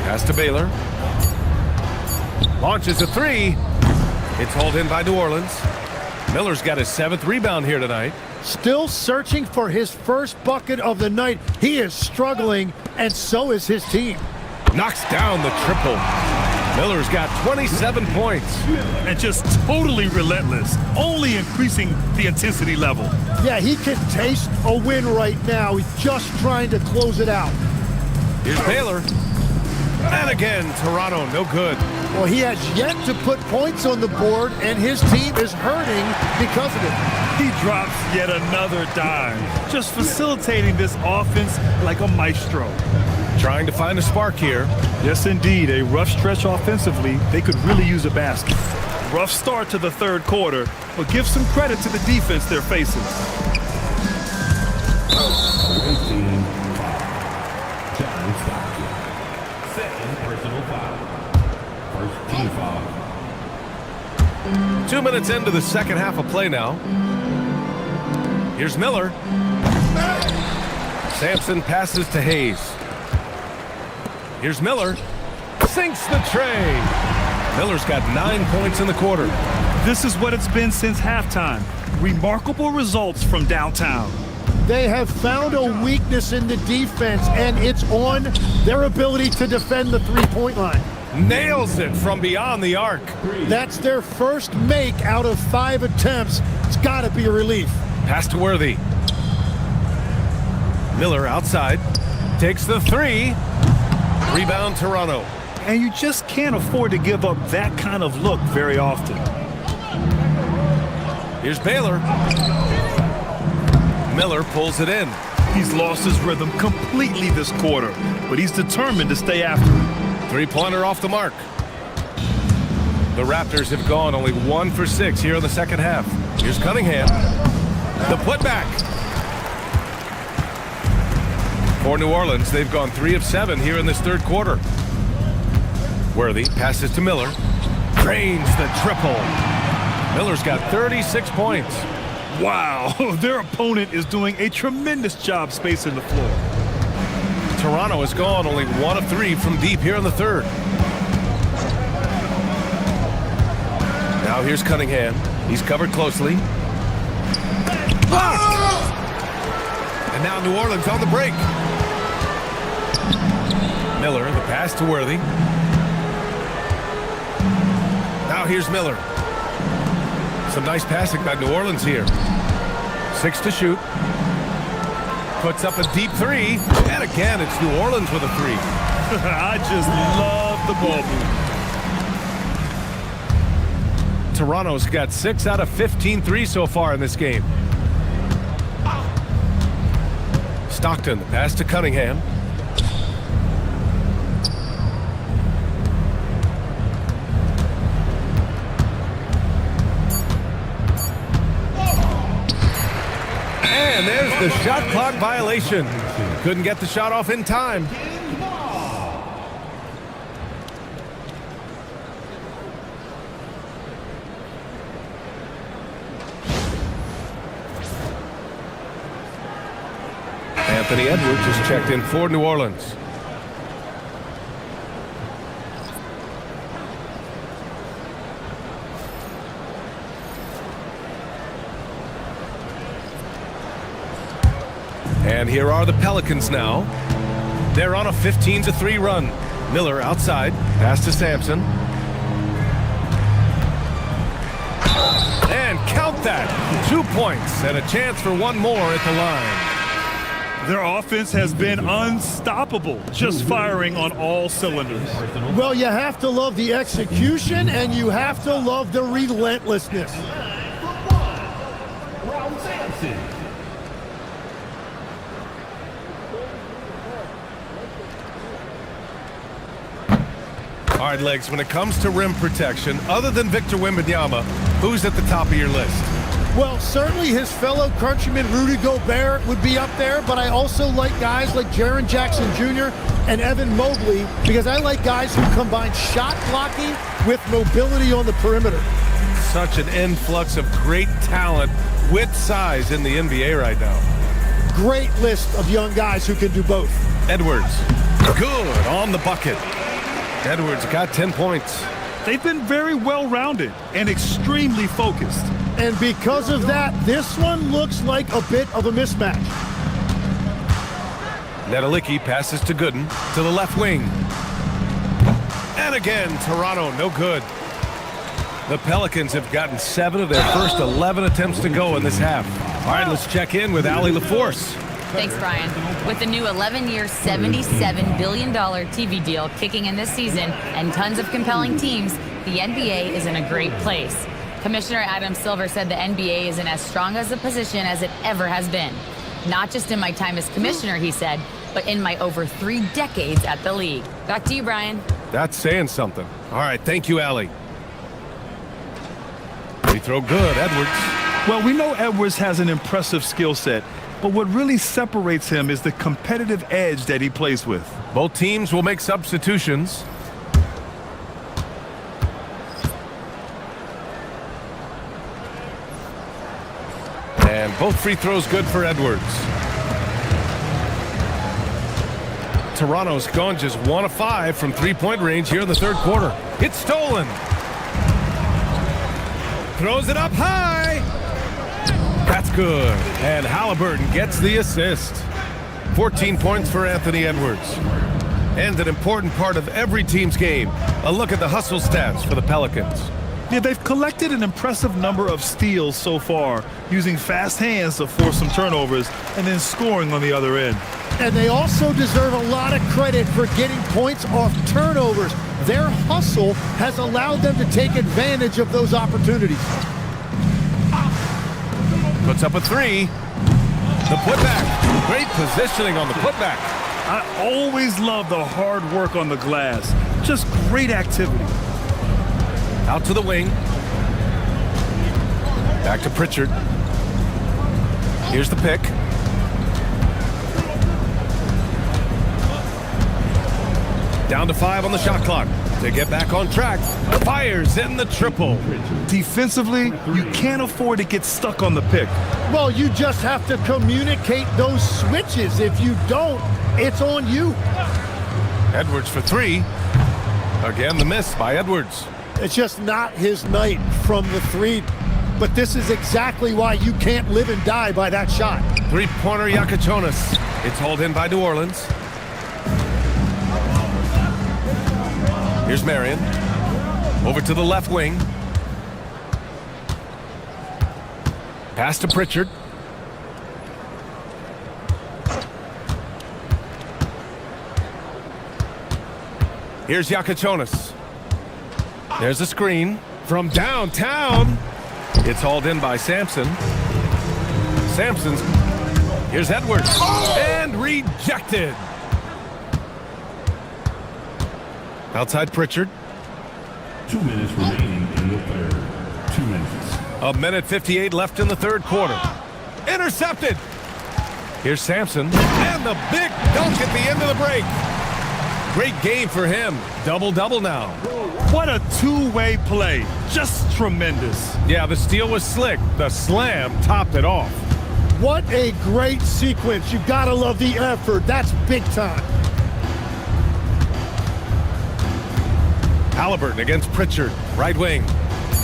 Pass to Baylor. Launches a 3. It's hauled in by New Orleans. Miller's got his 7th rebound here tonight. Still searching for his first bucket of the night. He is struggling, and so is his team. Knocks down the triple. Miller's got 27 points. And just totally relentless, only increasing the intensity level. Yeah, he can taste a win right now. He's just trying to close it out. Here's Baylor. And again, Toronto, no good. Well, he has yet to put points on the board, and his team is hurting because of it. He drops yet another dime, just facilitating this offense like a maestro. Trying to find a spark here. Yes, indeed. A rough stretch offensively. They could really use a basket. Rough start to the third quarter, but give some credit to the defense they're facing. Second personal foul. First team foul. 2 minutes into the second half of play now. Here's Miller. Sampson passes to Hayes. Here's Miller. Sinks the tray. Miller's got 9 points in the quarter. This is what it's been since halftime. Remarkable results from downtown. They have found a weakness in the defense, and it's on their ability to defend the three-point line. Nails it from beyond the arc. That's their first make out of 5 attempts. It's got to be a relief. Pass to Worthy. Miller outside. Takes the 3. Rebound Toronto. And you just can't afford to give up that kind of look very often. Here's Baylor. Miller pulls it in. He's lost his rhythm completely this quarter, but he's determined to stay after it. Three-pointer off the mark. The Raptors have gone only 1 for 6 here in the second half. Here's Cunningham. The putback. For New Orleans, they've gone 3 of 7 here in this third quarter. Worthy passes to Miller. Drains the triple. Miller's got 36 points. Wow, their opponent is doing a tremendous job spacing the floor. Toronto has gone only 1 of 3 from deep here in the third. Now here's Cunningham. He's covered closely. Blocked! And now New Orleans on the break. Miller, the pass to Worthy. Now here's Miller. Some nice passing by New Orleans here. 6 to shoot. Puts up a deep 3. And again, it's New Orleans with a 3. I just love the ball move. Toronto's got 6 out of 15 threes so far in this game. Stockton, the pass to Cunningham. And there's the shot clock violation. Couldn't get the shot off in time. Anthony Edwards has checked in for New Orleans. And here are the Pelicans now. They're on a 15-3 run. Miller outside. Pass to Sampson. And count that. 2 points and a chance for one more at the line. Their offense has been unstoppable, just firing on all cylinders. Well, you have to love the execution, and you have to love the relentlessness. All right, Legs, when it comes to rim protection, other than Victor Wembanyama, who's at the top of your list? Well, certainly his fellow countryman Rudy Gobert would be up there, but I also like guys like Jaren Jackson Jr. and Evan Mobley because I like guys who combine shot blocking with mobility on the perimeter. Such an influx of great talent with size in the NBA right now. Great list of young guys who can do both. Edwards, good on the bucket. Edwards got 10 points. They've been very well-rounded and extremely focused. And because of that, this one looks like a bit of a mismatch. Nedelicki passes to Gooden to the left wing. And again, Toronto, no good. The Pelicans have gotten 7 of their first 11 attempts to go in this half. All right, let's check in with Allie LaForce. Thanks, Brian. With the new 11-year, $77 billion TV deal kicking in this season and tons of compelling teams, the NBA is in a great place. Commissioner Adam Silver said the NBA is in as strong as a position as it ever has been. Not just in my time as commissioner, he said, but in my over 3 decades at the league. Back to you, Brian. That's saying something. All right, thank you, Allie. Free throw good, Edwards. Well, we know Edwards has an impressive skill set, but what really separates him is the competitive edge that he plays with. Both teams will make substitutions. And both free throws good for Edwards. Toronto's gone just 1 of 5 from three-point range here in the third quarter. It's stolen. Throws it up high. That's good. And Halliburton gets the assist. 14 points for Anthony Edwards. And an important part of every team's game. A look at the hustle stats for the Pelicans. Yeah, they've collected an impressive number of steals so far, using fast hands to force some turnovers and then scoring on the other end. And they also deserve a lot of credit for getting points off turnovers. Their hustle has allowed them to take advantage of those opportunities. Puts up a 3. The putback. Great positioning on the putback. I always love the hard work on the glass. Just great activity. Out to the wing. Back to Pritchard. Here's the pick. Down to 5 on the shot clock. To get back on track, fires in the triple. Defensively, you can't afford to get stuck on the pick. Well, you just have to communicate those switches. If you don't, it's on you. Edwards for 3. Again, the miss by Edwards. It's just not his night from the 3. But this is exactly why you can't live and die by that shot. Three-pointer Yakachonis. It's hauled in by New Orleans. Here's Marion. Over to the left wing. Pass to Pritchard. Here's Yakachonis. There's a screen from downtown. It's hauled in by Sampson. Sampson's. Here's Edwards. And rejected. Outside Pritchard. 2 minutes remaining in the third. 2 minutes. A minute 58 left in the third quarter. Intercepted. Here's Sampson. And the big dunk at the end of the break. Great game for him. Double-double now. What a two-way play. Just tremendous. Yeah, the steal was slick. The slam topped it off. What a great sequence. You gotta love the effort. That's big time. Halliburton against Pritchard. Right wing.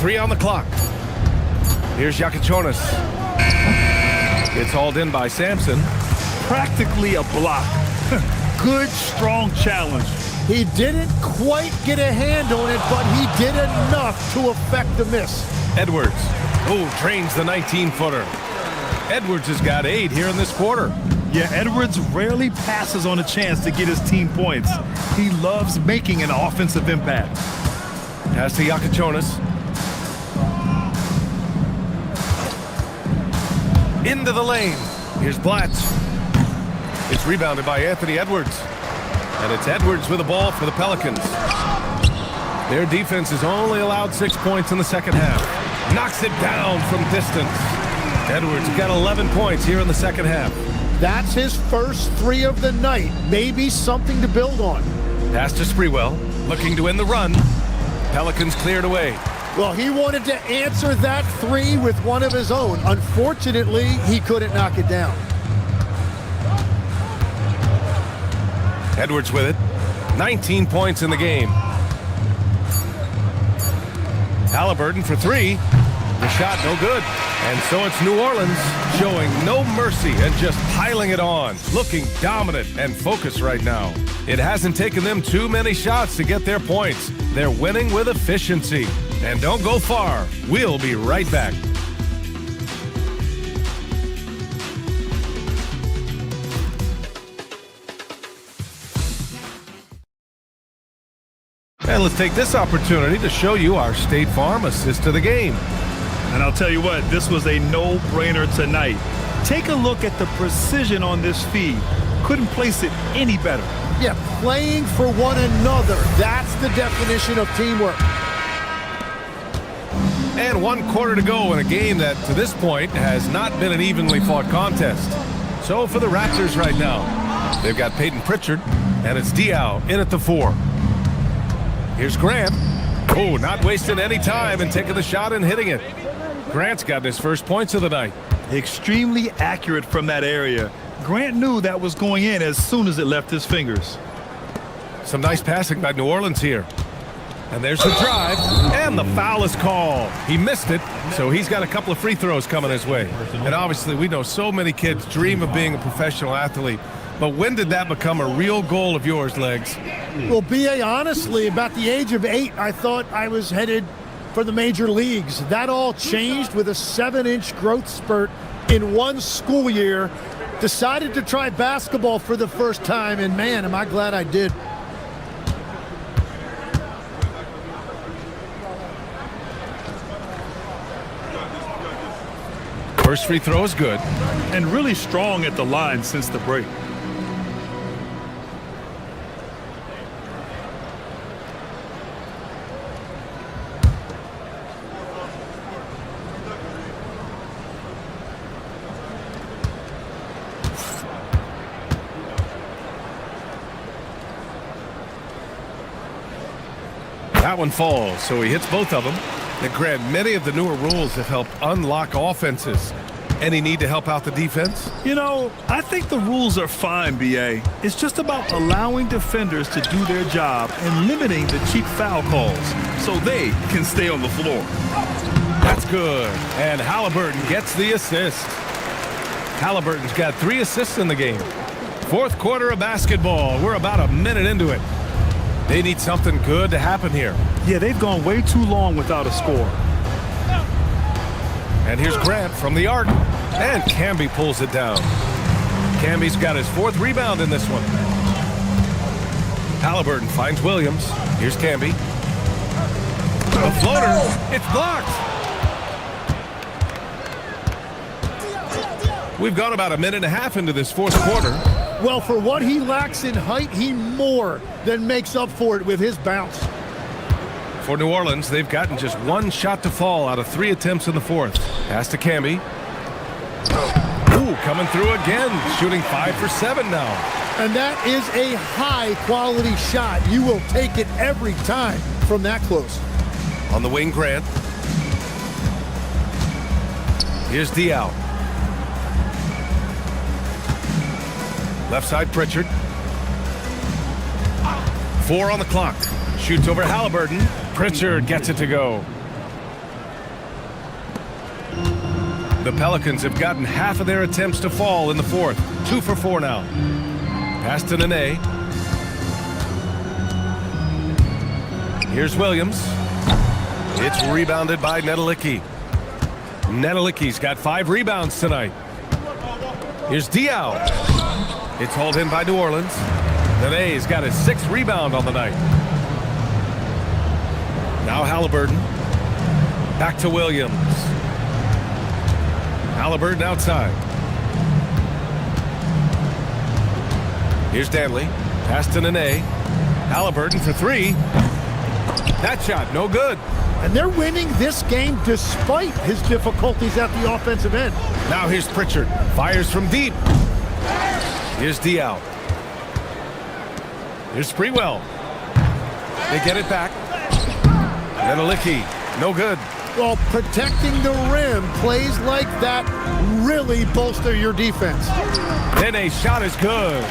3 on the clock. Here's Yakachonis. It's hauled in by Sampson. Practically a block. Good, strong challenge. He didn't quite get a hand on it, but he did enough to affect the miss. Edwards. Oh, drains the 19-footer. Edwards has got 8 here in this quarter. Yeah, Edwards rarely passes on a chance to get his team points. He loves making an offensive impact. Pass to Yakachonis. Into the lane. Here's Blatz. It's rebounded by Anthony Edwards. And it's Edwards with the ball for the Pelicans. Their defense has only allowed 6 points in the second half. Knocks it down from distance. Edwards got 11 points here in the second half. That's his first 3 of the night. Maybe something to build on. Pass to Sprewell, looking to win the run. Pelicans cleared away. Well, he wanted to answer that 3 with one of his own. Unfortunately, he couldn't knock it down. Edwards with it. 19 points in the game. Halliburton for 3. The shot no good. And so it's New Orleans showing no mercy and just piling it on. Looking dominant and focused right now. It hasn't taken them too many shots to get their points. They're winning with efficiency. And don't go far. We'll be right back. And let's take this opportunity to show you our State Farm assist to the game. And I'll tell you what, this was a no-brainer tonight. Take a look at the precision on this feed. Couldn't place it any better. Yeah, playing for one another. That's the definition of teamwork. And 1 quarter to go in a game that, to this point, has not been an evenly fought contest. So for the Raptors right now, they've got Peyton Pritchard, and it's Diaw in at the 4. Here's Grant. Oh, not wasting any time and taking the shot and hitting it. Grant's got his first points of the night. Extremely accurate from that area. Grant knew that was going in as soon as it left his fingers. Some nice passing by New Orleans here. And there's the drive, and the foul is called. He missed it, so he's got a couple of free throws coming his way. And obviously, we know so many kids dream of being a professional athlete. But when did that become a real goal of yours, Legs? Well, B.A., honestly, about the age of 8, I thought I was headed for the major leagues. That all changed with a 7-inch growth spurt in one school year. Decided to try basketball for the first time, and man, am I glad I did. First free throw is good. And really strong at the line since the break. That one falls, so he hits both of them. And Grant, many of the newer rules have helped unlock offenses. Any need to help out the defense? You know, I think the rules are fine, B.A. It's just about allowing defenders to do their job and limiting the cheap foul calls so they can stay on the floor. That's good. And Halliburton gets the assist. Halliburton's got 3 assists in the game. Fourth quarter of basketball. We're about a minute into it. They need something good to happen here. Yeah, they've gone way too long without a score. And here's Grant from the arc. And Camby pulls it down. Camby's got his 4th rebound in this one. Halliburton finds Williams. Here's Camby. A floater. It's blocked. We've gone about a minute and a half into this fourth quarter. Well, for what he lacks in height, he more than makes up for it with his bounce. For New Orleans, they've gotten just 1 shot to fall out of 3 attempts in the fourth. Pass to Camby. Ooh, coming through again, shooting 5 for 7 now. And that is a high-quality shot. You will take it every time from that close. On the wing, Grant. Here's Diaw. Left side, Pritchard. 4 on the clock. Shoots over Halliburton. Pritchard gets it to go. The Pelicans have gotten half of their attempts to fall in the fourth. 2 for 4 now. Pass to Nene. Here's Williams. It's rebounded by Nedelicki. Nedelicki's got 5 rebounds tonight. Here's Diaw. It's hauled in by New Orleans. Nene's got his 6th rebound on the night. Now Halliburton. Back to Williams. Halliburton outside. Here's Danley. Pass to Nene. Halliburton for 3. That shot, no good. And they're winning this game despite his difficulties at the offensive end. Now here's Pritchard. Fires from deep. Here's Diaw. Here's Sprewell. They get it back. Nedelicki, no good. Well, protecting the rim, plays like that really bolster your defense. Nene's shot is good.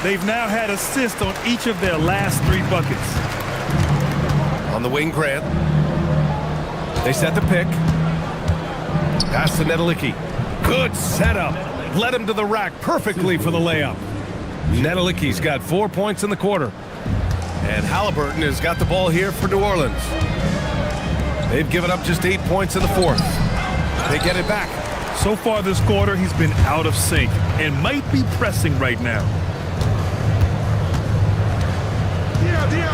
They've now had assists on each of their last 3 buckets. On the wing, Grant. They set the pick. Pass to Nedelicki. Good setup. Led him to the rack perfectly for the layup. Nedelicki's got 4 points in the quarter. And Halliburton has got the ball here for New Orleans. They've given up just 8 points in the fourth. They get it back. So far this quarter, he's been out of sync and might be pressing right now.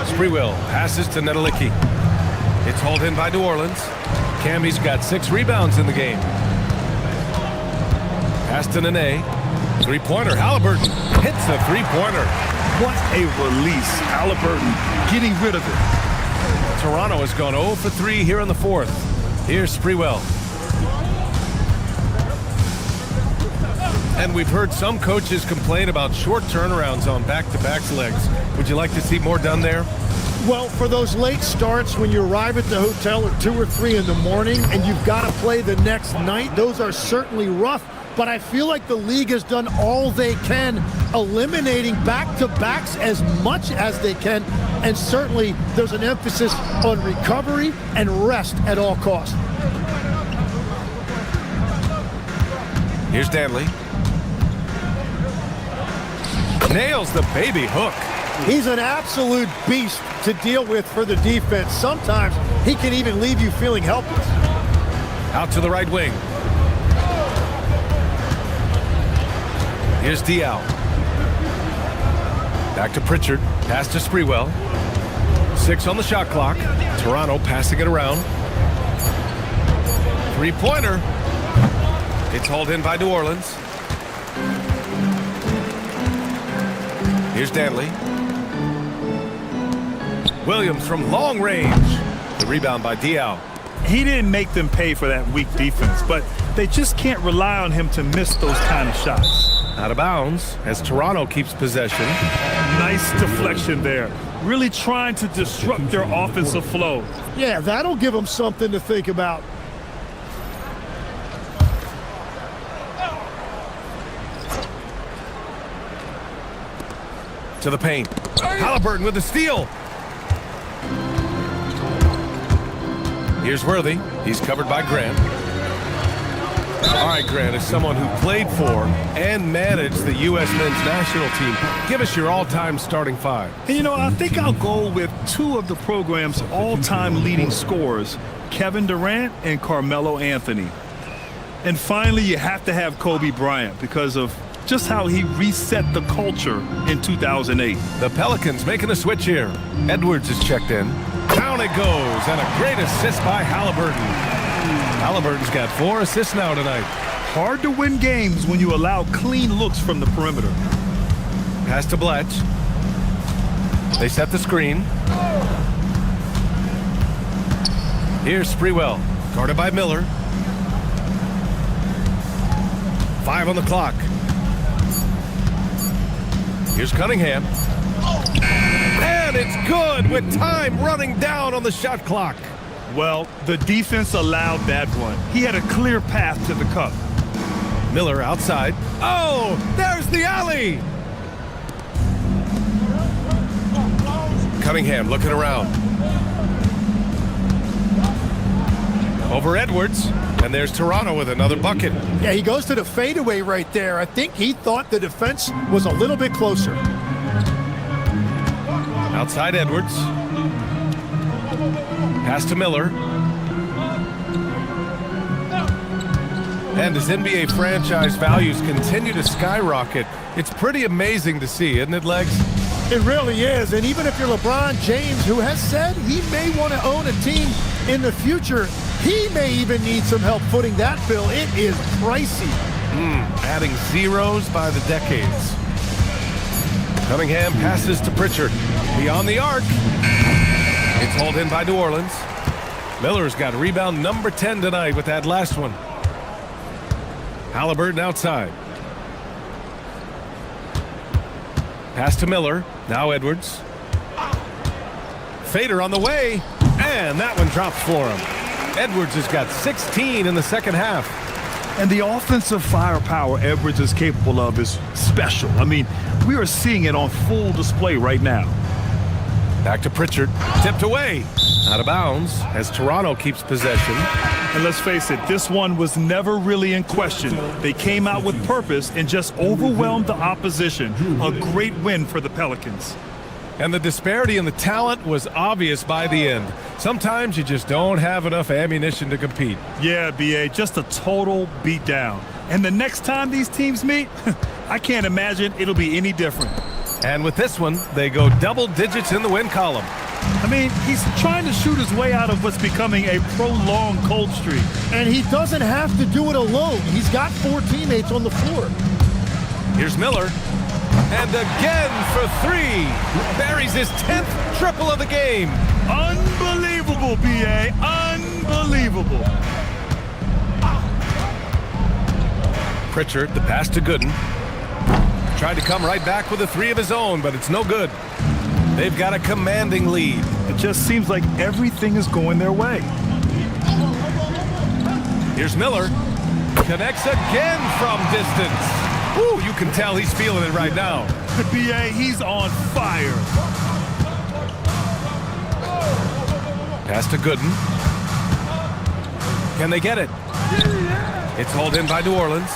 Sprewell passes to Nedelicki. It's hauled in by New Orleans. Camby's got 6 rebounds in the game. Pass to Nene. 3-pointer. Halliburton hits a 3-pointer. What a release. Halliburton getting rid of it. Toronto has gone 0 for 3 here in the fourth. Here's Sprewell. And we've heard some coaches complain about short turnarounds on back-to-back legs. Would you like to see more done there? Well, for those late starts when you arrive at the hotel at 2 or 3 in the morning and you've got to play the next night, those are certainly rough. But I feel like the league has done all they can, eliminating back-to-backs as much as they can. And certainly there's an emphasis on recovery and rest at all costs. Here's Danley. Nails the baby hook. He's an absolute beast to deal with for the defense. Sometimes he can even leave you feeling helpless. Out to the right wing. Here's Diaw. Back to Pritchard. Pass to Sprewell. 6 on the shot clock. Toronto passing it around. 3-pointer. It's hauled in by New Orleans. Here's Danley. Williams from long range. The rebound by Diaw. He didn't make them pay for that weak defense, but they just can't rely on him to miss those kind of shots. Out of bounds as Toronto keeps possession. Nice deflection there. Really trying to disrupt their offensive flow. Yeah, that'll give them something to think about. To the paint. Halliburton with the steal. Here's Worthy. He's covered by Grant. All right, Grant, as someone who played for and managed the U.S. men's national team, give us your all-time starting five. And, you know, I think I'll go with two of the program's all-time leading scorers, Kevin Durant and Carmelo Anthony. And finally, you have to have Kobe Bryant because of just how he reset the culture in 2008. The Pelicans making a switch here. Edwards is checked in. Down it goes, and a great assist by Halliburton. Halliburton's got 4 assists now tonight. Hard to win games when you allow clean looks from the perimeter. Pass to Bletch. They set the screen. Here's Sprewell, guarded by Miller. 5 on the clock. Here's Cunningham. And it's good with time running down on the shot clock. Well, the defense allowed that one. He had a clear path to the cup. Miller outside. Oh, there's the alley. Cunningham looking around. Over Edwards. And there's Toronto with another bucket. Yeah, he goes to the fadeaway right there. I think he thought the defense was a little bit closer. Outside Edwards. Pass to Miller. And as NBA franchise values continue to skyrocket, it's pretty amazing to see, isn't it, Legs? It really is. And even if you're LeBron James, who has said he may want to own a team in the future, he may even need some help footing that bill. It is pricey. Adding zeros by the decades. Cunningham passes to Pritchard. Beyond the arc. It's hauled in by New Orleans. Miller's got rebound number 10 tonight with that last one. Halliburton outside. Pass to Miller. Now Edwards. Fader on the way. And that one drops for him. Edwards has got 16 in the second half. And the offensive firepower Edwards is capable of is special. I mean, we are seeing it on full display right now. Back to Pritchard. Tipped away. Out of bounds as Toronto keeps possession. And let's face it, this one was never really in question. They came out with purpose and just overwhelmed the opposition. A great win for the Pelicans. And the disparity in the talent was obvious by the end. Sometimes you just don't have enough ammunition to compete. Yeah, B.A., just a total beatdown. And the next time these teams meet, I can't imagine it'll be any different. And with this one, they go double digits in the win column. I mean, he's trying to shoot his way out of what's becoming a prolonged cold streak. And he doesn't have to do it alone. He's got 4 teammates on the floor. Here's Miller. And again for 3. Buries his 10th triple of the game. Unbelievable, B.A. Unbelievable. Pritchard, the pass to Gooden. Tried to come right back with a 3 of his own, but it's no good. They've got a commanding lead. It just seems like everything is going their way. Here's Miller. Connects again from distance. Ooh, you can tell he's feeling it right now. B.A., he's on fire. Pass to Gooden. Can they get it? It's hauled in by New Orleans.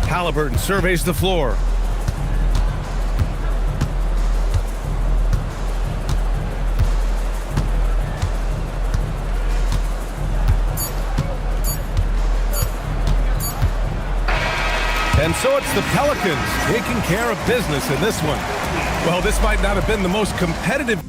Halliburton surveys the floor. And so it's the Pelicans taking care of business in this one. Well, this might not have been the most competitive.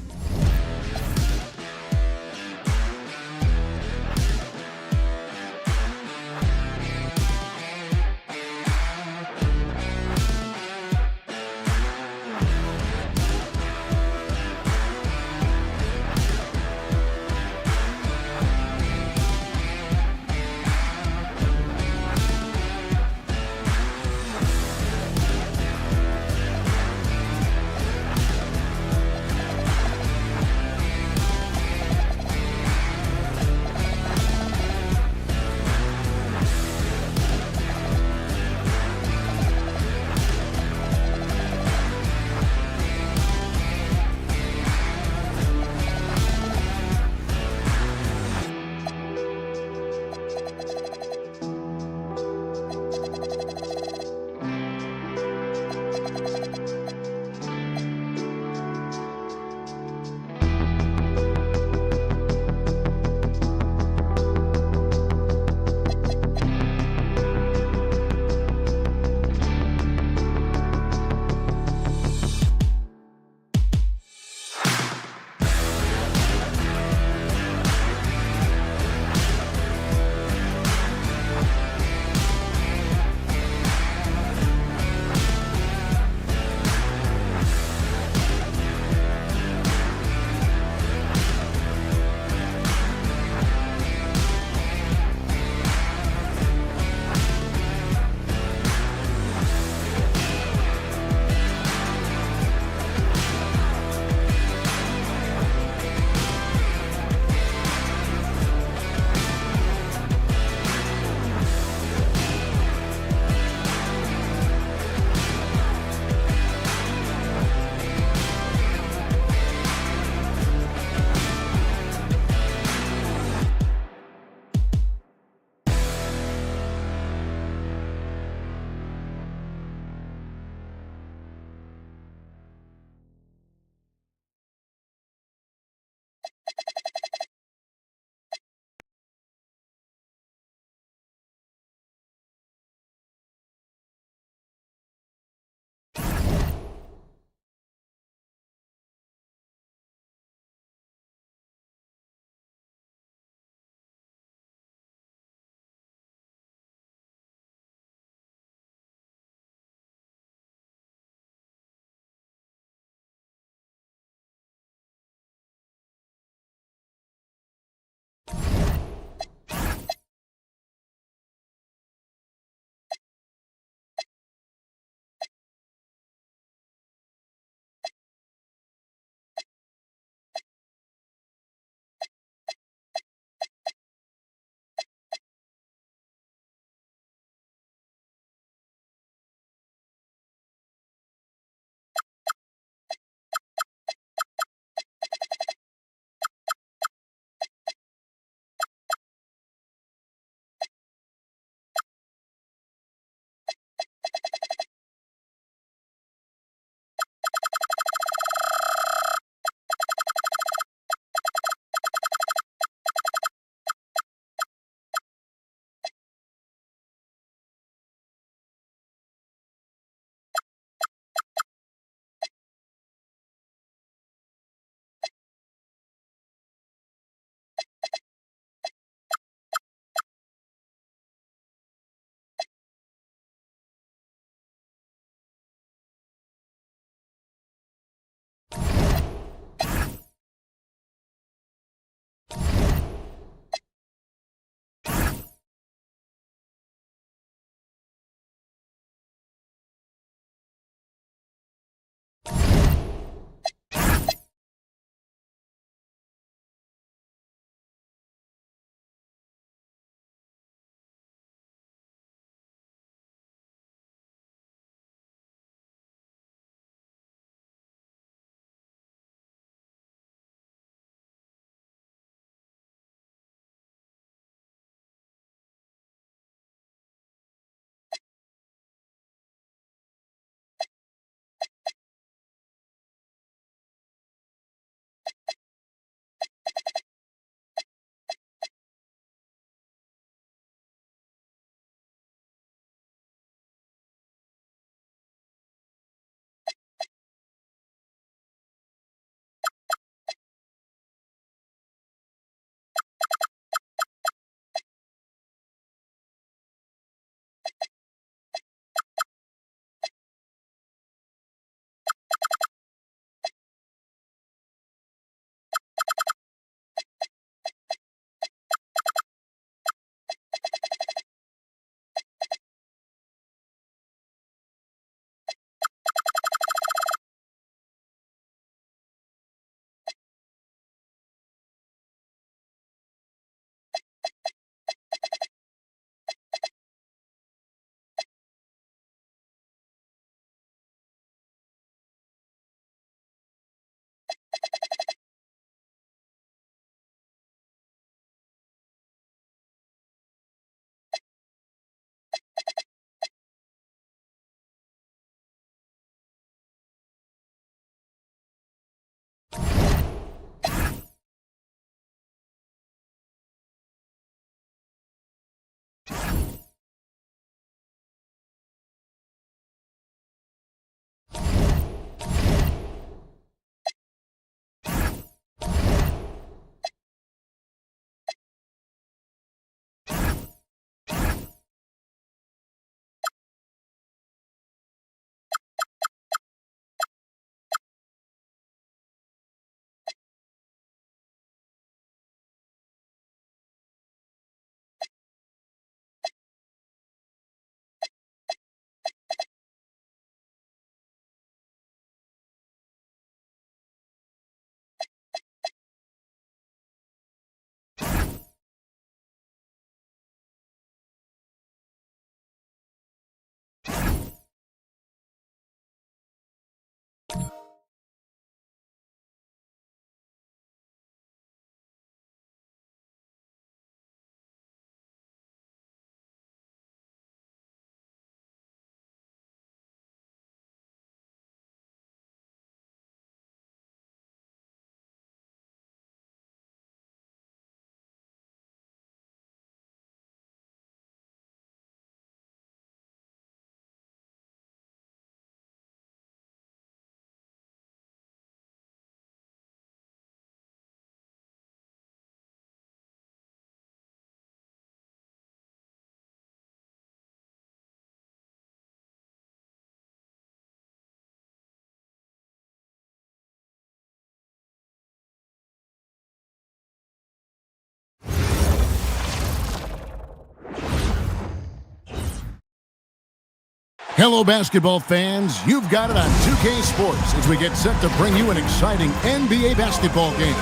Hello, basketball fans. You've got it on 2K Sports as we get set to bring you an exciting NBA basketball game.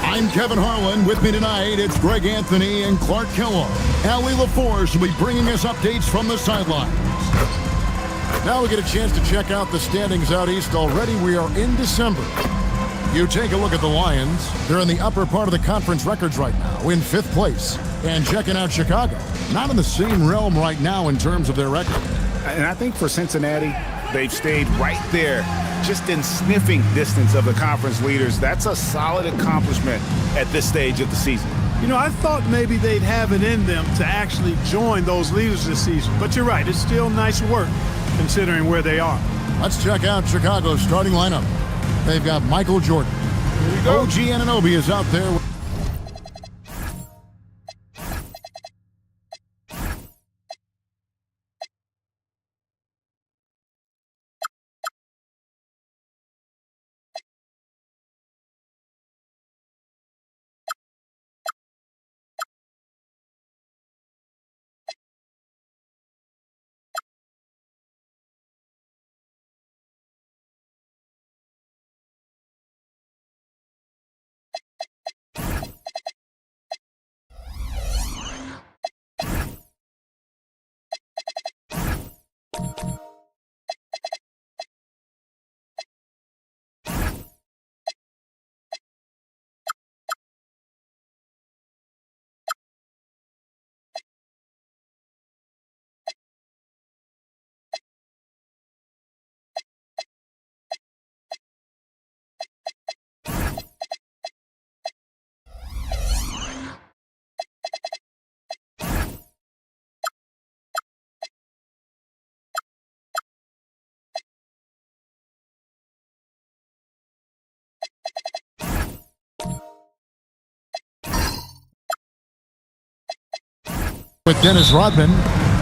I'm Kevin Harlan. With me tonight, it's Greg Anthony and Clark Kellogg. Allie LaForce will be bringing us updates from the sideline. Now we get a chance to check out the standings out east already. We are in December. You take a look at the Lions. They're in the upper part of the conference records right now, in 5th place. And checking out Chicago, not in the same realm right now in terms of their record. And I think for Cincinnati, they've stayed right there, just in sniffing distance of the conference leaders. That's a solid accomplishment at this stage of the season. You know, I thought maybe they'd have it in them to actually join those leaders this season. But you're right, it's still nice work considering where they are. Let's check out Chicago's starting lineup. They've got Michael Jordan. OG Anunoby is out there. With Dennis Rodman,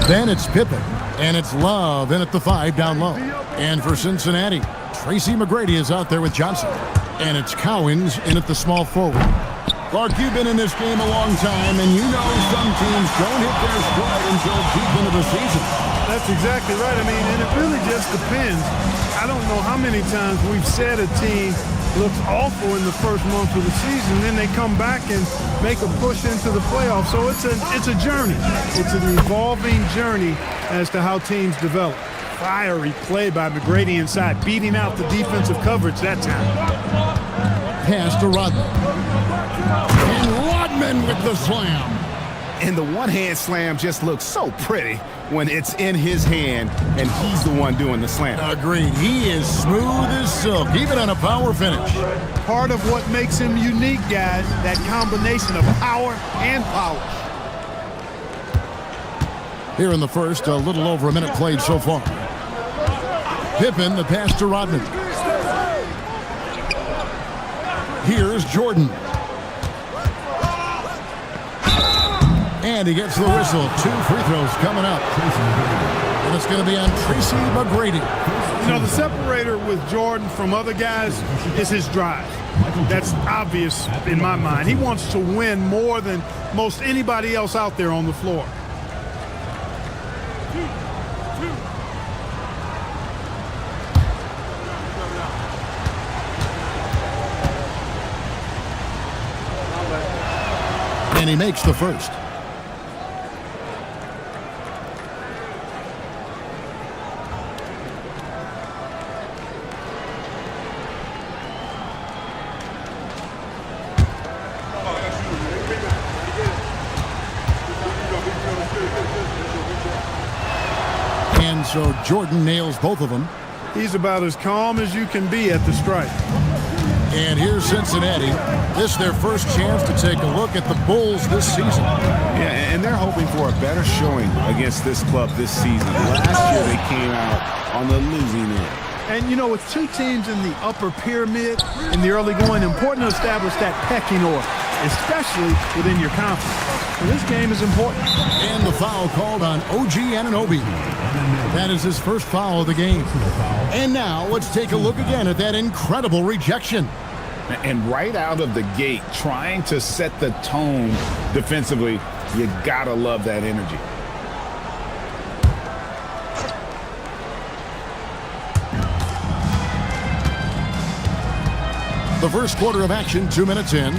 then it's Pippen, and it's Love in at the 5 down low. And for Cincinnati, Tracy McGrady is out there with Johnson, and it's Cowings in at the small forward. Clark, you've been in this game a long time, and you know some teams don't hit their stride until deep into the season. That's exactly right. I mean, and it really just depends. I don't know how many times we've said a team looks awful in the first month of the season, then they come back and make a push into the playoffs. So it's a journey. It's an evolving journey as to how teams develop. Fiery play by McGrady inside, beating out the defensive coverage that time. Pass to Rodman. And Rodman with the slam. And the one-hand slam just looks so pretty when it's in his hand and he's the one doing the slam. Agreed. He is smooth as silk, even on a power finish. Part of what makes him unique, guys, that combination of power and polish. Here in the first, a little over a minute played so far. Pippen, the pass to Rodman. Here's Jordan. And he gets the whistle. 2 free throws coming up. And it's going to be on Tracy McGrady. You know, the separator with Jordan from other guys is his drive. That's obvious in my mind. He wants to win more than most anybody else out there on the floor. And he makes the first. And so Jordan nails both of them. He's about as calm as you can be at the stripe. And here's Cincinnati. This is their first chance to take a look at the Bulls this season. Yeah, and they're hoping for a better showing against this club this season. Last year they came out on the losing end. And, you know, with 2 teams in the upper pyramid in the early going, important to establish that pecking order, especially within your conference. So this game is important. And the foul called on OG Anunoby. That is his first foul of the game. And now let's take a look again at that incredible rejection. And right out of the gate, trying to set the tone defensively, you gotta love that energy. The first quarter of action, 2 minutes in.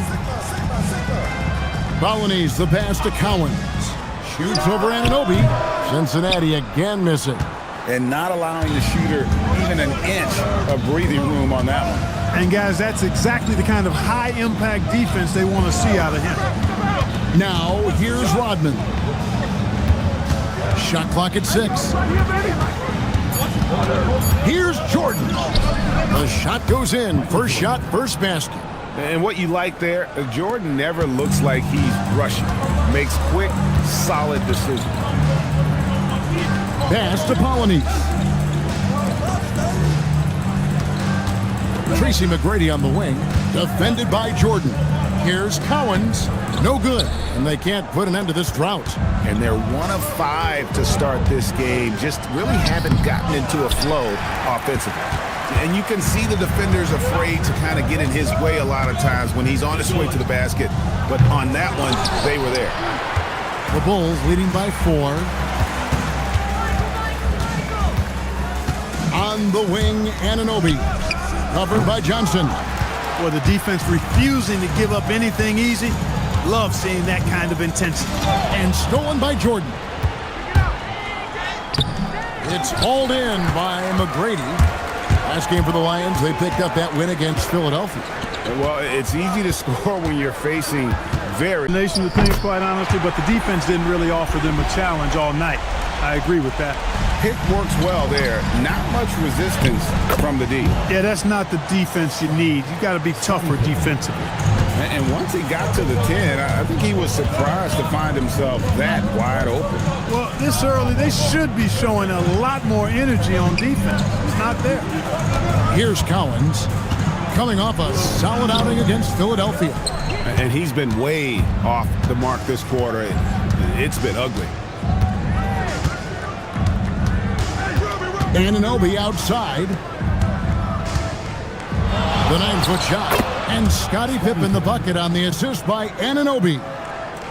Bolognese, the pass to Cowens. Shoots over Anunoby. Cincinnati again missing. And not allowing the shooter even an inch of breathing room on that one. And guys, that's exactly the kind of high-impact defense they want to see out of him. Now, here's Rodman. Shot clock at 6. Here's Jordan. The shot goes in. First shot, first basket. And what you like there, Jordan never looks like he's rushing. Makes quick, solid decisions. Pass to Bolognese. Tracy McGrady on the wing, defended by Jordan. Here's Cowens, no good, and they can't put an end to this drought. And they're 1 of 5 to start this game. Just really haven't gotten into a flow offensively. And you can see the defenders afraid to kind of get in his way a lot of times when he's on his way to the basket. But on that one, they were there. The Bulls leading by 4. On the wing, Anunoby. Covered by Johnson. Well, the defense refusing to give up anything easy. Love seeing that kind of intensity. And stolen by Jordan. It's hauled in by McGrady. Last game for the Lions, they picked up that win against Philadelphia. Well, it's easy to score when you're facing very... ...nation of things, quite honestly, but the defense didn't really offer them a challenge all night. I agree with that. Pick works well there. Not much resistance from the D. Yeah, that's not the defense you need. You got to be tougher defensively. And once he got to the 10, I think he was surprised to find himself that wide open. Well, this early, they should be showing a lot more energy on defense. It's not there. Here's Cowens, coming off a solid outing against Philadelphia. And he's been way off the mark this quarter. It's been ugly. Anunoby outside. The 9-foot shot. And Scottie Pippen the bucket on the assist by Anunoby.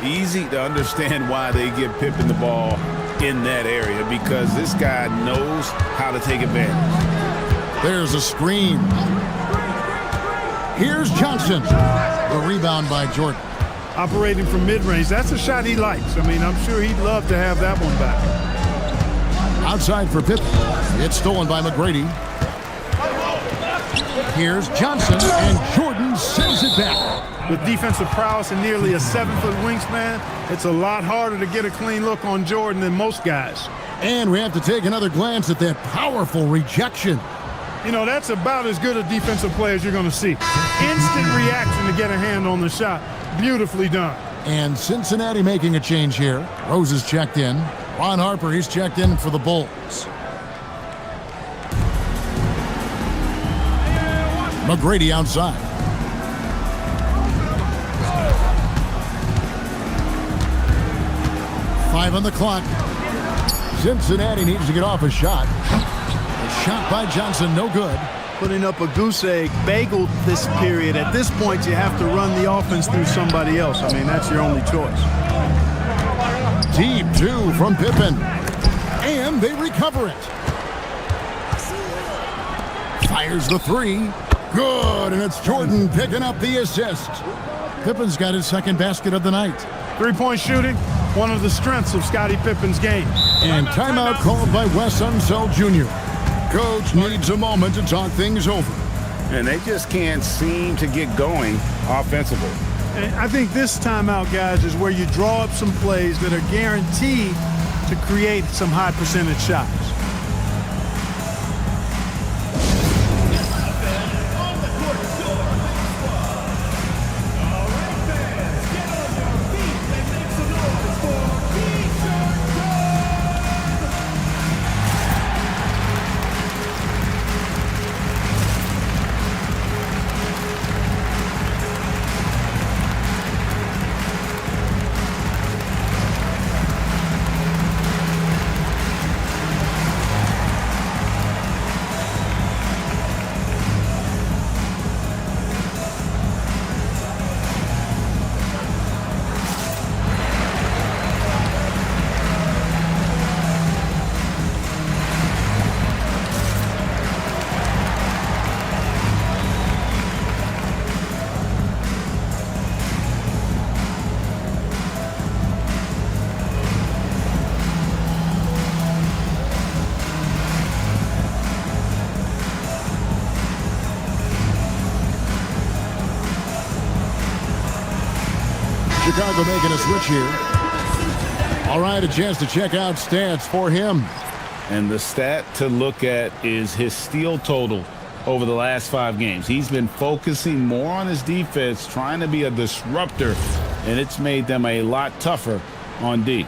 Easy to understand why they give Pippen the ball in that area, because this guy knows how to take advantage. There's a screen. Here's Johnson. The rebound by Jordan. Operating from mid-range, that's a shot he likes. I mean, I'm sure he'd love to have that one back. Outside for Pippen. It's stolen by McGrady. Here's Johnson, and Jordan sends it back. With defensive prowess and nearly a 7-foot wingspan, it's a lot harder to get a clean look on Jordan than most guys. And we have to take another glance at that powerful rejection. You know, that's about as good a defensive play as you're going to see. Instant reaction to get a hand on the shot. Beautifully done. And Cincinnati making a change here. Rose is checked in. Ron Harper, he's checked in for the Bulls. McGrady outside. Five on the clock. Cincinnati needs to get off a shot. A shot by Johnson, no good. Putting up a goose egg bagel this period. At this point, you have to run the offense through somebody else. I mean, that's your only choice. Deep 2 from Pippen. And they recover it. Fires the 3. Good, and it's Jordan picking up the assist. Pippen's got his second basket of the night. 3-point shooting, one of the strengths of Scottie Pippen's game. And timeout called by Wes Unseld Jr. Coach needs a moment to talk things over. And they just can't seem to get going offensively. And I think this timeout, guys, is where you draw up some plays that are guaranteed to create some high percentage shots. Chicago making a switch here. All right, a chance to check out stats for him. And the stat to look at is his steal total over the last 5 games. He's been focusing more on his defense, trying to be a disruptor, and it's made them a lot tougher on D.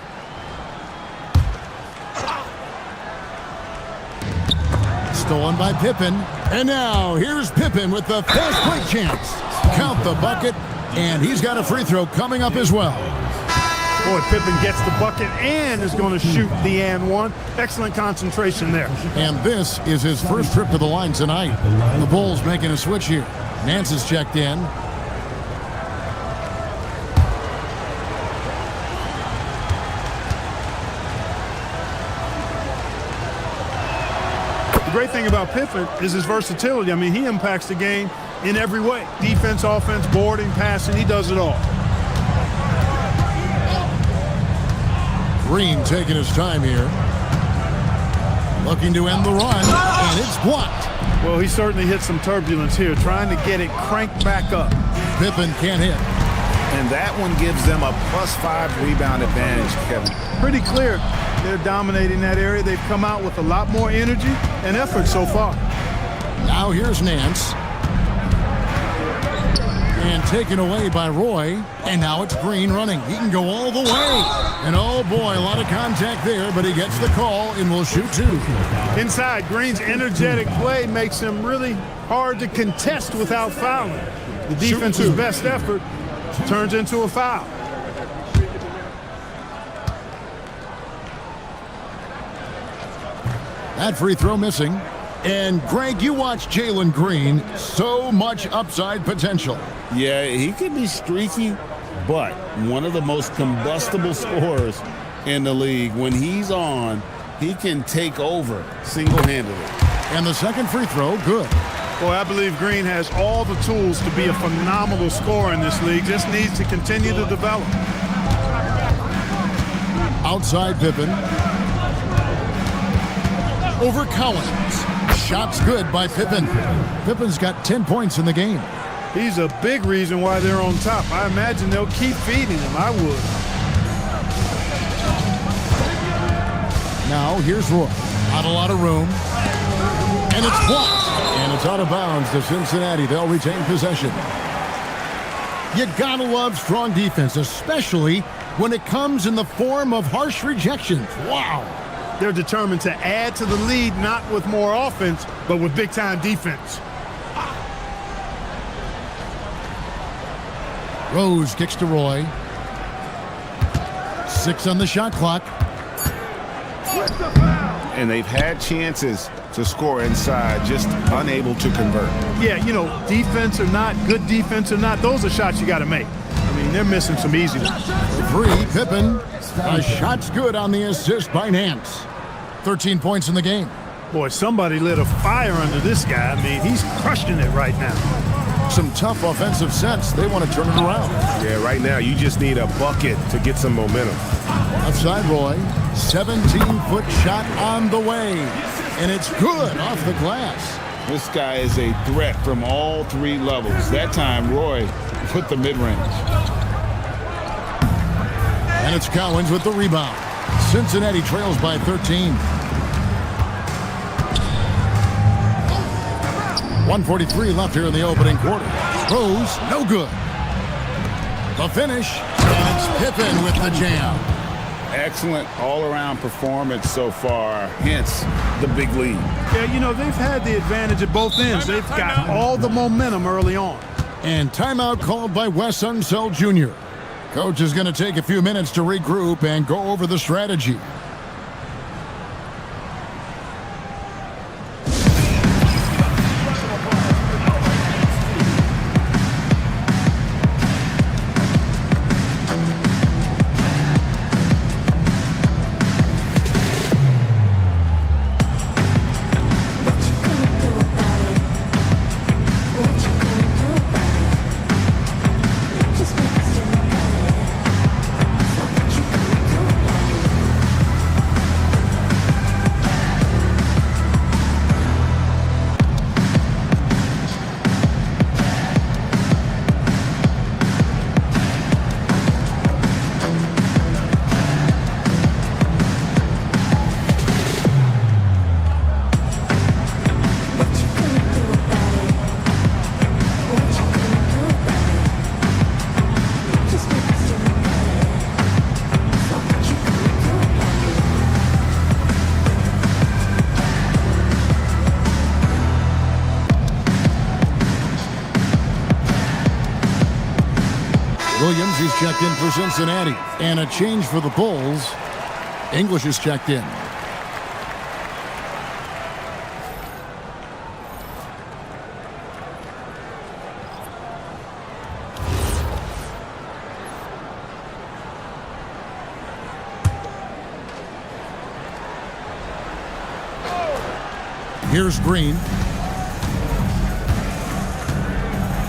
Stolen by Pippen. And now here's Pippen with the fast break chance. Count the bucket, and he's got a free throw coming up as well. Boy, Pippen gets the bucket and is going to shoot the and one. Excellent concentration there. And this is his first trip to the line tonight. The Bulls making a switch here. Nance is checked in. The great thing about Pippen is his versatility. I mean, he impacts the game in every way. Defense, offense, boarding, passing, he does it all. Green taking his time here. Looking to end the run, and it's blocked. Well, he certainly hit some turbulence here, trying to get it cranked back up. Pippen can't hit. And that one gives them a +5 rebound advantage, Kevin. Pretty clear. They're dominating that area. They've come out with a lot more energy and effort so far. Now here's Nance. And taken away by Roy. And now it's Green running. He can go all the way. And oh boy, a lot of contact there, but he gets the call and will shoot 2. Inside, Green's energetic play makes him really hard to contest without fouling. The defense's best effort turns into a foul. That free throw missing. And Greg, you watch Jalen Green. So much upside potential. Yeah, he could be streaky, but one of the most combustible scorers in the league. When he's on, he can take over single-handedly. And the second free throw, good. Boy, I believe Green has all the tools to be a phenomenal scorer in this league. Just needs to continue to develop. Outside Pippen. Over Collins. Shots good by Pippen. Pippen's got 10 points in the game. He's a big reason why they're on top. I imagine they'll keep feeding him. I would. Now here's Roy. Not a lot of room. And it's blocked. And it's out of bounds to Cincinnati. They'll retain possession. You gotta love strong defense, especially when it comes in the form of harsh rejections. Wow. They're determined to add to the lead, not with more offense, but with big-time defense. Rose kicks to Roy. 6 on the shot clock. And they've had chances to score inside, just unable to convert. Yeah, you know, defense or not, good defense or not, those are shots you got to make. I mean, they're missing some easy ones. 3, Pippen. A shot's good on the assist by Nance. 13 points in the game. Boy, somebody lit a fire under this guy. I mean, he's crushing it right now. Some tough offensive sets. They want to turn it around. Yeah, right now you just need a bucket to get some momentum. Outside Roy. 17-foot shot on the way. And it's good off the glass. This guy is a threat from all 3 levels. That time, Roy put the mid-range. And it's Collins with the rebound. Cincinnati trails by 13. 1:43 left here in the opening quarter. Rose, no good. The finish, and it's Pippen with the jam. Excellent all-around performance so far, hence the big lead. Yeah, you know, they've had the advantage at both ends. They've got all the momentum early on. And timeout called by Wes Unseld Jr. Coach is going to take a few minutes to regroup and go over the strategy. checked in for Cincinnati. And a change for the Bulls. English is checked in. Here's Green.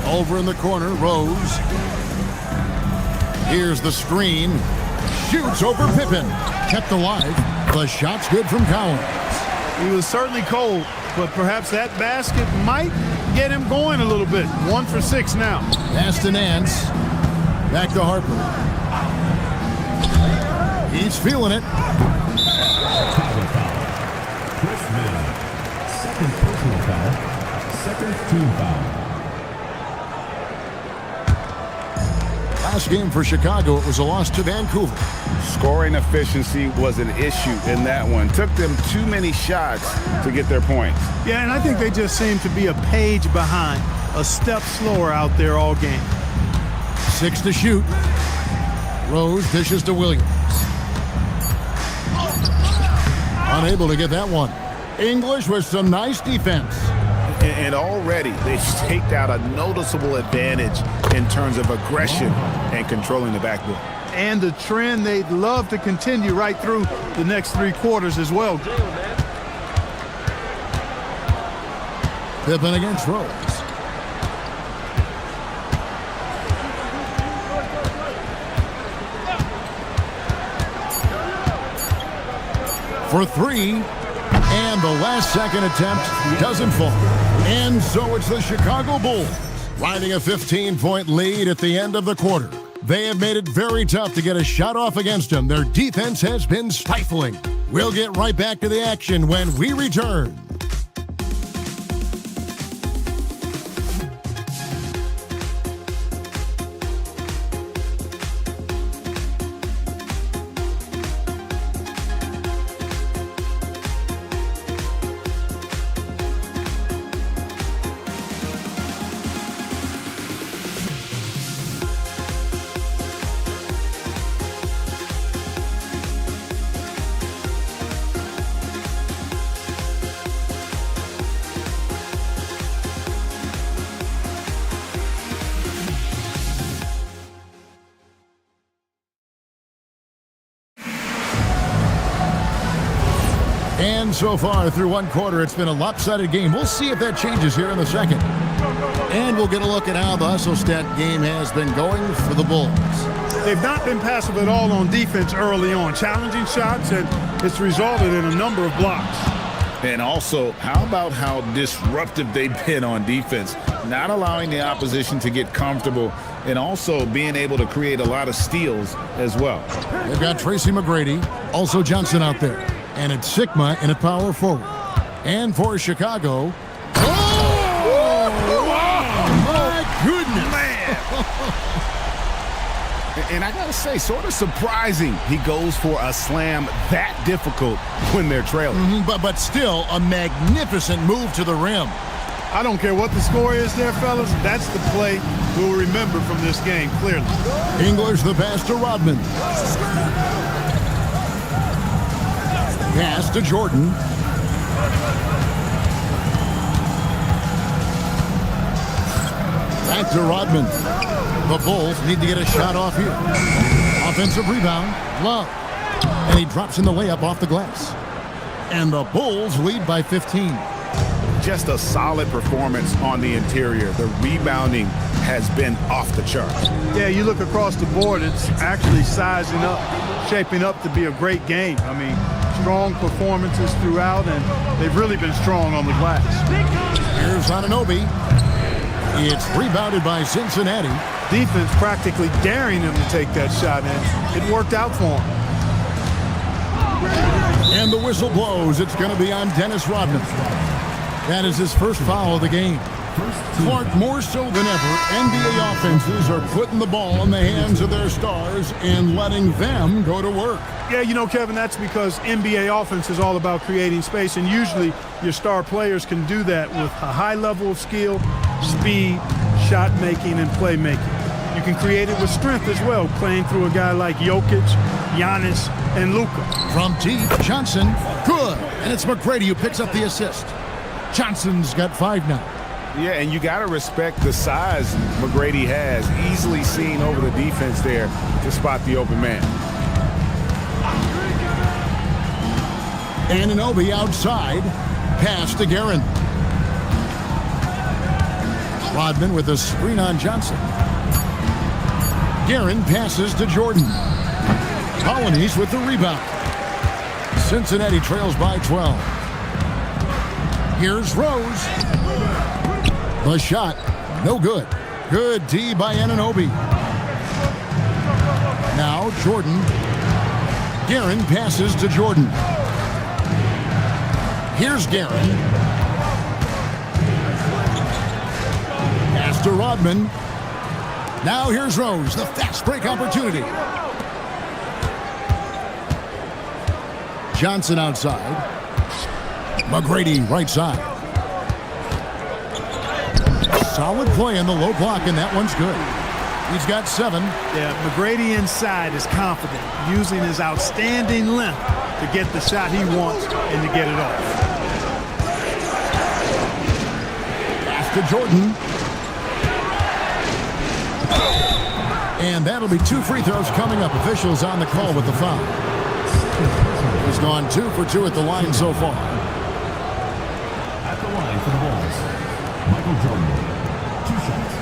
Over in the corner, Rose. Here's the screen. Shoots over Pippen. Kept alive. The shot's good from Collins. He was certainly cold, but perhaps that basket might get him going a little bit. 1 for 6 now. Pass to Nance. Back to Harper. He's feeling it. Second personal foul. Second team foul. Last game for Chicago, it was a loss to Vancouver. Scoring efficiency was an issue in that one. Took them too many shots to get their points. Yeah, and I think they just seem to be a page behind, a step slower out there all game. 6 to shoot. Rose dishes to Williams. Unable to get that one. English with some nice defense. And already they've staked out a noticeable advantage in terms of aggression and controlling the backboard. And the trend they'd love to continue right through the next 3 quarters as well. Pippen against Rose. For 3. And the last second attempt doesn't fall. And so it's the Chicago Bulls riding a 15-point lead at the end of the quarter. They have made it very tough to get a shot off against them. Their defense has been stifling. We'll get right back to the action when we return. And so far through one quarter, it's been a lopsided game. We'll see if that changes here in the second. And we'll get a look at how the Hustle-Stat game has been going for the Bulls. They've not been passive at all on defense early on. Challenging shots, and it's resulted in a number of blocks. And also, how about how disruptive they've been on defense? Not allowing the opposition to get comfortable and also being able to create a lot of steals as well. They've got Tracy McGrady, also Johnson out there. And it's Sigma in a power forward. And for Chicago. Oh, my goodness. Man. And I got to say, sort of surprising he goes for a slam that difficult when they're trailing. But still a magnificent move to the rim. I don't care what the score is there, fellas. That's the play we'll remember from this game, clearly. English the pass to Rodman. Pass to Jordan. Back to Rodman. The Bulls need to get a shot off here. Offensive rebound. Love. And he drops in the layup off the glass. And the Bulls lead by 15. Just a solid performance on the interior. The rebounding has been off the charts. Yeah, you look across the board, it's actually sizing up, shaping up to be a great game. I mean, strong performances throughout, and they've really been strong on the glass. Here's Anunoby. It's rebounded by Cincinnati. Defense practically daring him to take that shot, and it worked out for him. And the whistle blows. It's going to be on Dennis Rodman. That is his first foul of the game. Clark, more so than ever, NBA offenses are putting the ball in the hands of their stars and letting them go to work. Yeah, you know, Kevin, that's because NBA offense is all about creating space, and usually your star players can do that with a high level of skill, speed, shot making, and playmaking. You can create it with strength as well, playing through a guy like Jokic, Giannis, and Luka. From deep, Johnson, good. And it's McGrady who picks up the assist. Johnson's got 5 now. Yeah, and you got to respect the size McGrady has. Easily seen over the defense there to spot the open man. Anunoby outside. Pass to Guerin. Rodman with a screen on Johnson. Guerin passes to Jordan. Colonies with the rebound. Cincinnati trails by 12. Here's Rose. The shot, no good. Good D by Anunoby. Now Jordan. Guerin passes to Jordan. Here's Guerin. Pass to Rodman. Now here's Rose, the fast break opportunity. Johnson outside. McGrady right side. Solid play in the low block, and that one's good. He's got 7. Yeah, McGrady inside is confident, using his outstanding length to get the shot he wants and to get it off. Pass to Jordan. And that'll be 2 free throws coming up. Officials on the call with the foul. He's gone 2 for 2 at the line so far. At the line for the Bulls, Michael Jordan, 2 shots.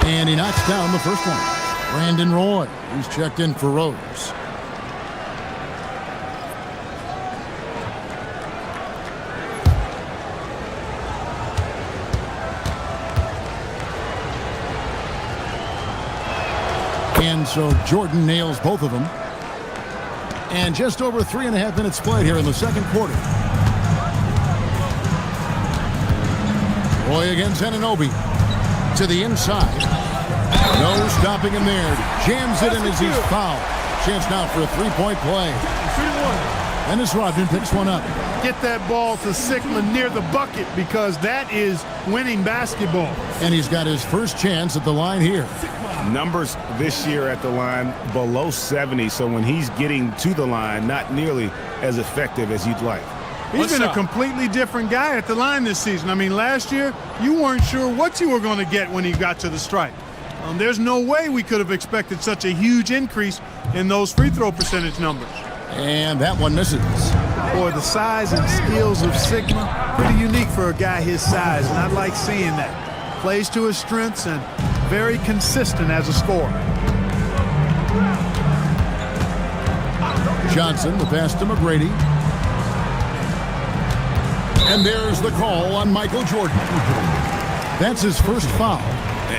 And he knocks down the first one. Brandon Roy, who's checked in for Rose. And so Jordan nails both of them. And just over 3.5 minutes played here in the second quarter. Roy against Anunoby. To the inside. No stopping him there. Jams it in as he's fouled. Chance now for a 3-point play. Dennis Rodman picks one up. Get that ball to Sigma near the bucket, because that is winning basketball. And he's got his first chance at the line here. Numbers this year at the line below 70, so when he's getting to the line, not nearly as effective as you'd like. He's been a completely different guy at the line this season. I mean, last year, you weren't sure what you were going to get when he got to the stripe. There's no way we could have expected such a huge increase in those free throw percentage numbers. And that one misses. Boy, the size and skills of Sigma, pretty unique for a guy his size, and I like seeing that. Plays to his strengths and very consistent as a scorer. Johnson, the pass to McGrady. And there's the call on Michael Jordan. That's his first foul.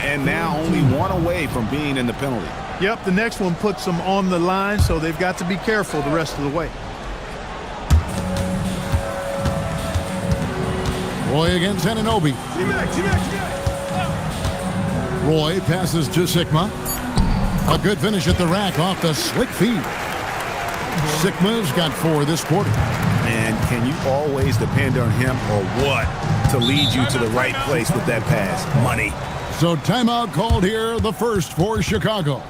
And now only 1 away from being in the penalty. Yep, the next one puts them on the line, so they've got to be careful the rest of the way. Roy against Anunoby. Roy passes to Sigma. A good finish at the rack off the slick feed. Sigma's got 4 this quarter. And can you always depend on him or what to lead you to the right place with that pass? Money. So timeout called here, the first for Chicago.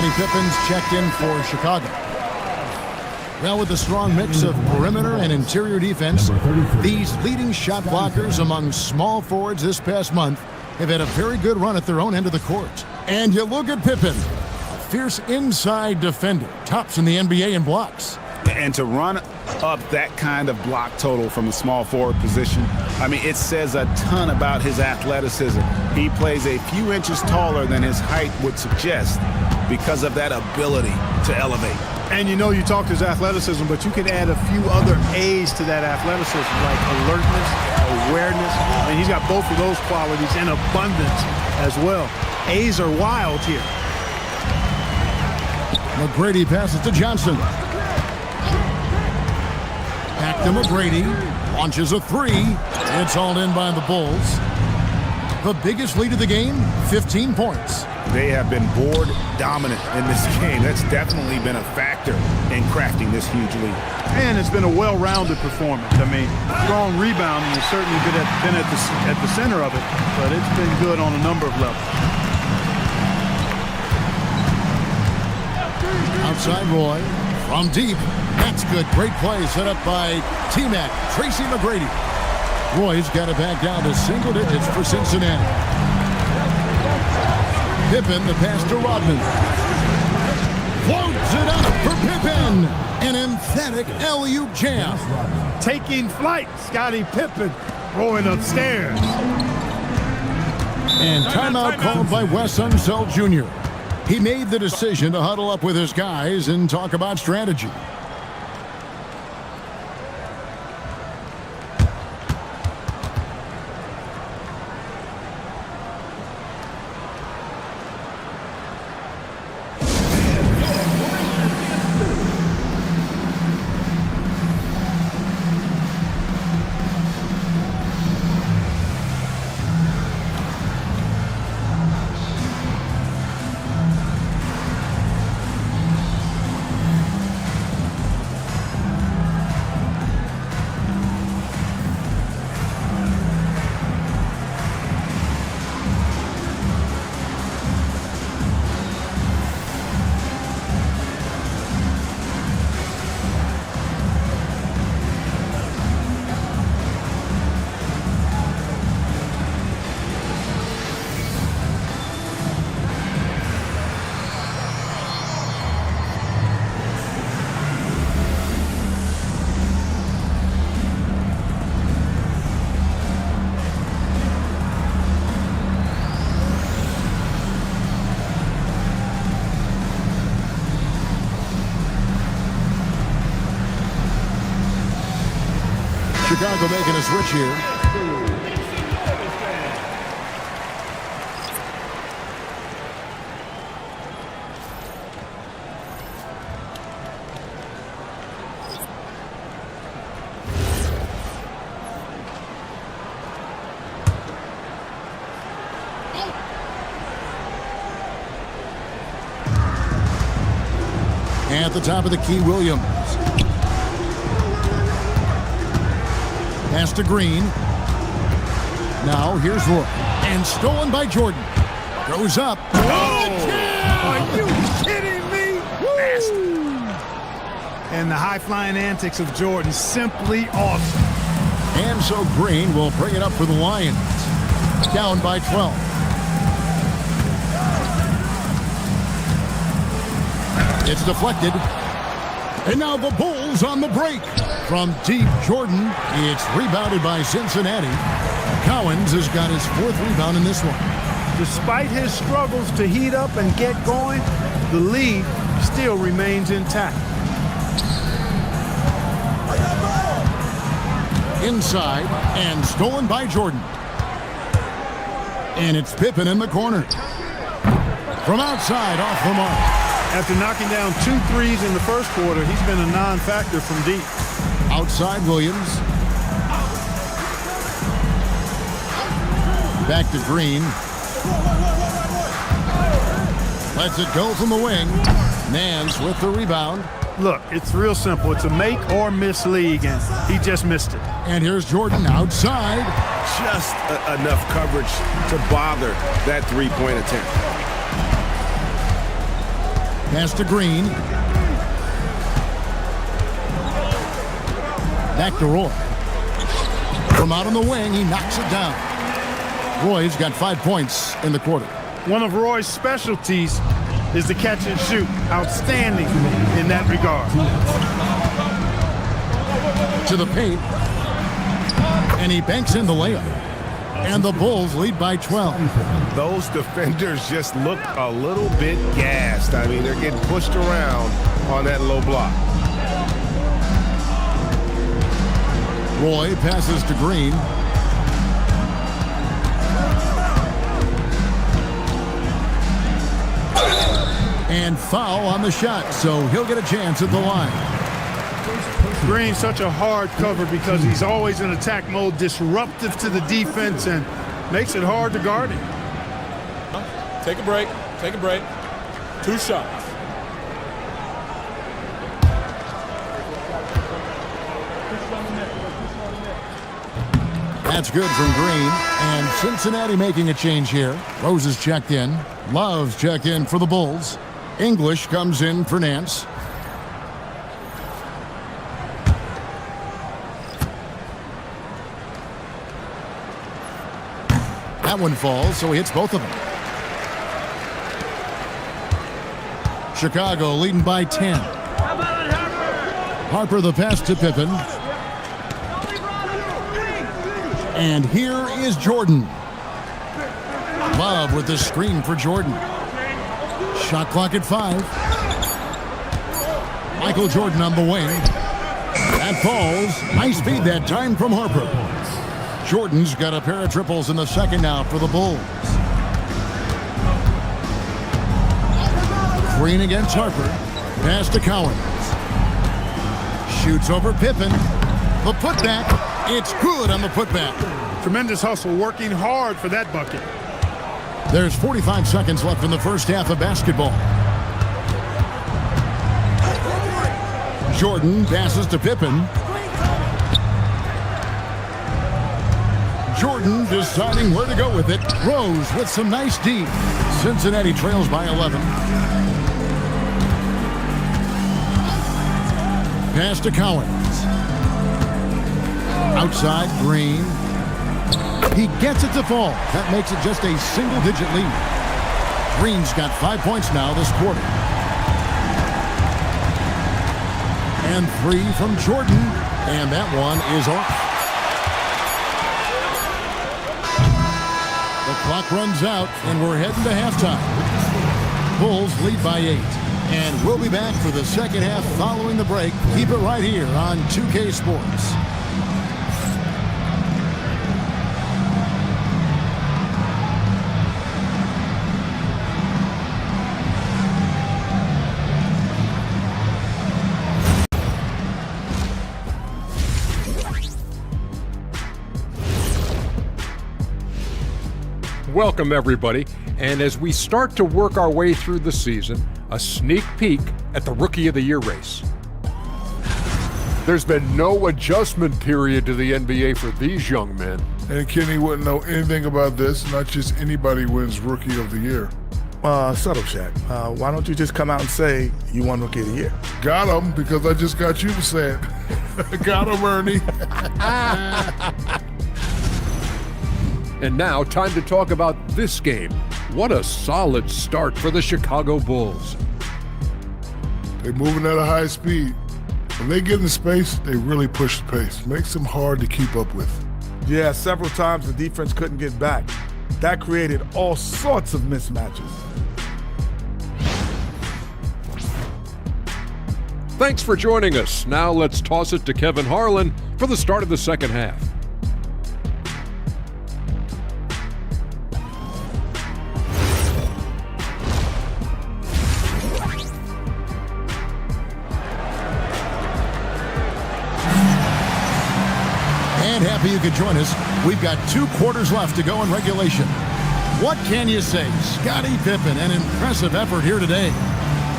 Scottie Pippen's checked in for Chicago. Well, with a strong mix of perimeter and interior defense, these leading shot blockers among small forwards this past month have had a very good run at their own end of the court. And you look at Pippen, a fierce inside defender, tops in the NBA in blocks. And to run up that kind of block total from a small forward position, I mean, it says a ton about his athleticism. He plays a few inches taller than his height would suggest because of that ability to elevate. And you know, you talked his athleticism, but you can add a few other A's to that athleticism, like alertness, awareness. I mean, he's got both of those qualities in abundance as well. A's are wild here. McGrady passes to Johnson. Back to McGrady. Launches a three. It's all in by the Bulls. The biggest lead of the game, 15 points. They have been board dominant in this game. That's definitely been a factor in crafting this huge lead. And it's been a well-rounded performance. I mean, strong rebounding has certainly been at the center of it, but it's been good on a number of levels. Outside Roy, from deep. That's good. Great play set up by T-Mac, Tracy McGrady. Roy's got it back down to single digits for Cincinnati. Pippen, the pass to Rodman. Floats it up for Pippen. An emphatic alley-oop jam. Taking flight, Scottie Pippen rolling upstairs. And timeout called by Wes Unseld Jr. He made the decision to huddle up with his guys and talk about strategy. Chicago making a switch here. At the top of the key, Williams. Pass to Green. Now here's Roy. And stolen by Jordan. Goes up. Are you kidding me? And the high-flying antics of Jordan, simply awesome. And so Green will bring it up for the Lions. Down by 12. It's deflected. And now the Bulls on the break. From deep, Jordan. It's rebounded by Cincinnati. Cowens has got his fourth rebound in this one. Despite his struggles to heat up and get going, the lead still remains intact. Inside and stolen by Jordan. And it's Pippen in the corner. From outside, off the mark. After knocking down 2 threes in the first quarter, he's been a non-factor from deep. Outside Williams. Back to Green. Lets it go from the wing. Nance with the rebound. Look, it's real simple. It's a make or miss league, and he just missed it. And here's Jordan outside. Just enough coverage to bother that three-point attempt. Pass to Green. Back to Roy. From out on the wing, he knocks it down. Roy's got 5 points in the quarter. One of Roy's specialties is the catch and shoot. Outstanding in that regard. To the paint. And he banks in the layup. And the Bulls lead by 12. Those defenders just look a little bit gassed. I mean, they're getting pushed around on that low block. Roy passes to Green. And foul on the shot, so he'll get a chance at the line. Green's such a hard cover because he's always in attack mode, disruptive to the defense, and makes it hard to guard him. Take a break. Take a break. 2 shots. That's good from Green. And Cincinnati making a change here. Rose is checked in. Love's checked in for the Bulls. English comes in for Nance. That one falls, so he hits both of them. Chicago leading by 10. Harper the pass to Pippen. And here is Jordan. Love with the screen for Jordan. Shot clock at 5. Michael Jordan on the wing. That falls. Nice feed that time from Harper. Jordan's got a pair of triples in the second now for the Bulls. Green against Harper. Pass to Cowens. Shoots over Pippen. The putback. It's good on the putback. Tremendous hustle, working hard for that bucket. There's 45 seconds left in the first half of basketball. Jordan passes to Pippen. Jordan deciding where to go with it. Rose with some nice D. Cincinnati trails by 11. Pass to Cowens. Outside, Green. He gets it to fall. That makes it just a single-digit lead. Green's got 5 points now this quarter. And 3 from Jordan. And that one is off. The clock runs out, and we're heading to halftime. Bulls lead by 8. And we'll be back for the second half following the break. Keep it right here on 2K Sports. Welcome, everybody. And as we start to work our way through the season, a sneak peek at the Rookie of the Year race. There's been no adjustment period to the NBA for these young men. And Kenny wouldn't know anything about this. Not just anybody wins Rookie of the Year. Subtle, Shaq. Why don't you just come out and say you won Rookie of the Year? Got him, because I just got you to say it. Got him, Ernie. And now, time to talk about this game. What a solid start for the Chicago Bulls. They're moving at a high speed. When they get in space, they really push the pace. Makes them hard to keep up with. Yeah, several times the defense couldn't get back. That created all sorts of mismatches. Thanks for joining us. Now let's toss it to Kevin Harlan for the start of the second half. Happy you could join us. We've got 2 quarters left to go in regulation. What can you say? Scottie Pippen, an impressive effort here today.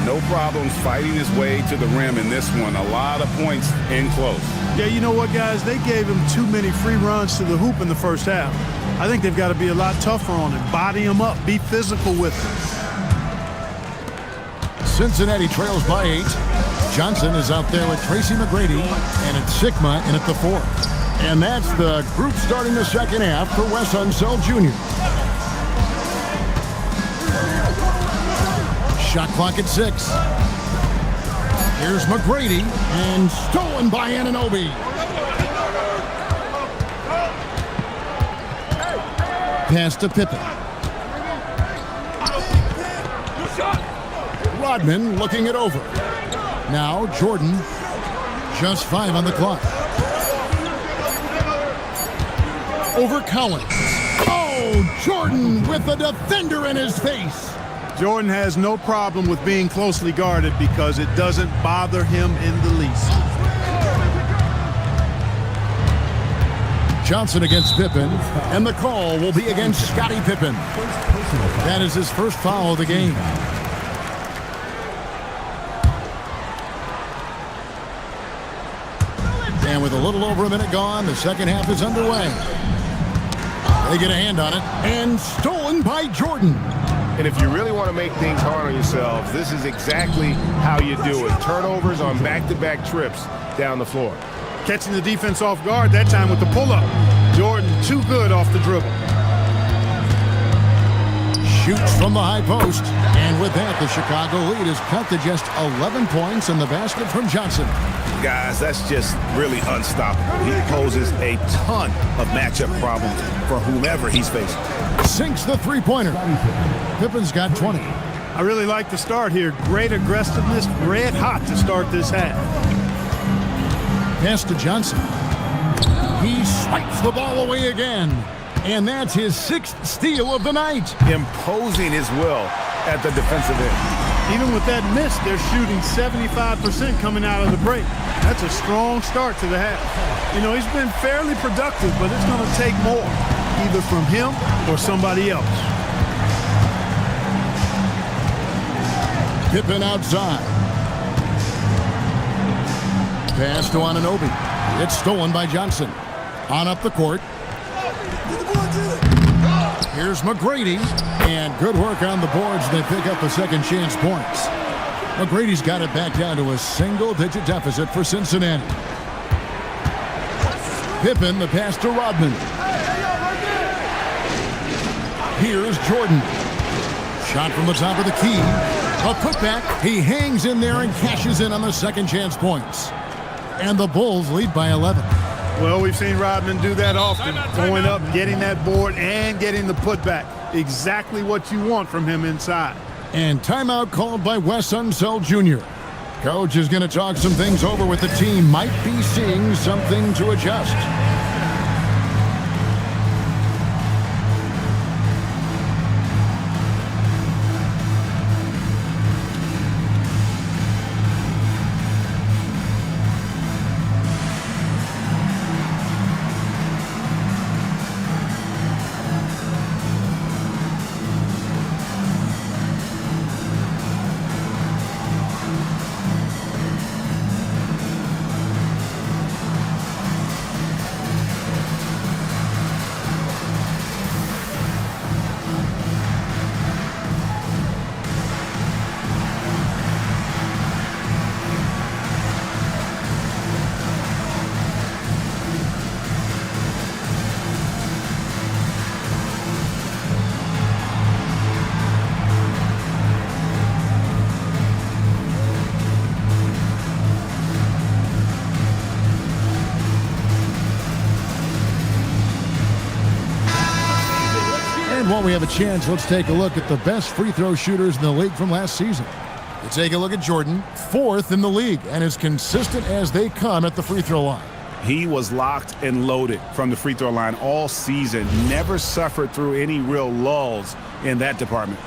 No problems fighting his way to the rim in this one. A lot of points in close. Yeah, you know what, guys? They gave him too many free runs to the hoop in the first half. I think they've got to be a lot tougher on him. Body him up. Be physical with him. Cincinnati trails by 8. Johnson is out there with Tracy McGrady, and it's Sigma in at the 4. And that's the group starting the second half for Wes Unseld Jr. Shot clock at 6. Here's McGrady, and stolen by Anunoby. Pass to Pippen. Rodman looking it over. Now Jordan, just 5 on the clock. Over Collins. Oh, Jordan with the defender in his face. Jordan has no problem with being closely guarded because it doesn't bother him in the least. Johnson against Pippen, and the call will be against Scottie Pippen. That is his first foul of the game. And with a little over a minute gone, the second half is underway. They get a hand on it, and stolen by Jordan. And if you really want to make things hard on yourselves, this is exactly how you do it. Turnovers on back-to-back trips down the floor. Catching the defense off guard that time with the pull-up. Jordan too good off the dribble. Shoots from the high post. And with that, the Chicago lead is cut to just 11 points in the basket from Johnson. Guys, that's just really unstoppable. He poses a ton of matchup problems for whomever he's facing. Sinks the three-pointer. Pippen's got 20. I really like the start here. Great aggressiveness, red hot to start this half. Pass to Johnson. He swipes the ball away again. And that's his 6th steal of the night. Imposing his will at the defensive end. Even with that miss, they're shooting 75% coming out of the break. That's a strong start to the half. You know, he's been fairly productive, but it's going to take more, either from him or somebody else. Pippen outside. Pass to Anunoby. It's stolen by Johnson. On up the court. Here's McGrady. And good work on the boards. They pick up the second chance points. McGrady's got it back down to a single-digit deficit for Cincinnati. Pippen, the pass to Rodman. Here's Jordan. Shot from the top of the key. A putback. He hangs in there and cashes in on the second chance points. And the Bulls lead by 11. Well, we've seen Rodman do that often. Going up, getting that board, and getting the putback. Exactly what you want from him inside. And timeout called by Wes Unseld Jr. Coach is going to talk some things over with the team. Might be seeing something to adjust. While we have a chance, let's take a look at the best free throw shooters in the league from last season. You take a look at Jordan, 4th in the league, and as consistent as they come at the free throw line. He was locked and loaded from the free throw line all season. Never suffered through any real lulls in that department.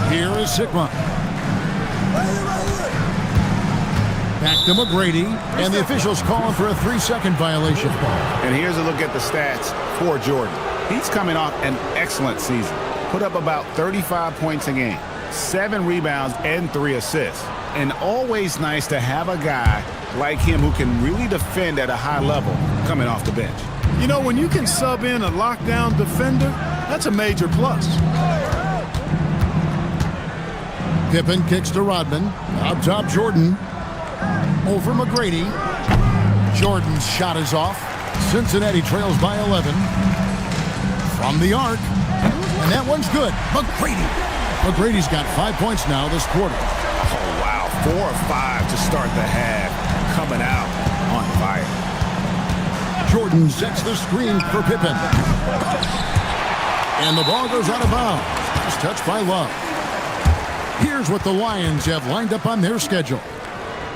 Here is Sigma. Back to McGrady, and the officials calling for a 3-second violation. And here's a look at the stats for Jordan. He's coming off an excellent season. Put up about 35 points a game, 7 rebounds, and 3 assists. And always nice to have a guy like him who can really defend at a high level coming off the bench. You know, when you can sub in a lockdown defender, that's a major plus. Pippen kicks to Rodman. Up top, Jordan. Over McGrady. Jordan's shot is off. Cincinnati trails by 11. From the arc. And that one's good. McGrady. McGrady's got 5 points now this quarter. Oh, wow. 4 or 5 to start the half. Coming out on fire. Jordan sets the screen for Pippen. And the ball goes out of bounds. Just touched by Love. Here's what the Lions have lined up on their schedule.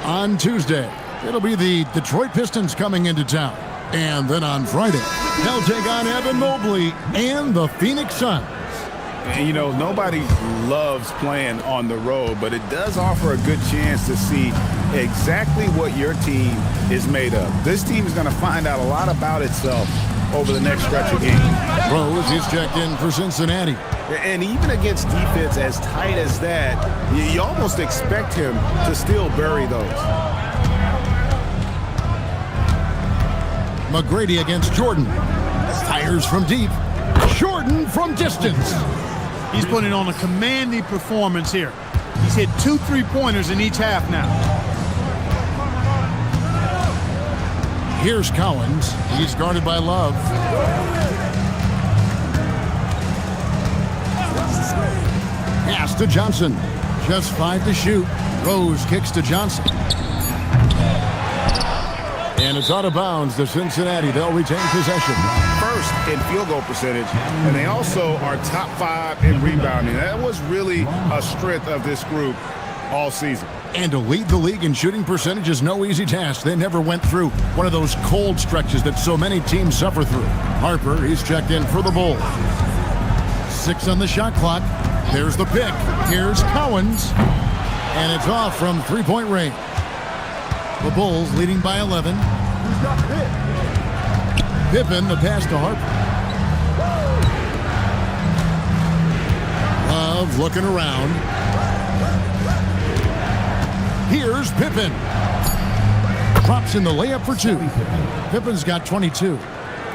On Tuesday, it'll be the Detroit Pistons coming into town. And then on Friday, they'll take on Evan Mobley and the Phoenix Suns. And, you know, nobody loves playing on the road, but it does offer a good chance to see exactly what your team is made of. This team is going to find out a lot about itself over the next stretch of games. Rose is checked in for Cincinnati. And even against defense as tight as that, you almost expect him to still bury those. McGrady against Jordan. Fires from deep. Jordan from distance. He's putting on a commanding performance here. He's hit 2 3-pointers in each half now. Here's Collins. He's guarded by Love. Pass to Johnson. Just 5 to shoot. Rose kicks to Johnson. And it's out of bounds to Cincinnati. They'll retain possession. First in field goal percentage, and they also are top 5 in rebounding. That was really a strength of this group all season. And to lead the league in shooting percentage is no easy task. They never went through one of those cold stretches that so many teams suffer through. Harper, he's checked in for the Bulls. 6 on the shot clock. There's the pick. Here's Cowens. And it's off from 3-point range. The Bulls leading by 11. Pippen, the pass to Harper. Love looking around. Here's Pippen. Drops in the layup for 2. Pippen's got 22.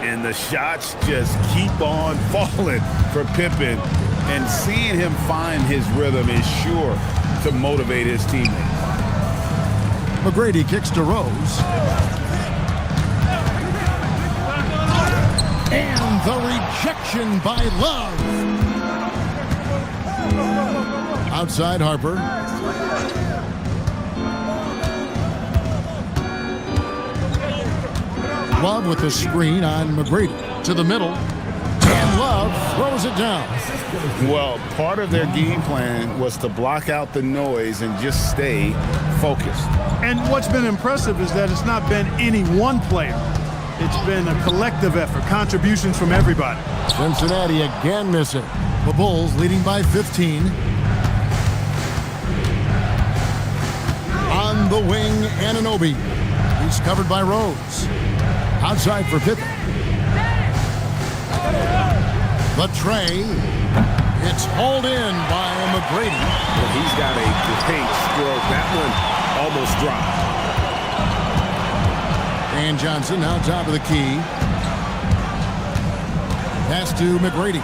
And the shots just keep on falling for Pippen. And seeing him find his rhythm is sure to motivate his teammates. McGrady kicks to Rose. And the rejection by Love. Outside Harper. Love with the screen on McGrady. To the middle. And Love throws it down. Well, part of their game plan was to block out the noise and just stay focused. And what's been impressive is that it's not been any one player. It's been a collective effort, contributions from everybody. Cincinnati again missing. The Bulls leading by 15. On the wing, Anunoby. He's covered by Rose. Outside for Pippen. The tray. It's hauled in by McGrady. Well, he's got a great stroke. That one almost dropped. And Johnson now top of the key. Pass to McGrady.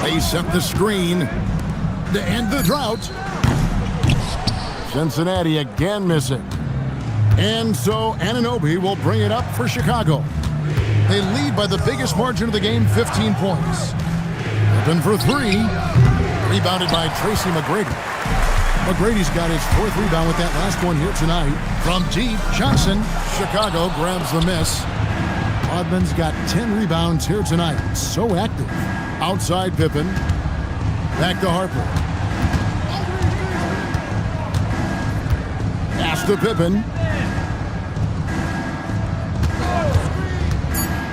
They set the screen to end the drought. Cincinnati again missing. And so Anunoby will bring it up for Chicago. They lead by the biggest margin of the game, 15 points. Open for 3. Rebounded by Tracy McGrady. McGrady's got his 4th rebound with that last one here tonight. From deep, Johnson. Chicago grabs the miss. Rodman's got 10 rebounds here tonight. So active. Outside Pippen. Back to Harper. Pass to Pippen.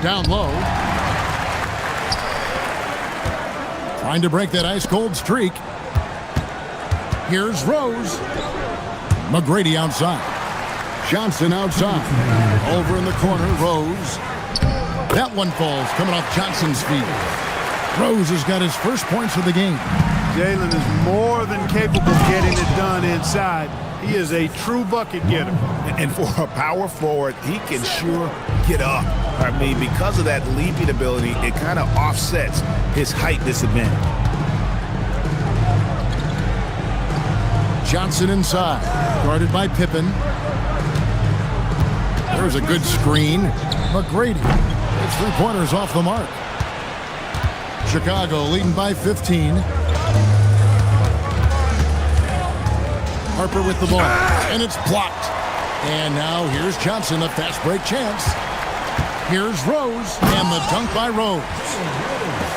Down low. Trying to break that ice-cold streak. Here's Rose. McGrady outside. Johnson outside. Over in the corner, Rose. That one falls, coming off Johnson's feet. Rose has got his first points of the game. Jalen is more than capable of getting it done inside. He is a true bucket getter. And for a power forward, he can sure get up. I mean, because of that leaping ability, it kind of offsets his height disadvantage. Johnson inside, guarded by Pippen. There's a good screen. McGrady. It's 3-pointers off the mark. Chicago leading by 15. Harper with the ball, and it's blocked. And now here's Johnson, a fast break chance. Here's Rose, and the dunk by Rose.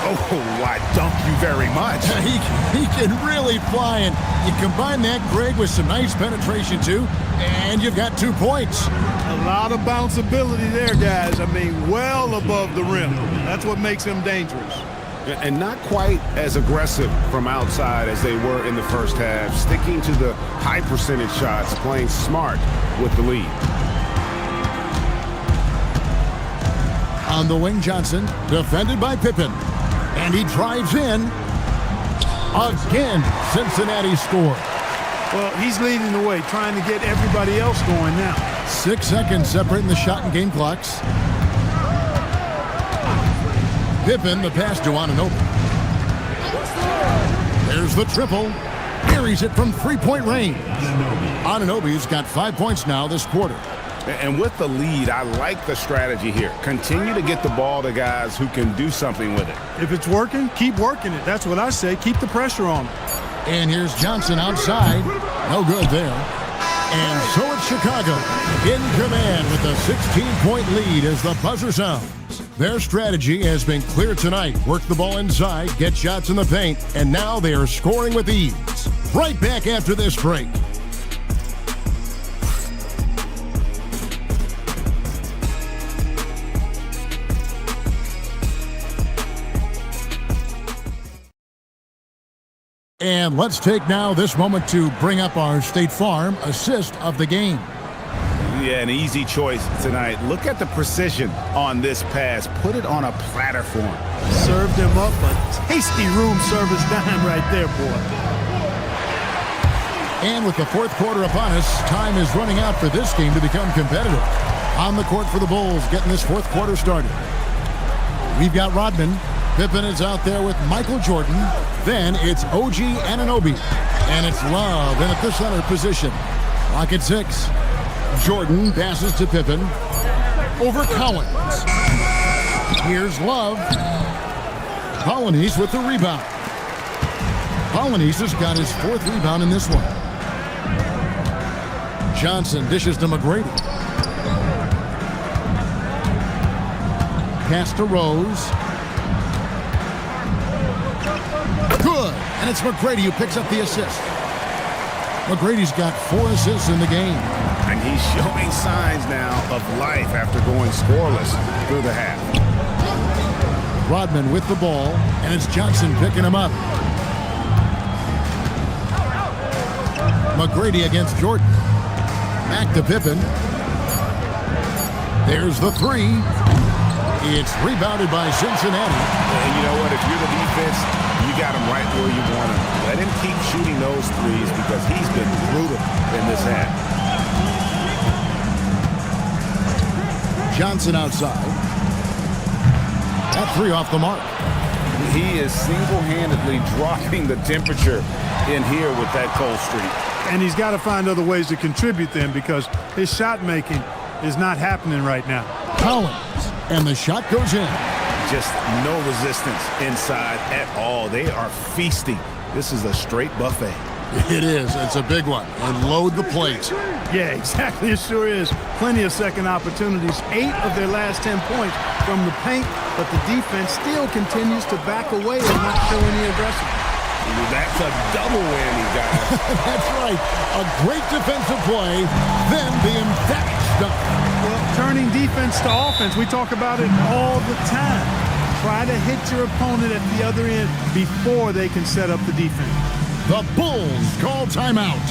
Oh, I dunk you very much. He can really fly, and you combine that, Greg, with some nice penetration, too, and you've got 2 points. A lot of bounceability there, guys. I mean, well above the rim. That's what makes him dangerous. And not quite as aggressive from outside as they were in the first half, sticking to the high percentage shots, playing smart with the lead. On the wing, Johnson, defended by Pippen, and he drives in. Again, Cincinnati scored. Well, he's leading the way, trying to get everybody else going now. 6 seconds separating the shot and game clocks. Pippen, the pass to Anunoby. There's the triple. Buries it from 3-point range. Anunoby's got 5 points now this quarter. And with the lead, I like the strategy here. Continue to get the ball to guys who can do something with it. If it's working, keep working it. That's what I say. Keep the pressure on him. And here's Johnson outside. No good there. And so it's Chicago in command with a 16-point lead as the buzzer sounds. Their strategy has been clear tonight. Work the ball inside, get shots in the paint, and now they are scoring with ease. Right back after this break. And let's take now this moment to bring up our State Farm assist of the game. Yeah, an easy choice tonight. Look at the precision on this pass. Put it on a platter for him. Served him up a tasty room service dime right there, boy. And with the fourth quarter upon us, time is running out for this game to become competitive. On the court for the Bulls, getting this fourth quarter started. We've got Rodman. Pippen is out there with Michael Jordan. Then it's OG Anunoby. And it's Love in at the center position. Clock at 6. Jordan passes to Pippen. Over Collins. Here's Love. Colonies with the rebound. Colonies has got his 4th rebound in this one. Johnson dishes to McGrady. Pass to Rose. Good. And it's McGrady who picks up the assist. McGrady's got 4 assists in the game. And he's showing signs now of life after going scoreless through the half. Rodman with the ball, and it's Johnson picking him up. McGrady against Jordan. Back to Pippen. There's the 3. It's rebounded by Cincinnati. And you know what? If you're the defense, you got him right where you want him. Let him keep shooting those threes because he's been brutal in this half. Johnson outside. That 3 off the mark. He is single-handedly dropping the temperature in here with that cold streak. And he's got to find other ways to contribute then because his shot making is not happening right now. Collins, and the shot goes in. Just no resistance inside at all. They are feasting. This is a straight buffet. It is. It's a big one. And load the plate. Yeah, exactly. It sure is. Plenty of second opportunities. 8 of their last 10 points from the paint, but the defense still continues to back away and not show any aggression. That's a double whammy, guys. That's right. A great defensive play, then the emphatic stuff. Well, turning defense to offense, we talk about it all the time. Try to hit your opponent at the other end before they can set up the defense. The Bulls call timeout.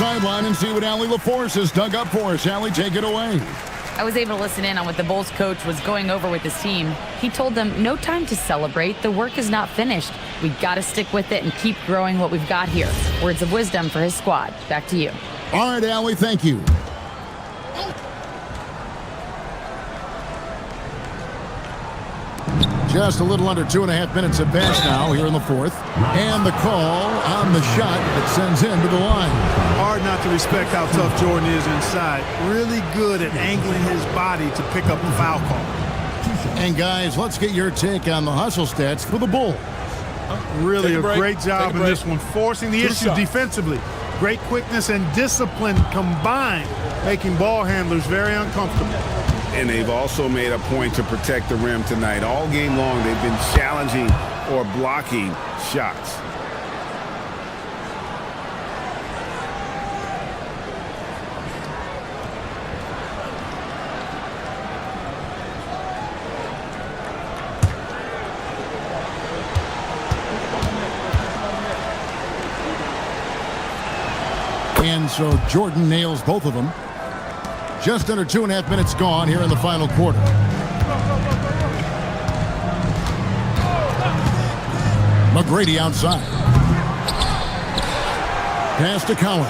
sideline and see what Allie LaForce has dug up for us. Allie, take it away. I was able to listen in on what the Bulls coach was going over with his team. He told them, no time to celebrate. The work is not finished. We got to stick with it and keep growing what we've got here. Words of wisdom for his squad. Back to you. All right, Allie, thank you. Just a little under 2.5 minutes have passed now here in the fourth. And the call on the shot that sends him to the line. Hard not to respect how tough Jordan is inside. Really good at angling his body to pick up the foul call. And guys, let's get your take on the hustle stats for the Bulls. Really a great job in this one, forcing the issue defensively. Great quickness and discipline combined, making ball handlers very uncomfortable. And they've also made a point to protect the rim tonight. All game long, they've been challenging or blocking shots. And so Jordan nails both of them. Just under 2.5 minutes gone here in the final quarter. McGrady outside. Pass to Collins.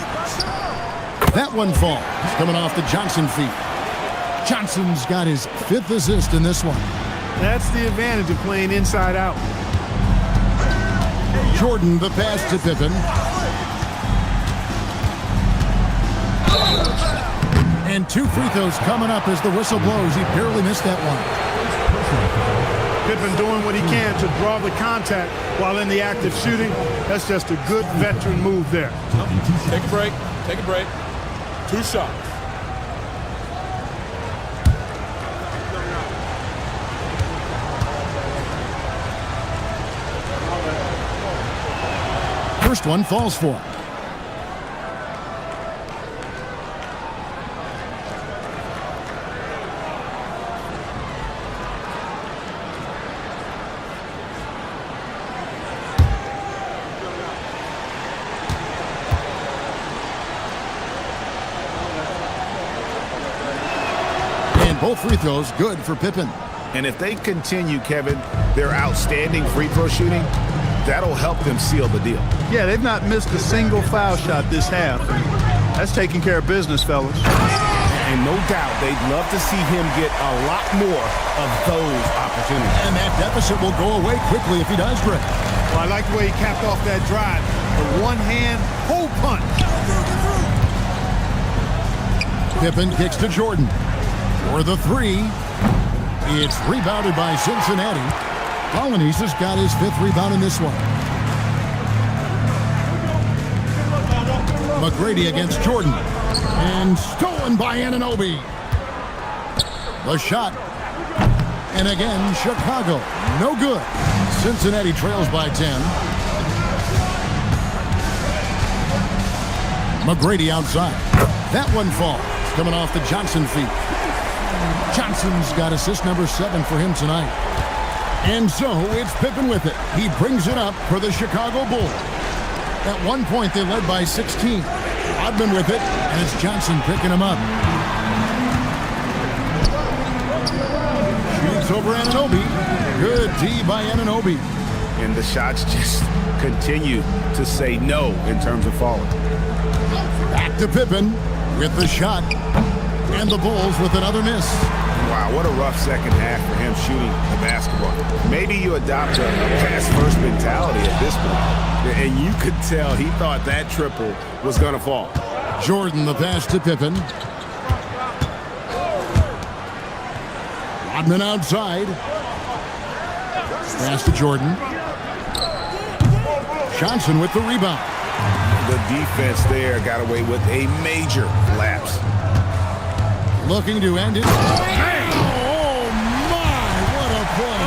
That one falls. Coming off the Johnson feet. Johnson's got his 5th assist in this one. That's the advantage of playing inside out. Jordan, the pass to Pippen. And 2 free throws coming up as the whistle blows. He barely missed that one. Pippen doing what he can to draw the contact while in the act of shooting. That's just a good veteran move there. Take a break. Take a break. 2 shots. First one falls for him. Both free throws good for Pippen. And if they continue, Kevin, their outstanding free throw shooting, that'll help them seal the deal. Yeah, they've not missed a single foul shot this half. That's taking care of business, fellas. And no doubt they'd love to see him get a lot more of those opportunities. And that deficit will go away quickly if he does, Greg. Well, I like the way he capped off that drive. The one-hand hole punch. Pippen kicks to Jordan. For the 3, it's rebounded by Cincinnati. Colonies has got his 5th rebound in this one. McGrady against Jordan. And stolen by Anunoby. The shot. And again, Chicago. No good. Cincinnati trails by 10. McGrady outside. That one falls. Coming off the Johnson feet. Johnson's got assist number 7 for him tonight. And so it's Pippen with it. He brings it up for the Chicago Bulls. At one point, they led by 16. Rodman with it, and it's Johnson picking him up. Shoots over Anunoby. Good D by Anunoby. And the shots just continue to say no in terms of falling. Back to Pippen with the shot. And the Bulls with another miss. Wow, what a rough second half for him shooting the basketball. Maybe you adopt a pass-first mentality at this point. And you could tell he thought that triple was going to fall. Jordan, the pass to Pippen. Rodman outside. Pass to Jordan. Johnson with the rebound. The defense there got away with a major lapse. Looking to end it. Oh, my, what a play.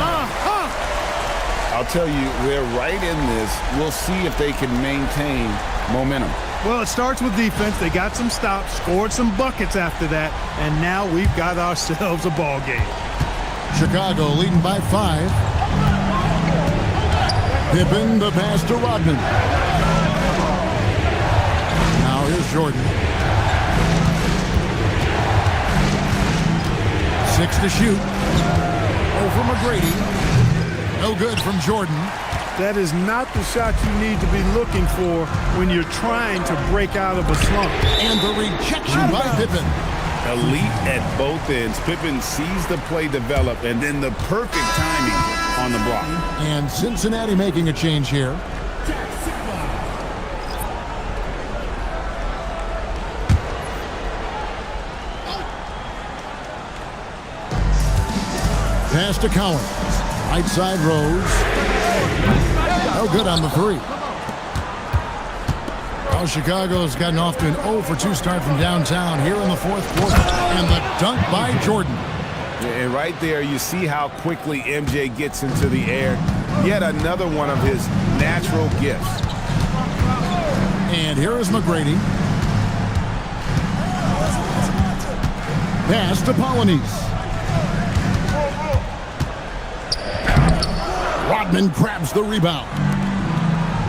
I'll tell you, they're right in this. We'll see if they can maintain momentum. Well, it starts with defense. They got some stops, scored some buckets after that, and now we've got ourselves a ball game. Chicago leading by 5. Pippen, the pass to Rodman. Now here's Jordan. 6 to shoot. Over McGrady. No good from Jordan. That is not the shot you need to be looking for when you're trying to break out of a slump. And the rejection by Pippen. Elite at both ends. Pippen sees the play develop, and then the perfect timing on the block. And Cincinnati making a change here. Pass to Collins. Right side Rose. No good on the three. Well, Chicago's gotten off to an 0-for-2 start from downtown here in the fourth quarter. And the dunk by Jordan. And right there, you see how quickly MJ gets into the air. Yet another one of his natural gifts. And here is McGrady. Pass to Polonese. Rodman grabs the rebound.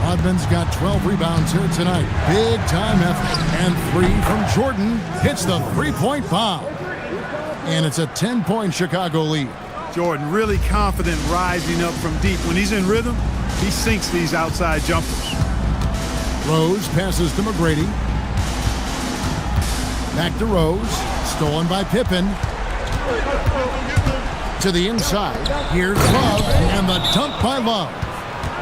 Rodman's got 12 rebounds here tonight. Big time effort. And 3 from Jordan hits the three-point bomb. And it's a 10-point Chicago lead. Jordan really confident rising up from deep. When he's in rhythm, he sinks these outside jumpers. Rose passes to McGrady. Back to Rose. Stolen by Pippen. To the inside. Here's Love. And the dunk by Love.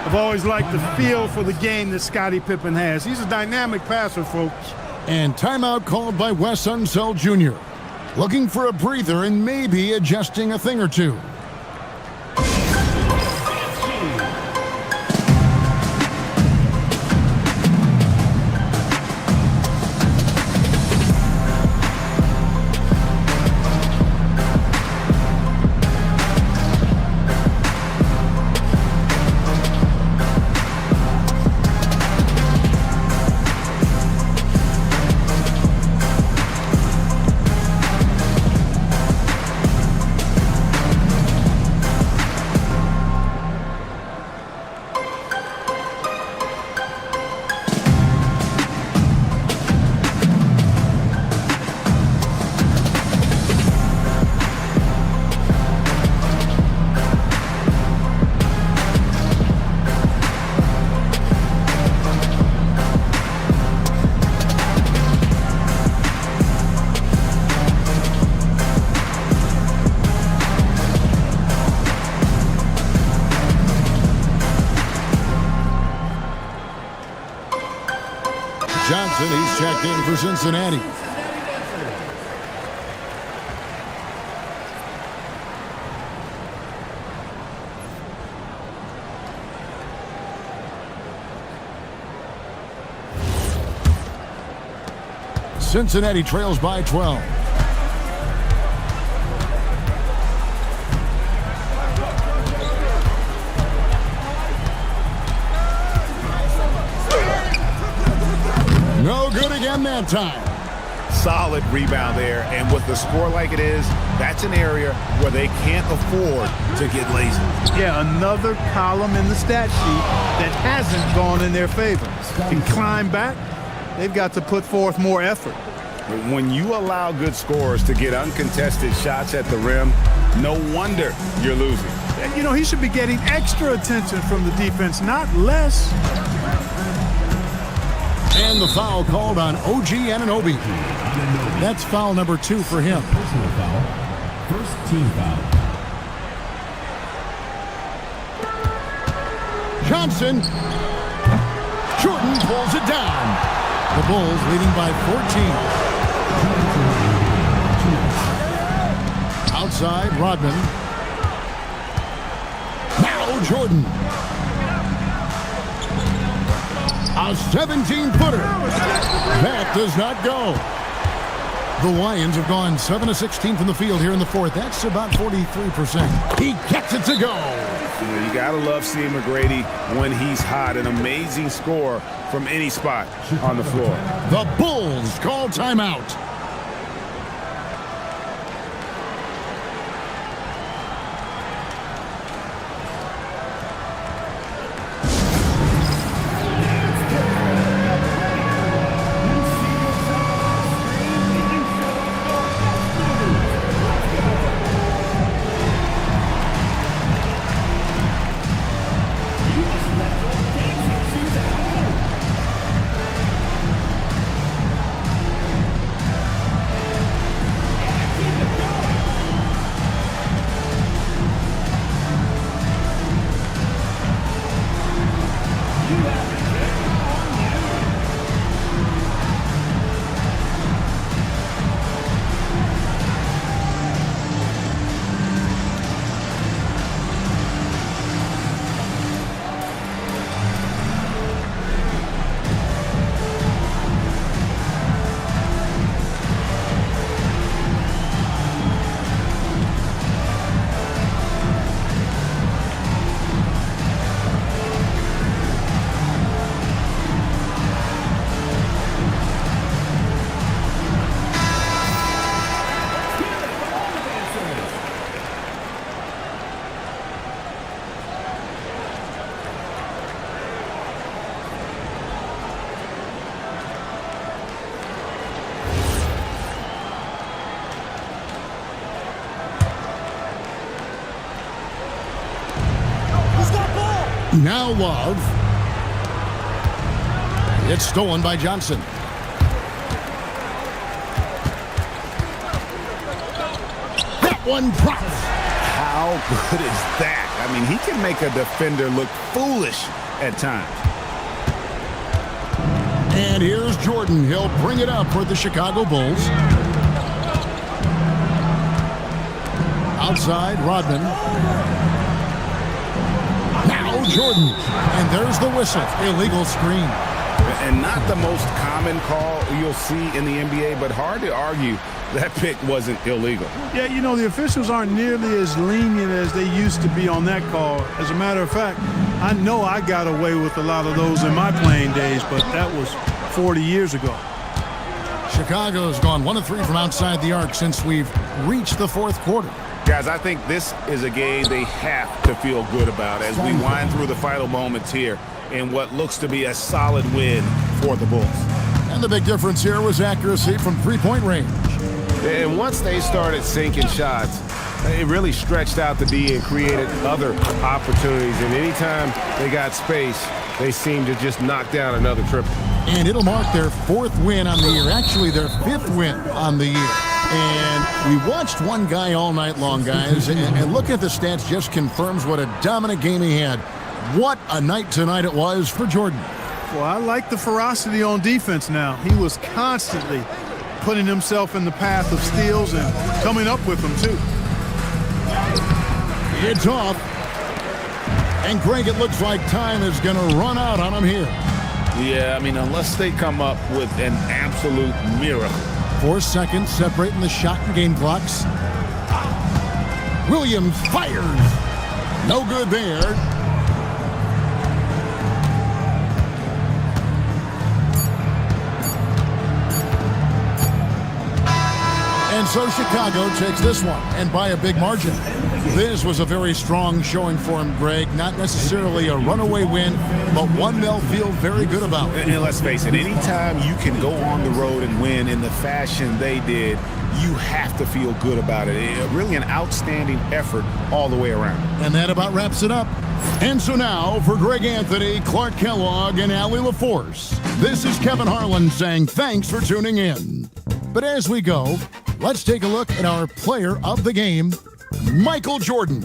I've always liked the feel for the game that Scottie Pippen has. He's a dynamic passer, folks. And timeout called by Wes Unseld Jr. Looking for a breather and maybe adjusting a thing or two. Johnson, he's checked in for Cincinnati. Cincinnati trails by 12. No good again that time. Solid rebound there, and with the score like it is, that's an area where they can't afford to get lazy. Yeah, another column in the stat sheet that hasn't gone in their favor. Can climb back, they've got to put forth more effort. When you allow good scorers to get uncontested shots at the rim, no wonder you're losing. You know, he should be getting extra attention from the defense, not less. And the foul called on OG Anunoby. That's foul number 2 for him. Personal foul. First team foul. Johnson. Jordan pulls it down. The Bulls leading by 14. Outside, Rodman. Now Jordan. A 17-footer. That does not go. The Lions have gone 7 of 16 from the field here in the fourth. That's about 43%. He gets it to go. You gotta love seeing McGrady when he's hot. An amazing score from any spot on the floor. The Bulls call timeout. Now Love. It's stolen by Johnson. That one drops. How good is that? I mean, he can make a defender look foolish at times. And here's Jordan. He'll bring it up for the Chicago Bulls. Outside, Rodman. Now Jordan. And there's the whistle. Illegal screen. And not the most common call you'll see in the NBA, but hard to argue that pick wasn't illegal. Yeah, you know, the officials aren't nearly as lenient as they used to be on that call. As a matter of fact, I know I got away with a lot of those in my playing days, but that was 40 years ago. Chicago's gone 1 of 3 from outside the arc since we've reached the fourth quarter. Guys, I think this is a game they have to feel good about as we wind through the final moments here in what looks to be a solid win for the Bulls. And the big difference here was accuracy from three-point range. And once they started sinking shots, it really stretched out the D and created other opportunities. And anytime they got space, they seemed to just knock down another triple. And it'll mark their 4th win on the year. Actually, their 5th win on the year. And we watched one guy all night long, guys. And looking at the stats just confirms what a dominant game he had. What a night tonight it was for Jordan. Well, I like the ferocity on defense now. He was constantly putting himself in the path of steals and coming up with them, too. It's off. And, Greg, it looks like time is going to run out on him here. Yeah, I mean, unless they come up with an absolute miracle. 4 seconds separating the shot and game clocks. Williams fires. No good there. And so Chicago takes this one, and by a big margin. This was a very strong showing for him, Greg. Not necessarily a runaway win, but one they'll feel very good about. And let's face it, anytime you can go on the road and win in the fashion they did, you have to feel good about it. Really an outstanding effort all the way around. And that about wraps it up. And so now, for Greg Anthony, Clark Kellogg, and Allie LaForce, this is Kevin Harlan saying thanks for tuning in. But as we go, let's take a look at our player of the game, Michael Jordan.